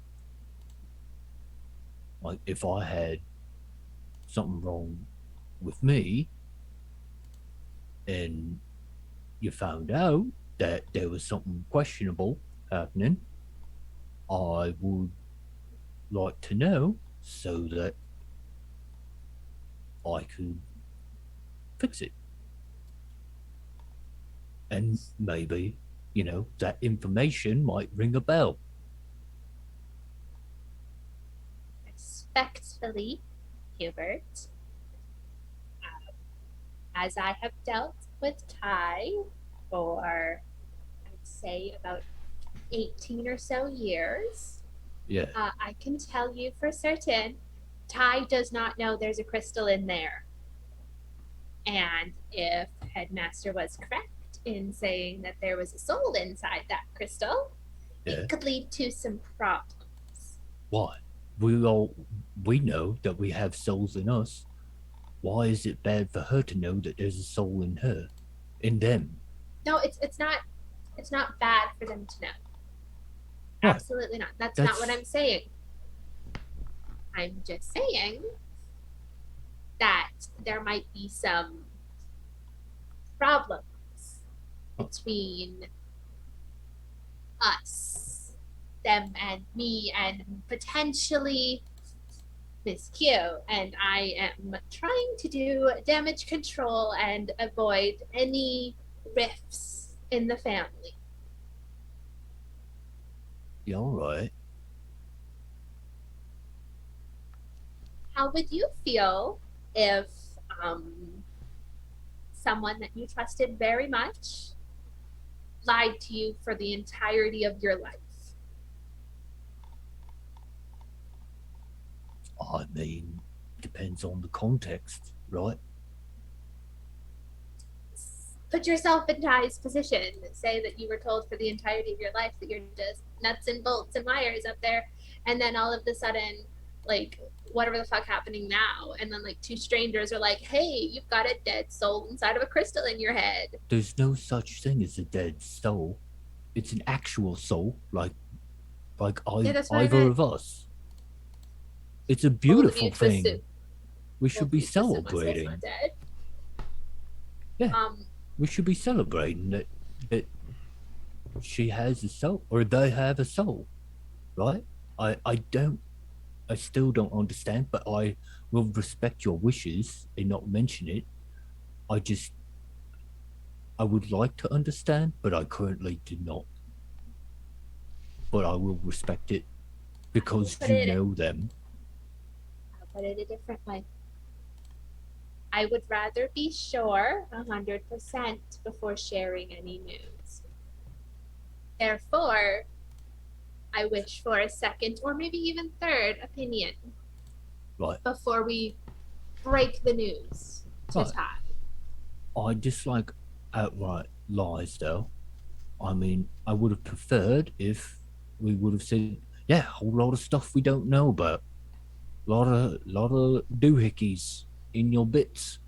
S5: Like, if I had something wrong with me and you found out that there was something questionable happening, I would like to know so that I could fix it. And maybe, that information might ring a bell.
S3: Respectfully, Hubert, as I have dealt with Ty for, I'd say, about 18 or so years, I can tell you for certain, Ty does not know there's a crystal in there. And if Headmaster was correct in saying that there was a soul inside that crystal, it could lead to some problems.
S5: Why? We know that we have souls in us. Why is it bad for her to know that there's a soul in her, in them?
S3: No, it's not bad for them to know.
S5: Right.
S3: Absolutely not. That's not what I'm saying. I'm just saying that there might be some problems between us, them and me, and potentially Miss Q. And I am trying to do damage control and avoid any rifts in the family.
S5: Yeah, all right.
S3: How would you feel if someone that you trusted very much lied to you for the entirety of your life?
S5: I mean, depends on the context, right?
S3: Put yourself in Ty's position. Say that you were told for the entirety of your life that you're just nuts and bolts and wires up there, and then all of a sudden, whatever the fuck happening now, and then two strangers are like, hey, you've got a dead soul inside of a crystal in your head.
S5: There's no such thing as a dead soul. It's an actual soul, like either of us. It's a beautiful thing. We should be celebrating. Yeah, we should be celebrating that she has a soul, or they have a soul, right? I still don't understand, but I will respect your wishes and not mention it. I would like to understand, but I currently do not. But I will respect it because you know them.
S3: I'll put it a different way. I would rather be sure 100% before sharing any news. Therefore, I wish for a second or maybe even third opinion before we break the news to Ty.
S5: I dislike outright lies, though. I mean, I would have preferred if we would have said, yeah, a whole lot of stuff we don't know about. Lot of doohickeys in your bits.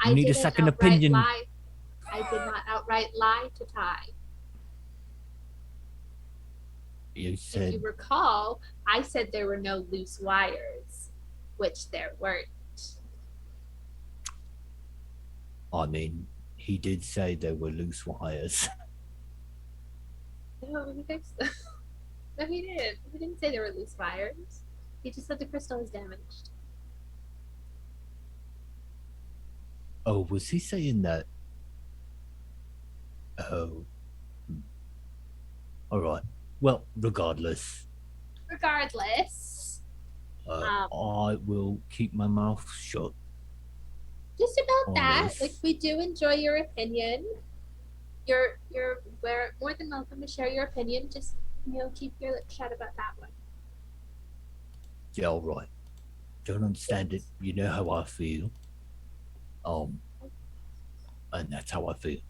S5: You
S3: I
S5: need a
S3: didn't
S5: second
S3: outright
S5: opinion.
S3: lie. I did not outright lie to Ty.
S5: You
S3: If
S5: said,
S3: you recall, I said there were no loose wires, which there weren't.
S5: I mean, he did say there were loose wires.
S3: No, he fixed them. No, he didn't. He didn't say there were loose wires. He just said the crystal was damaged.
S5: Oh, was he saying that? Oh. All right. Well, regardless,
S3: Regardless,
S5: I will keep my mouth shut.
S3: just about
S5: on
S3: that,
S5: this.
S3: like, we do enjoy your opinion. We're more than welcome to share your opinion. Just, keep your lips shut about that one.
S5: Yeah, all right. Don't understand it. You know how I feel. And that's how I feel.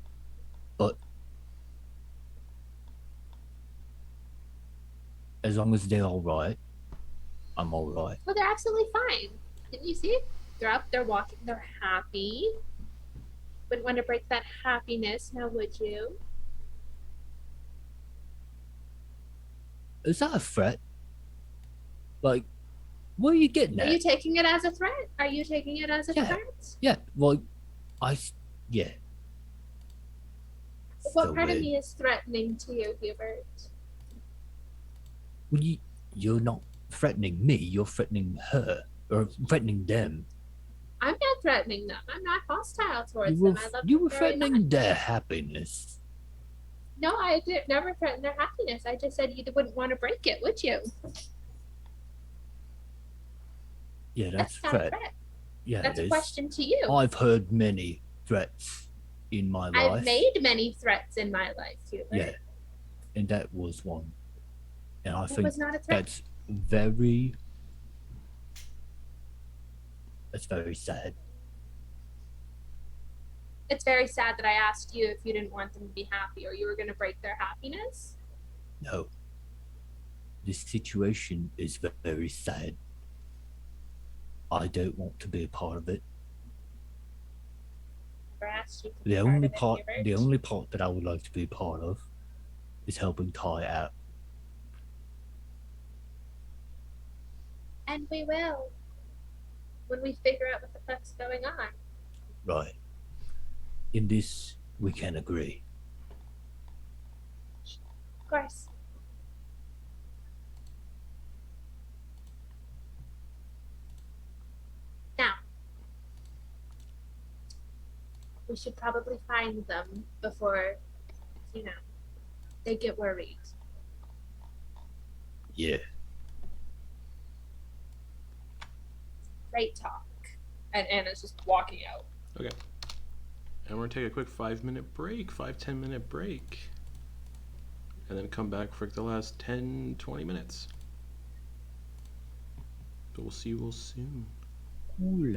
S5: But as long as they're all right, I'm all right.
S3: Well, they're absolutely fine. Didn't you see? They're up, they're walking, they're happy. Wouldn't want to break that happiness, now would you?
S5: Is that a threat? Like, what are you getting
S3: Are
S5: at?
S3: you taking it as a threat? Are you taking it as a
S5: Yeah.
S3: threat?
S5: Yeah, well, yeah.
S3: What
S5: So
S3: part of
S5: weird.
S3: me is threatening to you, Hubert?
S5: Well, you're not threatening me. You're threatening her or threatening them.
S3: I'm not threatening them. I'm not hostile towards
S5: You were,
S3: them. I love
S5: you
S3: them
S5: were
S3: very
S5: threatening
S3: much.
S5: their happiness.
S3: No, I did never threaten their happiness. I just said you wouldn't want to break it, would you?
S5: Yeah, that's
S3: not a
S5: threat.
S3: threat.
S5: Yeah,
S3: That's
S5: it
S3: a
S5: is.
S3: question to you.
S5: I've heard many threats in my life.
S3: I've made many threats in my life, Hubert.
S5: Yeah, and that was one. And I
S3: It
S5: think
S3: was not a threat.
S5: that's very sad.
S3: It's very sad that I asked you if you didn't want them to be happy or you were going to break their happiness.
S5: No, this situation is very sad. I don't want to be a part of it.
S3: Never asked you to
S5: The
S3: be
S5: only
S3: part of it,
S5: the
S3: Hubert.
S5: only part that I would like to be a part of is helping Ty out.
S3: And we will. When we figure out what the fuck's going on.
S5: Right. In this, we can agree.
S3: Of course. Now, we should probably find them before, they get worried.
S5: Yeah.
S3: Great talk. And Anna's just walking out.
S1: Okay. And we're gonna take a quick 5-minute break, 5-10 minute break. And then come back for the last 10-20 minutes. But we'll see you all soon.
S5: Cool.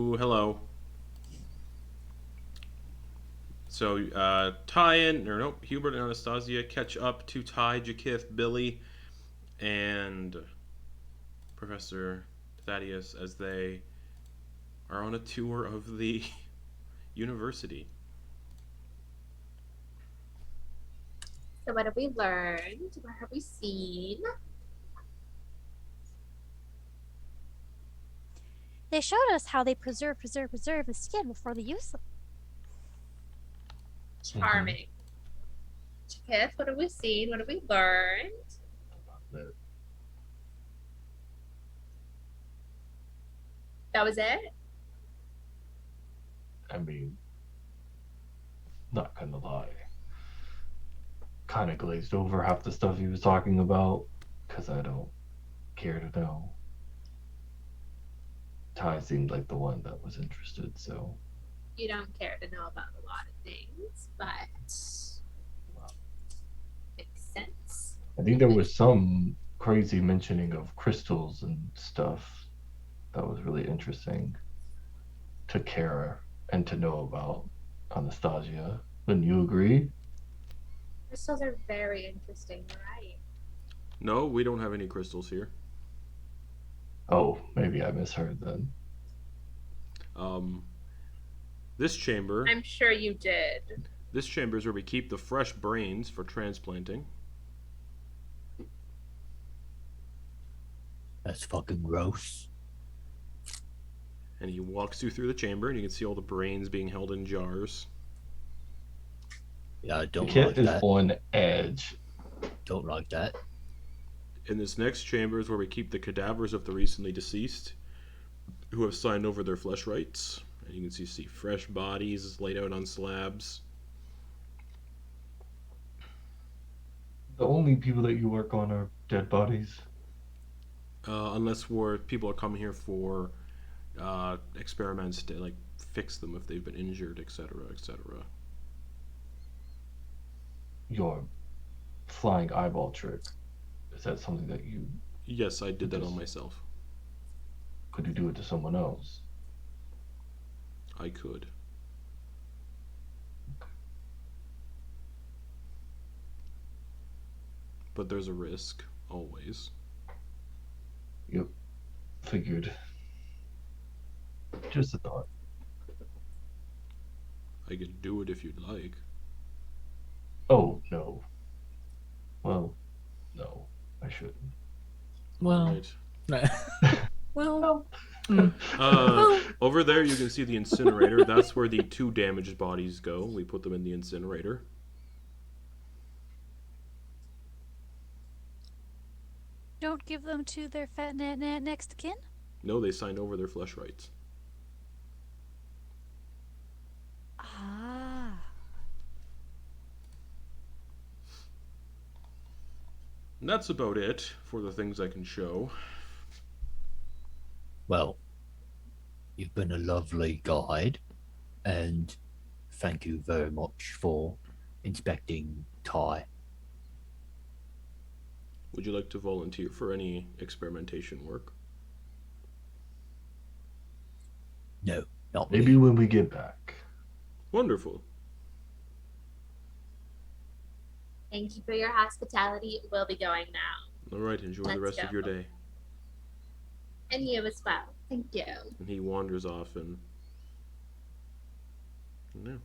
S1: Ooh, hello. So, Hubert and Anastasia catch up to Ty, Jy'kyth, Billy, and Professor Thaddeus as they are on a tour of the university.
S3: So what have we learned? What have we seen?
S6: They showed us how they preserve the skin before they use them.
S3: Charming. Jy'kyth, what have we seen? What have we learned? That was it?
S7: I mean, not gonna lie. Kind of glazed over half the stuff he was talking about because I don't care to know. Ty seemed like the one that was interested, so.
S3: You don't care to know about a lot of things, but makes sense.
S7: I think there was some crazy mentioning of crystals and stuff that was really interesting to care and to know about. Anastasia, wouldn't you agree?
S3: Crystals are very interesting, right?
S1: No, we don't have any crystals here.
S7: Oh, maybe I misheard then.
S1: This chamber.
S3: I'm sure you did.
S1: This chamber is where we keep the fresh brains for transplanting.
S5: That's fucking gross.
S1: And he walks you through the chamber, and you can see all the brains being held in jars.
S5: Yeah, I don't
S7: Kit
S5: like
S7: is
S5: that.
S7: on edge.
S5: Don't like that.
S1: In this next chamber is where we keep the cadavers of the recently deceased who have signed over their flesh rights. And you can see fresh bodies laid out on slabs.
S7: The only people that you work on are dead bodies.
S1: Unless people are coming here for experiments to like fix them if they've been injured, etc., etc.
S7: Your flying eyeball trick, is that something that you...
S1: Yes, I did that on myself.
S7: Could you do it to someone else?
S1: I could. But there's a risk, always.
S7: Yep. Figured. Just a thought.
S1: I could do it if you'd like.
S7: Oh, no. Well, no, I shouldn't.
S4: Well,
S1: Right.
S4: well,
S1: Over there you can see the incinerator. That's where the 2 damaged bodies go. We put them in the incinerator.
S6: Don't give them to their next of kin?
S1: No, they signed over their flesh rights.
S6: Ah.
S1: And that's about it for the things I can show.
S5: Well, you've been a lovely guide, and thank you very much for inspecting Ty.
S1: Would you like to volunteer for any experimentation work?
S5: No, not
S7: Maybe
S5: me.
S7: when we get back.
S1: Wonderful.
S3: Thank you for your hospitality. We'll be going now.
S1: All right, enjoy the
S3: Let's
S1: rest of
S3: go.
S1: your day.
S3: And you as well. Thank you.
S1: And he wanders off and... No. You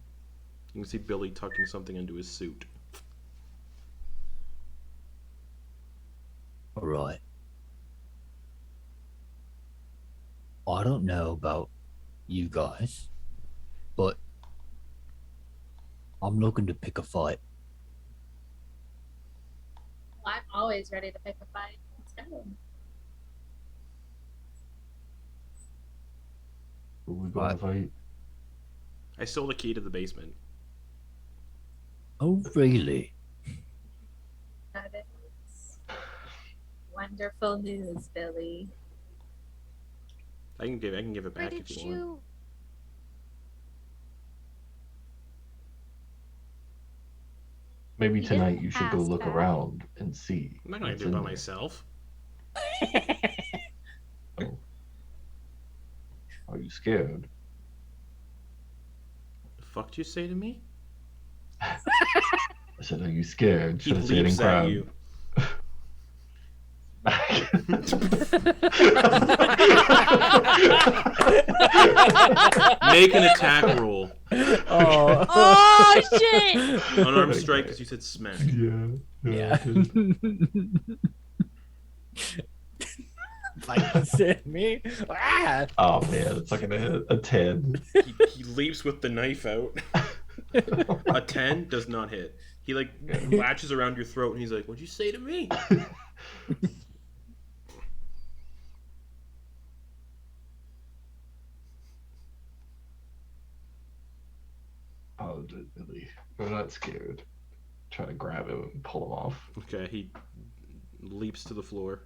S1: can see Billy tucking something into his suit.
S5: All right. I don't know about you guys, but I'm looking to pick a fight.
S3: Well, I'm always ready to pick a fight. Let's go.
S7: Who we going to fight?
S1: I stole the key to the basement.
S5: Oh, really?
S3: That is wonderful news, Billy.
S1: I can give it
S6: Where
S1: back
S6: did
S1: if you want.
S6: you...
S7: Maybe
S3: You
S7: tonight
S3: didn't
S7: you should go
S3: ask
S7: look
S3: back.
S7: around and see.
S1: I'm not going
S7: what's
S1: to do it by
S7: in there.
S1: myself.
S7: Oh. Are you scared?
S1: The fuck do you say to me?
S7: I said, are you scared?
S1: He
S7: Should I say it in
S1: leaps at
S7: crowd?
S1: you. Make an attack roll.
S4: Oh.
S2: Oh shit!
S1: Unarmed strike because you said smack.
S4: Yeah. Like said me. Ah!
S7: Oh man, it's not gonna hit. A 10.
S1: He leaps with the knife out. A 10 does not hit. He like latches around your throat and he's like, "What'd you say to me?"
S7: Positively. I'm not scared. Try to grab him and pull him off.
S1: Okay, he leaps to the floor.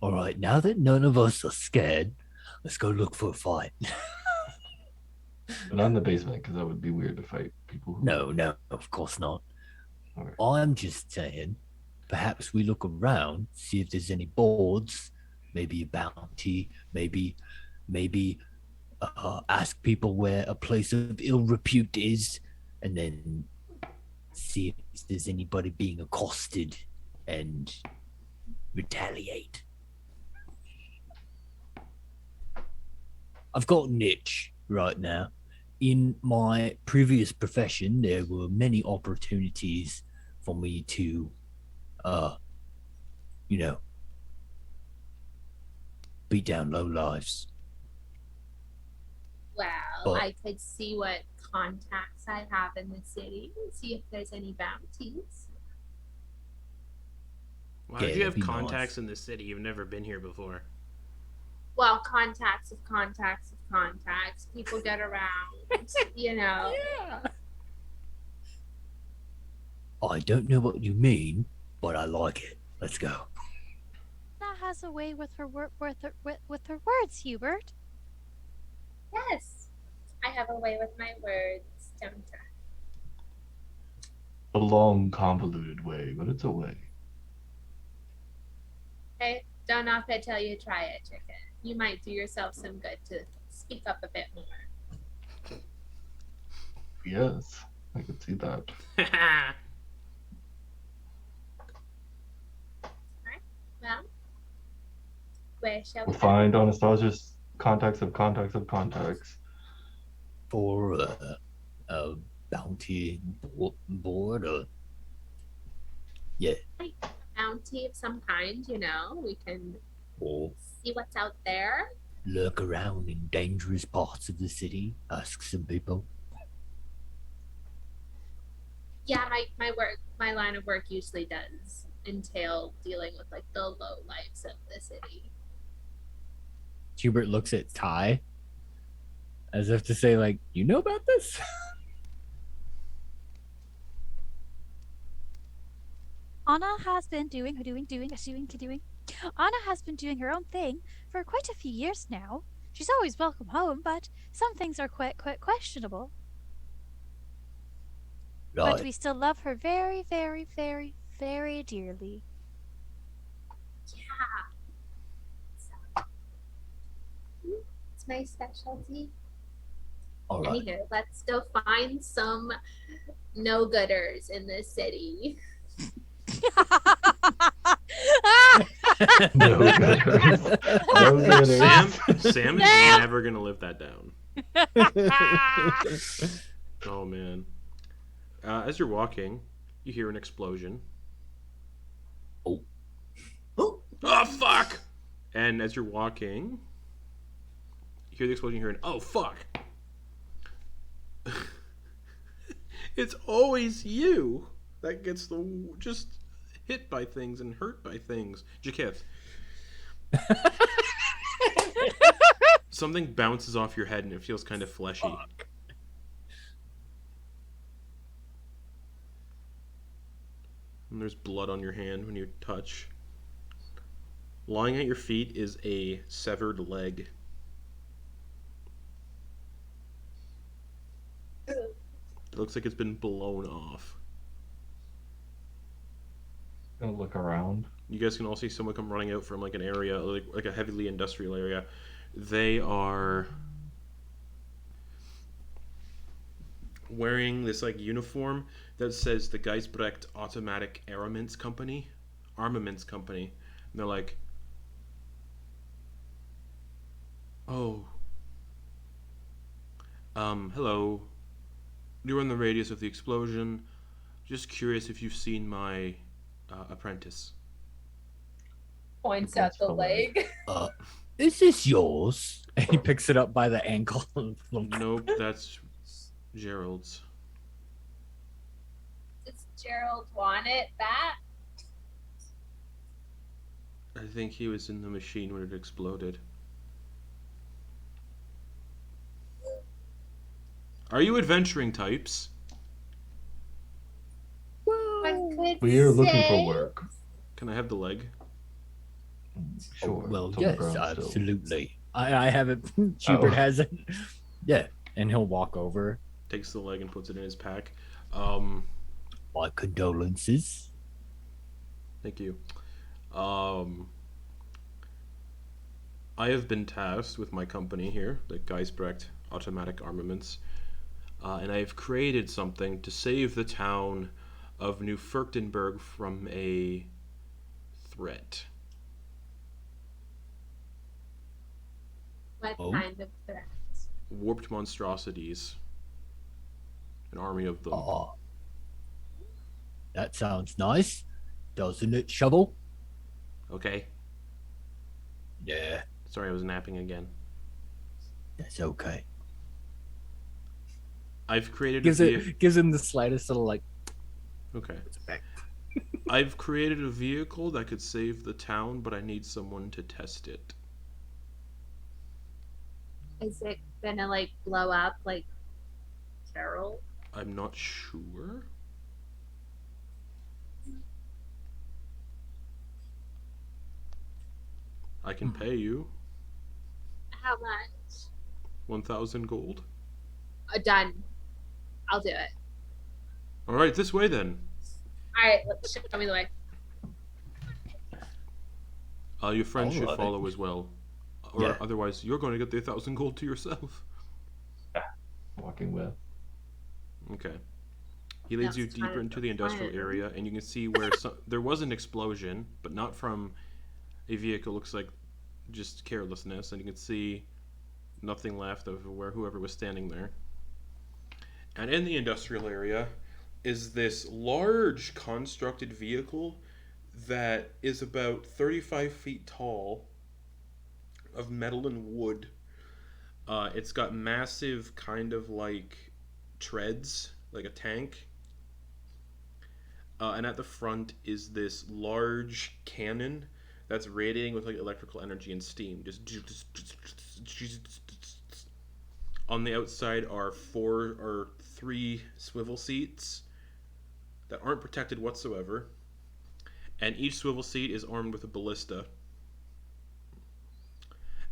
S5: All right, now that none of us are scared, let's go look for a fight.
S7: But not in the basement, because that would be weird to fight people who...
S5: No, of course not.
S7: Alright.
S5: I'm just saying, perhaps we look around, see if there's any boards, maybe a bounty, maybe ask people where a place of ill repute is, and then see if there's anybody being accosted and retaliate. I've got an itch right now. In my previous profession, there were many opportunities for me to, beat down low lives.
S3: Well,
S5: But-
S3: I could see what contacts I have in the city and see if there's any bounties.
S1: Why
S5: Yeah,
S1: do you have
S5: that'd be
S1: contacts
S5: nice.
S1: in this city? You've never been here before.
S3: Well, contacts of contacts of contacts. People get around, you know.
S4: Yeah.
S5: I don't know what you mean, but I like it. Let's go.
S2: Anna has a way with her with her words, Hubert.
S3: Yes, I have a way with my words, don't I?
S7: A long, convoluted way, but it's a way.
S3: Hey, don't know if I tell you try it, Jy'kyth. You might do yourself some good to speak up a bit more.
S7: Yes, I could see that.
S3: Well, where shall we
S7: We'll
S3: go?
S7: find Anastasia's contacts of contacts of contacts.
S5: For a bounty board, or yeah,
S3: Bounty of some kind, you know. We can
S5: or
S3: see what's out there.
S5: lurk around in dangerous parts of the city, ask some people.
S3: Yeah, my line of work usually does entail dealing with like the low lives of the city.
S4: Hubert looks at Ty as if to say, like, you know about this?
S2: Anna has been doing. Anna has been doing her own thing for quite a few years now. She's always welcome home, but some things are quite questionable.
S5: Right.
S2: But we still love her very, very, very, very dearly.
S3: Yeah. So, it's my specialty.
S5: All right.
S3: Anywho, let's go find some no-gooders in this city.
S7: No gooders. No gooders.
S1: Sam is never gonna live that down. Oh man. As you're walking, you hear an explosion.
S5: Oh.
S1: Oh fuck! And as you're walking, you hear the explosion. You hear an oh fuck! It's always you that gets just hit by things and hurt by things. Jy'kyth. Something bounces off your head and it feels kind of fleshy. And there's blood on your hand when you touch. Lying at your feet is a severed leg. It looks like it's been blown off.
S7: Gonna look around.
S1: You guys can all see someone come running out from like an area, like a heavily industrial area. They are wearing this like uniform that says the Geisbrecht Automatic Armaments Company. And they're like, oh, hello. You're in the radius of the explosion. Just curious if you've seen my apprentice.
S3: Points at the leg.
S5: Is this yours?
S4: And he picks it up by the ankle.
S1: Nope, that's Gerald's.
S3: Does Gerald want it back?
S1: I think he was in the machine when it exploded. Are you adventuring types?
S7: We're looking for work.
S1: Can I have the leg?
S7: Sure.
S5: Well,
S7: it's on the
S5: yes,
S7: ground still.
S5: absolutely.
S4: I have it. Hubert
S7: Oh.
S4: has it.
S5: Yeah,
S4: And he'll walk over.
S1: Takes the leg and puts it in his pack.
S5: my condolences.
S1: Thank you. I have been tasked with my company here, the Geisbrecht Automatic Armaments, and I have created something to save the town of New Furchtenberg from a threat.
S3: What
S5: Oh.
S3: kind of threat?
S1: Warped monstrosities. An army of them.
S5: Oh, that sounds nice, doesn't it, Shovel?
S1: Okay.
S5: Yeah,
S1: Sorry, I was napping again.
S5: that's okay.
S1: I've created
S4: Gives him the slightest little like.
S1: Okay. I've created a vehicle that could save the town, but I need someone to test it.
S3: Is it gonna like blow up like Carol?
S1: I'm not sure. I can pay you
S3: How much?
S1: 1,000 gold.
S3: Done. I'll do it.
S1: All right, this way then.
S3: All right, let's show me the way.
S1: Your friend should
S5: Alright.
S1: follow as well, or
S5: Yeah.
S1: otherwise you're going to get the 1,000 gold to yourself.
S7: Walking with.
S1: Okay. He leads you
S3: That's kind
S1: deeper
S3: of
S1: into
S3: the
S1: the industrial
S3: plan.
S1: area, and you can see where there was an explosion, but not from a vehicle. Looks like just carelessness, and you can see nothing left of where whoever was standing there. And in the industrial area is this large constructed vehicle that is about 35 feet tall, of metal and wood. It's got massive kind of like treads, like a tank. And at the front is this large cannon that's radiating with like electrical energy and steam. On the outside are 3 swivel seats that aren't protected whatsoever, and each swivel seat is armed with a ballista.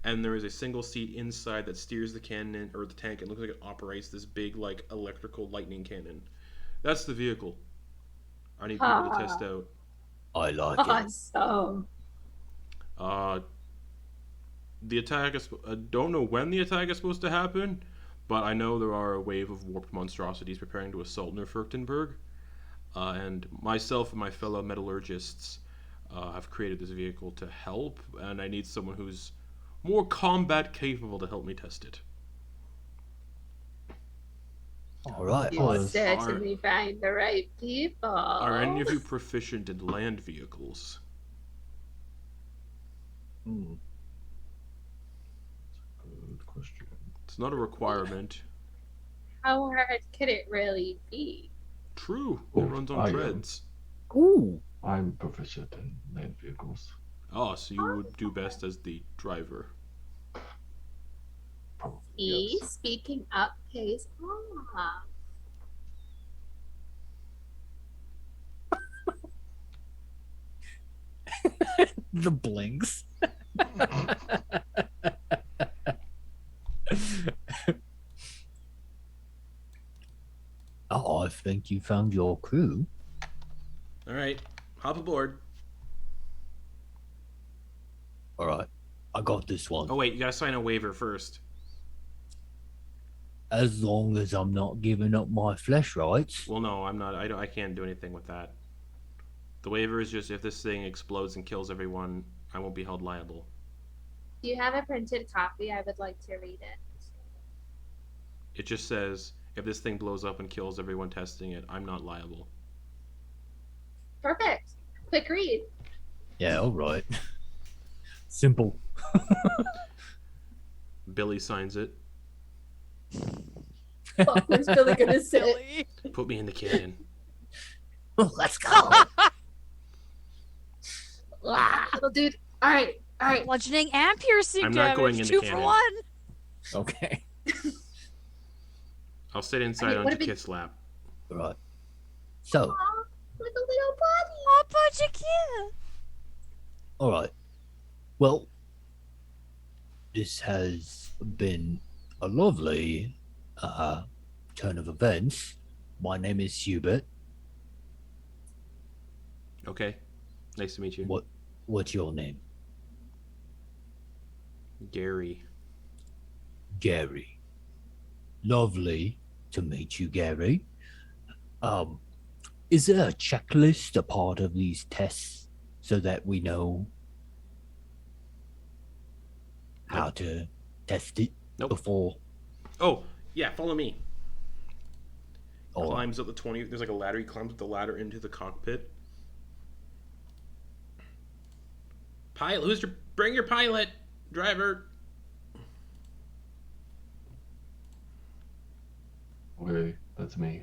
S1: And there is a single seat inside that steers the cannon or the tank, and looks like it operates this big like electrical lightning cannon. That's the vehicle I need people to test out.
S5: I like it.
S3: Awesome.
S1: The attack is. I don't know when the attack is supposed to happen, but I know there are a wave of warped monstrosities preparing to assault New Furchtenberg. And myself and my fellow metallurgists have created this vehicle to help, and I need someone who's more combat capable to help me test it.
S5: All right.
S3: You
S7: Well,
S3: certainly find the right people.
S1: Are any of you proficient in land vehicles?
S7: Good question.
S1: It's not a requirement.
S3: How hard could it really be?
S1: True,
S7: Oh,
S1: it runs on
S7: I am.
S1: treads.
S5: Ooh,
S7: I'm proficient in land vehicles.
S1: Oh, so you would do best as the driver.
S7: Probably.
S3: See,
S7: Yes.
S3: speaking up pays off.
S4: The blinks.
S5: oh, I think you found your crew.
S1: All right, Hop aboard.
S5: All right, I got this one.
S1: Oh wait, you gotta sign a waiver first.
S5: As long as I'm not giving up my flesh rights.
S1: Well, no, I'm not. I can't do anything with that. The waiver is just if this thing explodes and kills everyone, I won't be held liable.
S3: Do you have a printed copy? I would like to read it.
S1: It just says if this thing blows up and kills everyone testing it, I'm not liable.
S3: Perfect. Quick read.
S5: Yeah, all right. Simple.
S1: Billy signs it.
S3: Fuck, where's Billy gonna sit?
S2: Silly.
S1: Put me in the cannon.
S5: Let's go.
S3: Little dude. All right.
S2: Bludgeoning and piercing
S1: I'm not going
S2: damage.
S1: in the
S2: 2 for
S1: cannon.
S2: 1.
S4: Okay.
S1: I'll sit inside on Jy'kyth's lap.
S5: All right. So,
S3: Aw, like a little buddy.
S2: Oh, Projekt.
S5: all right. Well, this has been a lovely turn of events. My name is Hubert.
S1: Okay. Nice to meet you.
S5: What's your name?
S1: Gary.
S5: Gary. Lovely to meet you, Gary. Is there a checklist a part of these tests so that we know how to test it
S1: Nope.
S5: before?
S1: Oh, yeah, follow me.
S5: Or
S1: Climbs up the 20. There's like a ladder. He climbs up the ladder into the cockpit. Pilot, bring your pilot, driver.
S7: Okay, that's me.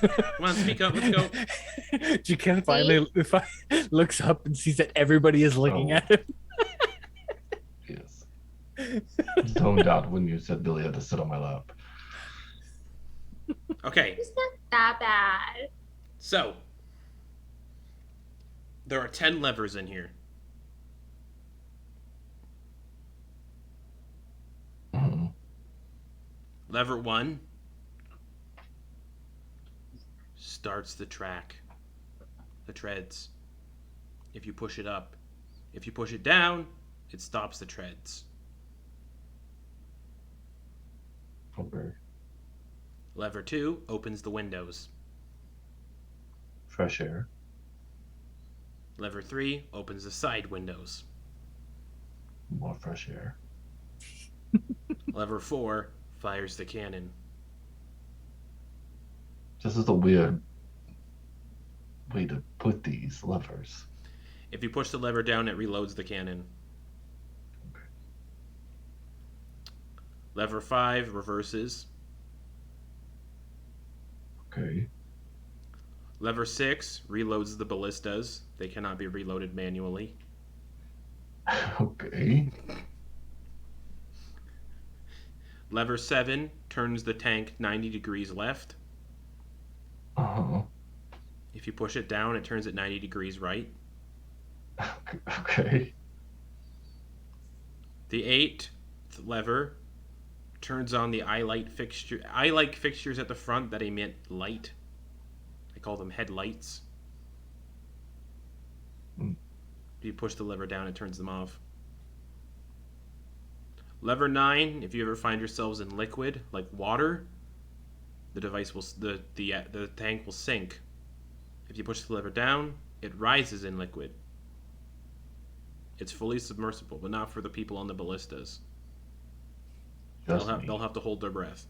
S1: Come on, speak up. Let's go.
S4: Jy'kyth finally looks up and sees that everybody is looking
S7: Oh.
S4: at him.
S7: Yes. Zoned out when you said Billy had to sit on my lap.
S1: Okay,
S3: It's not that bad.
S1: so there are 10 levers in here.
S7: Mhm.
S1: Lever 1 starts the track, the treads. If you push it up, if you push it down, it stops the treads.
S7: Okay.
S1: Lever 2 opens the windows.
S7: Fresh air.
S1: Lever 3 opens the side windows.
S7: More fresh air.
S1: Lever 4 fires the cannon.
S7: This is a weird way to put these levers.
S1: If you push the lever down, it reloads the cannon.
S7: Okay.
S1: Lever 5 reverses.
S7: Okay.
S1: Lever 6 reloads the ballistas. They cannot be reloaded manually.
S7: Okay.
S1: Lever 7 turns the tank 90 degrees left.
S7: Uh-huh.
S1: If you push it down, it turns it 90 degrees right.
S7: Okay.
S1: The 8th lever turns on the eye light fixtures at the front that emit light. I call them headlights.
S7: Hmm.
S1: If you push the lever down, it turns them off. Lever 9, if you ever find yourselves in liquid, like water, the device will the tank will sink. If you push the lever down, it rises in liquid. It's fully submersible, but not for the people on the ballistas.
S7: Just me.
S1: They'll have to hold their breath.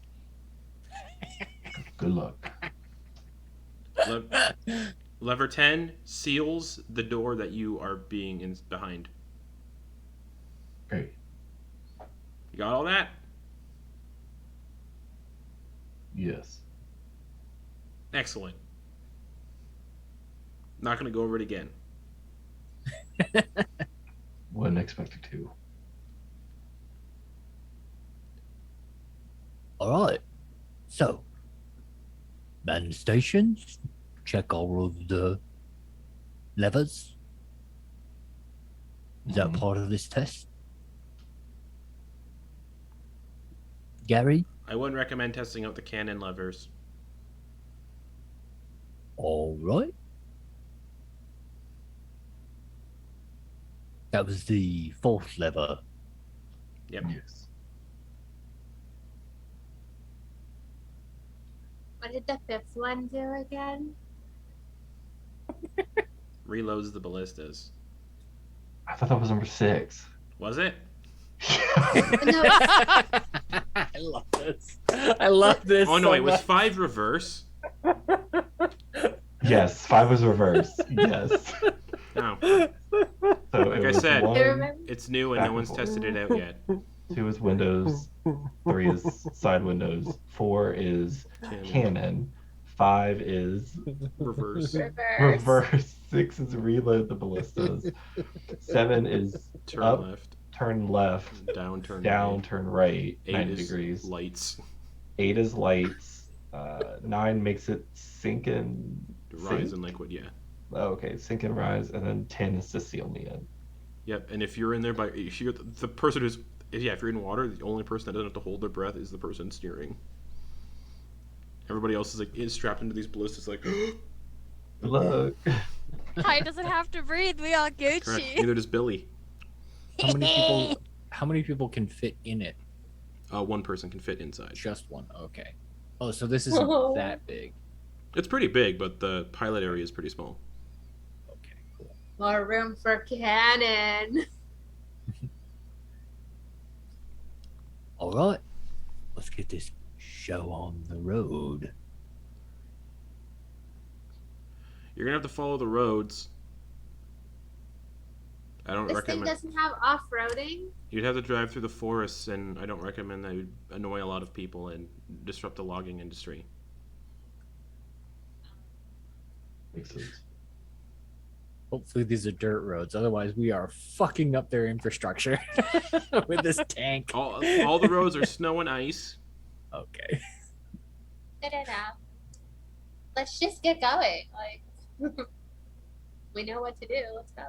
S7: Good luck.
S1: Lever 10 seals the door that you are being behind.
S7: Okay.
S1: You got all that?
S7: Yes.
S1: Excellent. Not going to go over it again.
S7: Wasn't expected to.
S5: all right. So, man stations, check all of the levers. Is that
S7: Mhm.
S5: part of this test? Gary?
S1: I wouldn't recommend testing out the cannon levers.
S5: All right. That was the fourth lever.
S1: Yep.
S7: Yes.
S3: What did the fifth one do again?
S1: Reloads the ballistas.
S7: I thought that was number 6.
S1: Was it?
S3: No,
S4: I love this. I love this.
S1: Oh no,
S4: so
S1: it was
S4: much.
S1: 5 reverse.
S7: Yes, 5 was reverse. Yes.
S1: No,
S7: So
S1: Like
S7: it
S1: I
S7: was
S1: said,
S7: 1,
S3: remember?
S1: it's new and
S7: Back
S1: no
S7: and
S1: one's
S7: forth.
S1: tested it out yet.
S7: 2 is windows, 3 is side windows, 4 is cannon, 5 is
S1: Reverse.
S7: reverse, 6 is reload the ballistas, 7 is
S1: Turn
S7: up,
S1: left.
S7: turn left,
S1: Down, turn
S7: down,
S1: right.
S7: turn right,
S1: 8
S7: 90
S1: is
S7: degrees.
S1: lights.
S7: 8 is lights. 9 makes it sink and
S1: Rise
S7: sink?
S1: and liquid, yeah.
S7: Oh, okay, sink and rise, and then 10 is to seal me in.
S1: Yep, and if you're in there if you're the person who's if you're in water, the only person that doesn't have to hold their breath is the person steering. Everybody else is strapped into these ballistas like
S7: Look.
S2: Ty doesn't have to breathe. We all
S1: correct.
S2: Gucci.
S1: Neither does Billy.
S4: How many people can fit in it?
S1: One person can fit inside.
S4: Just one. Okay. Oh, so this isn't
S3: Whoa.
S4: that big.
S1: It's pretty big, but the pilot area is pretty small.
S4: Okay, cool.
S3: More room for cannon.
S5: All right, let's get this show on the road.
S1: You're gonna have to follow the roads. I don't
S3: This thing
S1: recommend.
S3: doesn't have off-roading.
S1: You'd have to drive through the forests, and I don't recommend that. It would annoy a lot of people and disrupt the logging industry.
S7: Makes sense.
S4: Hopefully these are dirt roads. Otherwise, we are fucking up their infrastructure with this tank.
S1: All the roads are snow and ice.
S4: Okay.
S3: No. Let's just get going. Like, we know what to do. Let's go.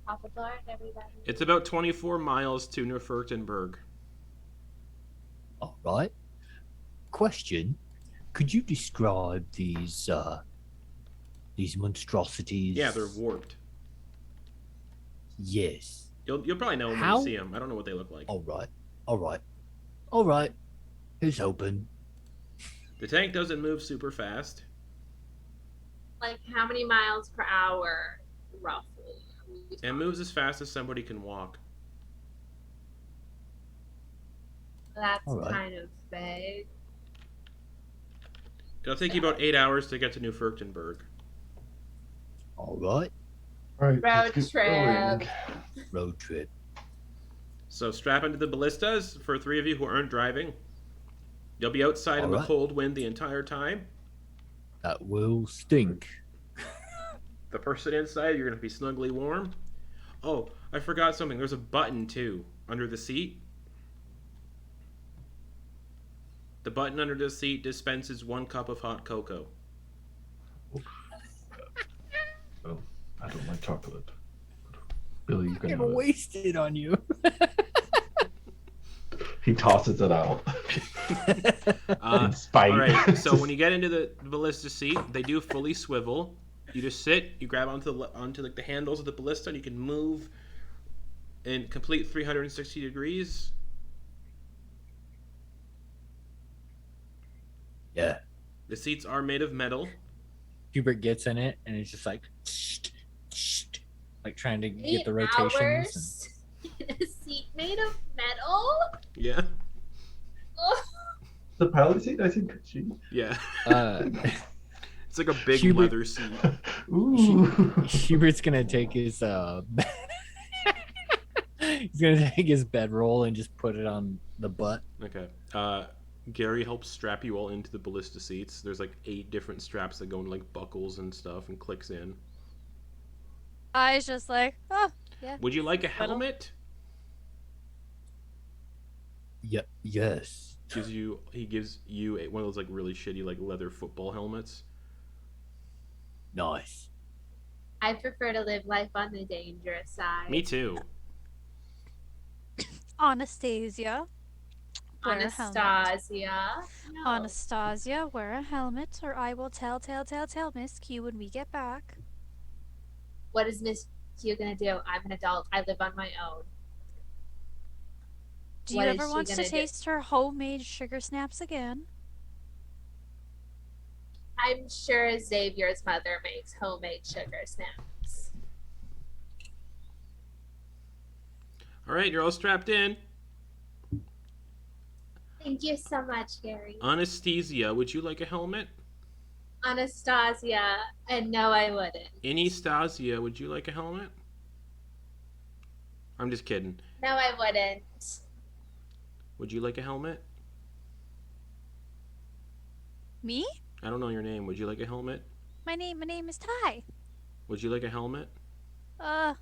S3: Pop a door, everybody.
S1: It's about 24 miles to Neverending.
S5: All right. Question: could you describe these monstrosities?
S1: Yeah, they're warped.
S5: Yes.
S1: You'll probably know them when
S4: How?
S1: you see them. I don't know what they look like.
S5: All right. All right. All right. Who's hoping?
S1: The tank doesn't move super fast.
S3: Like, how many miles per hour, roughly? are we
S1: It moves as fast as somebody can walk.
S3: That's
S5: All right.
S3: kind of vague.
S1: It'll take you about 8 hours to get to Neverending.
S5: All right.
S7: All right,
S3: Road
S7: let's get
S3: trip.
S7: going.
S5: Road trip.
S1: So strap into the ballistas for 3 of you who aren't driving. You'll be outside in the
S5: Alright.
S1: cold wind the entire time.
S5: That will stink.
S1: The person inside, you're going to be snugly warm. Oh, I forgot something. There's a button, too, under the seat. The button under the seat dispenses 1 cup of hot cocoa.
S7: Oh, I don't like chocolate. Billy, you can
S4: I'm
S7: have it.
S4: wasted on you.
S7: He tosses it out. In spite.
S1: All right, so when you get into the ballista seat, they do fully swivel. You just sit, you grab onto like the handles of the ballista, and you can move in complete 360 degrees.
S5: Yeah.
S1: The seats are made of metal.
S4: Hubert gets in it and it's just like, like trying to get
S3: 8
S4: the rotations.
S3: hours in a seat made of metal?
S1: Yeah.
S3: Oh,
S7: The pilot seat, I think.
S1: Yeah.
S4: And,
S1: It's like a big
S4: Hubert-
S1: leather seat.
S7: Ooh.
S4: Hubert's gonna take his he's gonna take his bedroll and just put it on the butt.
S1: Okay. Gary helps strap you all into the ballista seats. There's like 8 different straps that go into like buckles and stuff and clicks in.
S2: I was just like, oh,
S1: Would you like a helmet?
S5: Yeah. Yes.
S1: He gives you one of those like really shitty like leather football helmets.
S5: Nice.
S3: I prefer to live life on the dangerous side.
S1: Me too.
S2: Anastasia. Wear a helmet.
S3: Anastasia. No.
S2: Anastasia, wear a helmet, or I will tell Miss Q when we get back.
S3: What is Miss Q gonna do? I'm an adult. I live on my own.
S6: Do you ever want to taste her homemade sugar snaps again?
S3: I'm sure Xavier's mother makes homemade sugar snaps.
S1: All right, you're all strapped in.
S3: Thank you so much, Gary.
S1: Anastasia, would you like a helmet?
S3: Anastasia, and no, I wouldn't.
S1: Anastasia, would you like a helmet? I'm just kidding.
S3: No, I wouldn't.
S1: Would you like a helmet?
S6: Me?
S1: I don't know your name. Would you like a helmet?
S6: My name is Ty.
S1: Would you like a helmet?
S6: I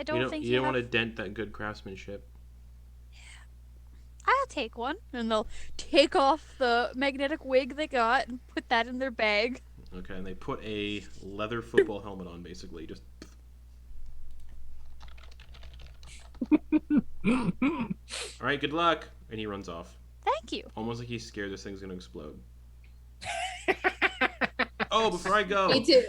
S6: don't think
S1: you don't want to dent that good craftsmanship.
S6: I'll take one. And they'll take off the magnetic wig they got and put that in their bag.
S1: Okay, and they put a leather football helmet on, basically. Just. All right, good luck. And he runs off.
S6: Thank you.
S1: Almost like he's scared this thing's gonna explode. Oh, before I go.
S3: Me too.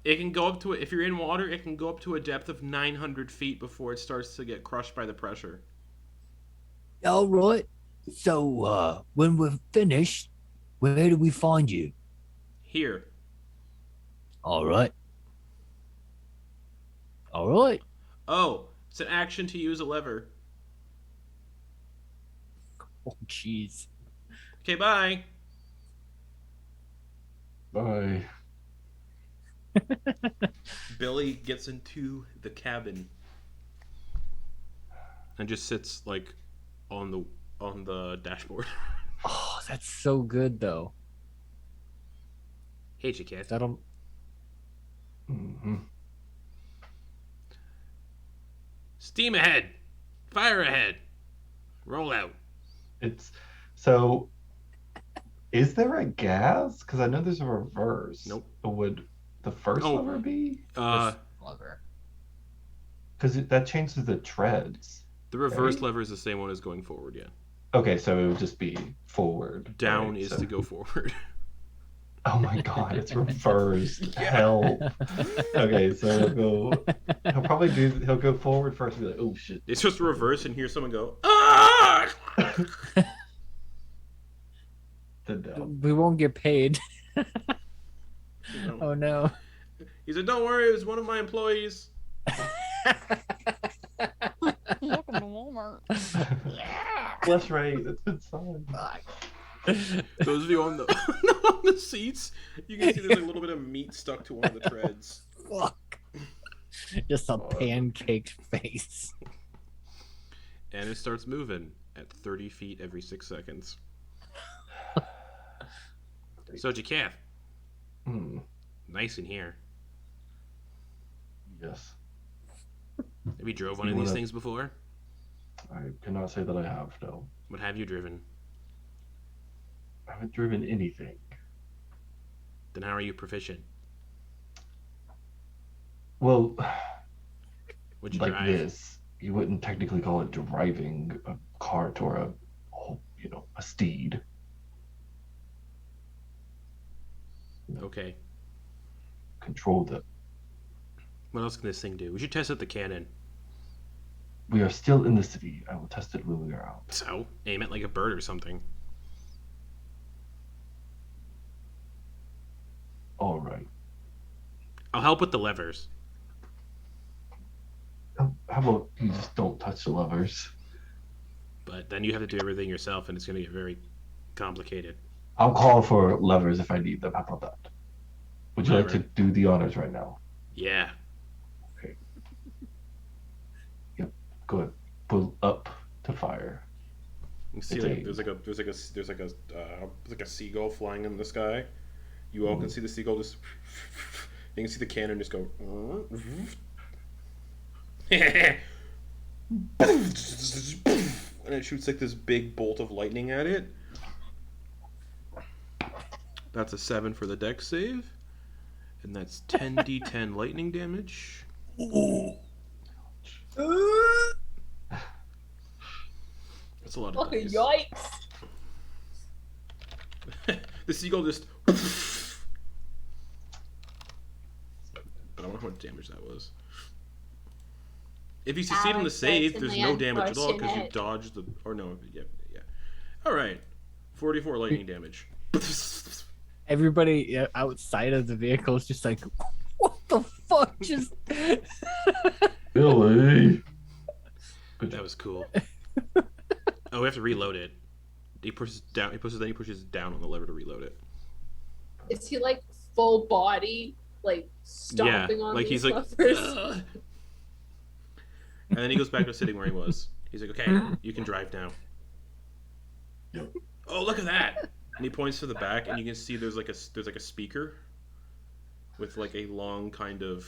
S1: It can go up to, if you're in water, it can go up to a depth of 900 feet before it starts to get crushed by the pressure.
S5: All right. So, when we're finished, where do we find you?
S1: Here.
S5: All right. All right.
S1: Oh, it's an action to use a lever.
S5: Oh, jeez.
S1: Okay, bye.
S7: Bye.
S1: Billy gets into the cabin and just sits like on the dashboard.
S4: Oh, that's so good though.
S1: Hey, Jy'kyth.
S4: That'll.
S7: Mm-hmm.
S1: Steam ahead. Fire ahead. Roll out.
S7: It's so. Is there a gas? Because I know there's a reverse.
S1: Nope.
S7: Would the first lever be?
S4: Lever.
S7: Because that changes the treads.
S1: The reverse
S7: right?
S1: lever is the same one as going forward, yeah.
S7: Okay, so it would just be forward.
S1: Down
S7: right?
S1: is
S7: So-
S1: to go forward.
S7: Oh my god, it's reversed.
S1: Yeah.
S7: Hell. Okay, so he'll go forward first and be like, oh shit.
S1: It's just reverse and hear someone go, ah!
S7: Then down.
S4: We won't get paid.
S1: No.
S4: Oh no.
S1: He said, don't worry, it was one of my employees.
S6: Welcome to Walmart.
S7: That's right, that's been signed.
S1: Those of you on the on the seats, you can see there's a little bit of meat stuck to one of the treads.
S5: Fuck. Just a pancaked face.
S1: And it starts moving at 30 feet every 6 seconds. So, Jy'kyth,
S7: Hmm.
S1: nice in here.
S7: Yes.
S1: Have you drove one of these things before?
S7: I cannot say that I have, no.
S1: What have you driven?
S7: I haven't driven anything.
S1: Then how are you proficient?
S7: Well,
S1: Would you
S7: like
S1: drive?
S7: this, you wouldn't technically call it driving a cart or a steed.
S1: Okay.
S7: Control them.
S1: What else can this thing do? We should test out the cannon.
S7: We are still in the city. I will test it when we are out.
S1: So, aim it like a bird or something.
S7: All right.
S1: I'll help with the levers.
S7: How about you just don't touch the levers?
S1: But then you have to do everything yourself, and it's going to get very complicated.
S7: I'll call for levers if I need them. How about that? Would you like to
S1: Whatever.
S7: do the honors right now?
S1: Yeah.
S7: Yep. Go ahead. Pull up to fire.
S1: You see,
S7: It's
S1: like,
S7: a-
S1: there's like a seagull flying in the sky. You all can see the seagull just. You can see the cannon just go. And it shoots like this big bolt of lightning at it. That's a 7 for the dex save. And that's 10d10 lightning damage. That's a lot of
S3: Fucking
S1: dice.
S3: yikes.
S1: The seagull just but I don't know how much damage that was. If you succeed on the save, there's no damage at all because you dodged the. Or no, yeah. All right, 44 lightning damage.
S4: Everybody outside of the vehicle is just like, what the fuck? Just
S7: Billy.
S1: That was cool. Oh, we have to reload it. He pushes down. He pushes down on the lever to reload it.
S3: Is he like full body, like stomping on
S1: like
S3: these
S1: he's like.
S3: levers?
S1: And then he goes back to sitting where he was. He's like, "Okay, you can drive now."
S7: Yep.
S1: Oh, look at that! And he points to the back, and you can see there's like a speaker with like a long kind of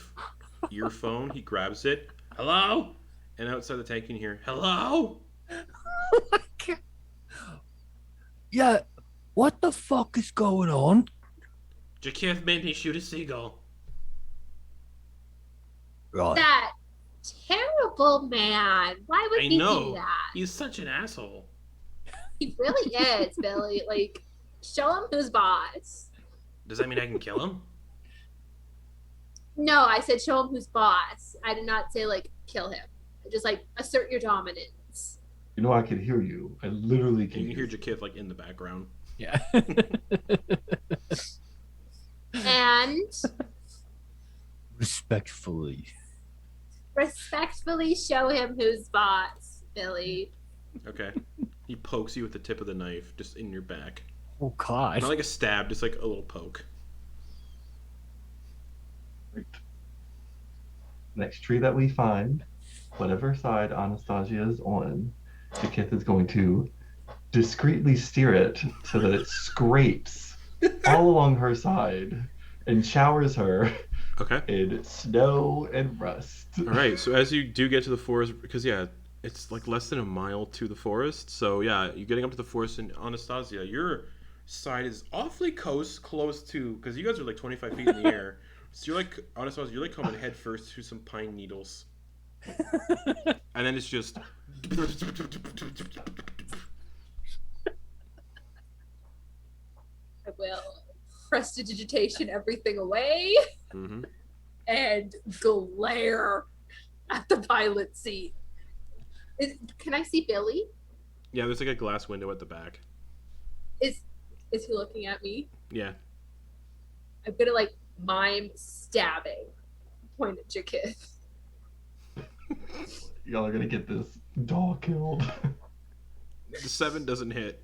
S1: earphone. He grabs it. Hello? And outside the tank, you can hear, "Hello?"
S5: Oh my God. Yeah, what the fuck is going on?
S1: Jy'kyth made me shoot a seagull.
S5: Right.
S3: That terrible man. Why would
S1: I
S3: he
S1: know.
S3: do that?
S1: He's such an asshole.
S3: He really is, Billy. Like, show him who's boss.
S1: Does that mean I can kill him?
S3: No, I said show him who's boss. I did not say like kill him. Just like assert your dominance.
S7: You know, I can hear you. I literally can.
S1: You can hear Jy'kyth like in the background.
S4: yeah.
S3: And
S5: Respectfully.
S3: respectfully show him who's boss, Billy.
S1: Okay. He pokes you with the tip of the knife just in your back.
S4: Oh God.
S1: Not like a stab, just like a little poke.
S7: Next tree that we find, whatever side Anastasia is on, Jy'kyth is going to discreetly steer it so that it scrapes all along her side and showers her
S1: Okay.
S7: in snow and rust.
S1: All right. So as you do get to the forest, because it's like less than a mile to the forest. So yeah, you're getting up to the forest, and Anastasia, your side is awfully close to, because you guys are like 25 feet in the air. So you're like, Anastasia, you're like coming head first through some pine needles, and then it's just.
S3: I will prestidigitation everything away
S1: Mm-hmm.
S3: and glare at the pilot seat. Can I see Billy?
S1: Yeah, there's like a glass window at the back.
S3: Is he looking at me?
S1: Yeah.
S3: I'm gonna like mime stabbing. Point at Jy'kyth.
S7: Y'all are gonna get this dog killed.
S1: The 7 doesn't hit.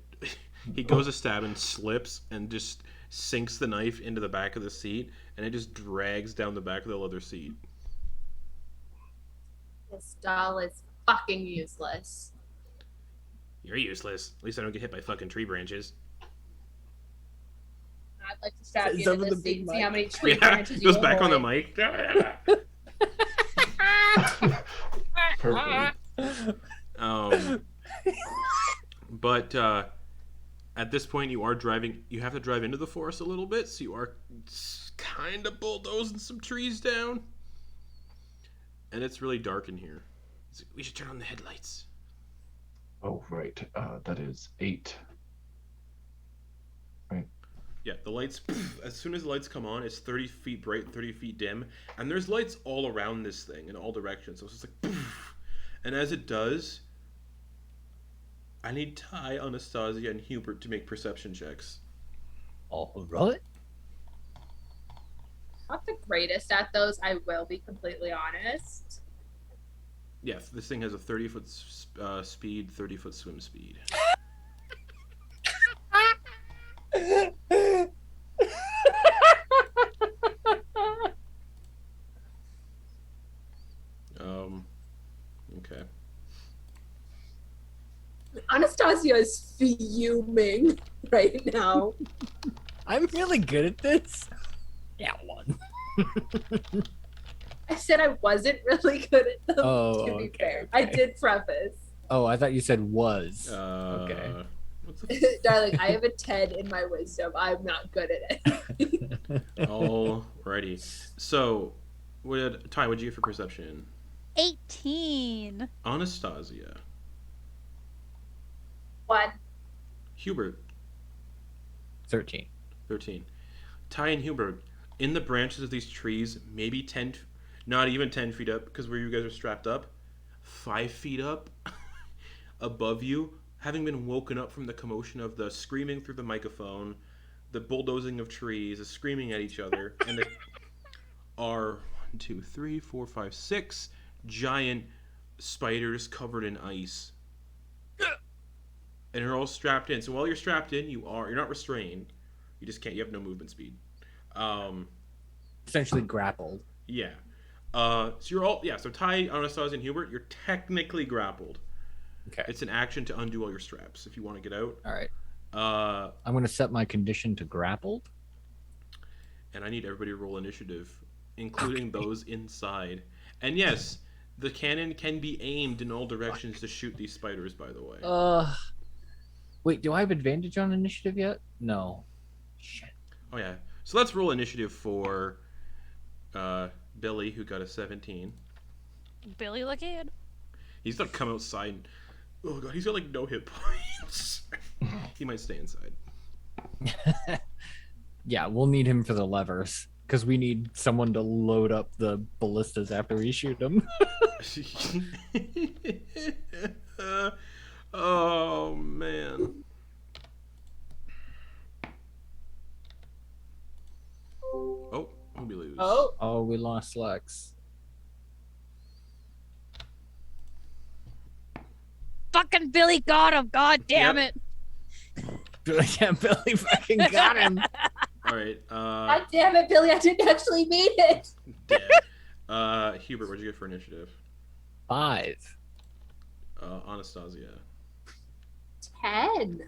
S1: He goes to stab and slips and just sinks the knife into the back of the seat, and it just drags down the back of the leather seat.
S3: This doll is fucking useless.
S1: You're useless. At least I don't get hit by fucking tree branches.
S3: I'd like to strap you
S4: Some
S3: into
S4: of
S3: this
S4: the big
S3: seat and see how many tree
S1: Yeah,
S3: branches you
S1: goes back on the
S3: avoid.
S1: mic.
S7: Perfect.
S1: But at this point, you are driving. You have to drive into the forest a little bit, so you are kind of bulldozing some trees down. And it's really dark in here. We should turn on the headlights.
S7: Oh, right. That is 8. Right.
S1: Yeah, the lights, as soon as the lights come on, it's 30 feet bright, 30 feet dim. And there's lights all around this thing in all directions. So it's just like, and as it does, I need Ty, Anastasia, and Hubert to make perception checks.
S5: All right.
S3: Not the greatest at those, I will be completely honest.
S1: Yeah, this thing has a 30-foot speed, 30-foot swim speed. Okay.
S3: Anastasia is fuming right now.
S4: I'm really good at this. Yeah, 1.
S3: I said I wasn't really good at them,
S4: Oh,
S3: to be
S4: okay,
S3: fair.
S4: okay.
S3: I did preface.
S4: Oh, I thought you said was.
S1: Okay. What the
S3: Darling, I have a 10 in my wisdom. I'm not good at it.
S1: Alrighty. So, Ty, what'd you get for perception?
S2: 18.
S1: Anastasia.
S3: 1.
S1: Hubert.
S4: 13.
S1: 13. Ty and Hubert, in the branches of these trees, maybe 10, not even 10 feet up, because where you guys are strapped up, 5 feet up above you, having been woken up from the commotion of the screaming through the microphone, the bulldozing of trees, the screaming at each other, and there are 1, 2, 3, 4, 5, 6 giant spiders covered in ice. And you're all strapped in. So while you're strapped in, you're not restrained. You just can't. You have no movement speed.
S4: Essentially grappled.
S1: Yeah. So you're all So Ty, Anastasia, and Hubert, you're technically grappled.
S4: Okay.
S1: It's an action to undo all your straps if you want to get out.
S4: All right. I'm going to set my condition to grappled.
S1: And I need everybody to roll initiative, including those inside. And yes, the cannon can be aimed in all directions to shoot these spiders. By the way.
S4: Wait, do I have advantage on initiative yet? No. Shit.
S1: Oh yeah. So let's roll initiative for Billy, who got a 17.
S2: Billy again.
S1: He's gonna come outside. Oh god, he's got like no hit points. He might stay inside.
S4: Yeah, we'll need him for the levers because we need someone to load up the ballistas after we shoot them.
S1: Oh man. Oh, we lose.
S4: Oh, we lost Lex.
S2: Fucking Billy got him. God damn it.
S4: Yeah, Billy fucking got him.
S1: All right.
S3: God damn it, Billy! I didn't actually mean it.
S1: Dead. Hubert, what'd you get for initiative?
S4: 5.
S1: Anastasia.
S3: 10.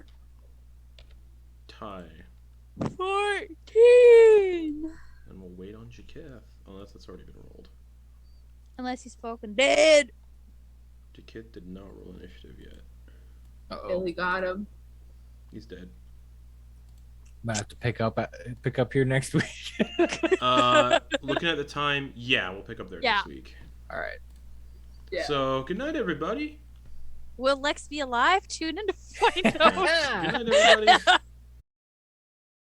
S1: Ty.
S2: 14.
S1: And we'll wait on Jy'kyth, unless that's already been rolled.
S2: Unless he's fucking dead.
S1: Jy'kyth did not roll initiative yet.
S3: Billy got him.
S1: He's dead.
S4: Might have to pick up here next week.
S1: Looking at the time, yeah, we'll pick up there next week.
S4: All right.
S3: Yeah.
S1: So, good night, everybody.
S2: Will Lex be alive? Tune in to find out.
S1: Good night, everybody.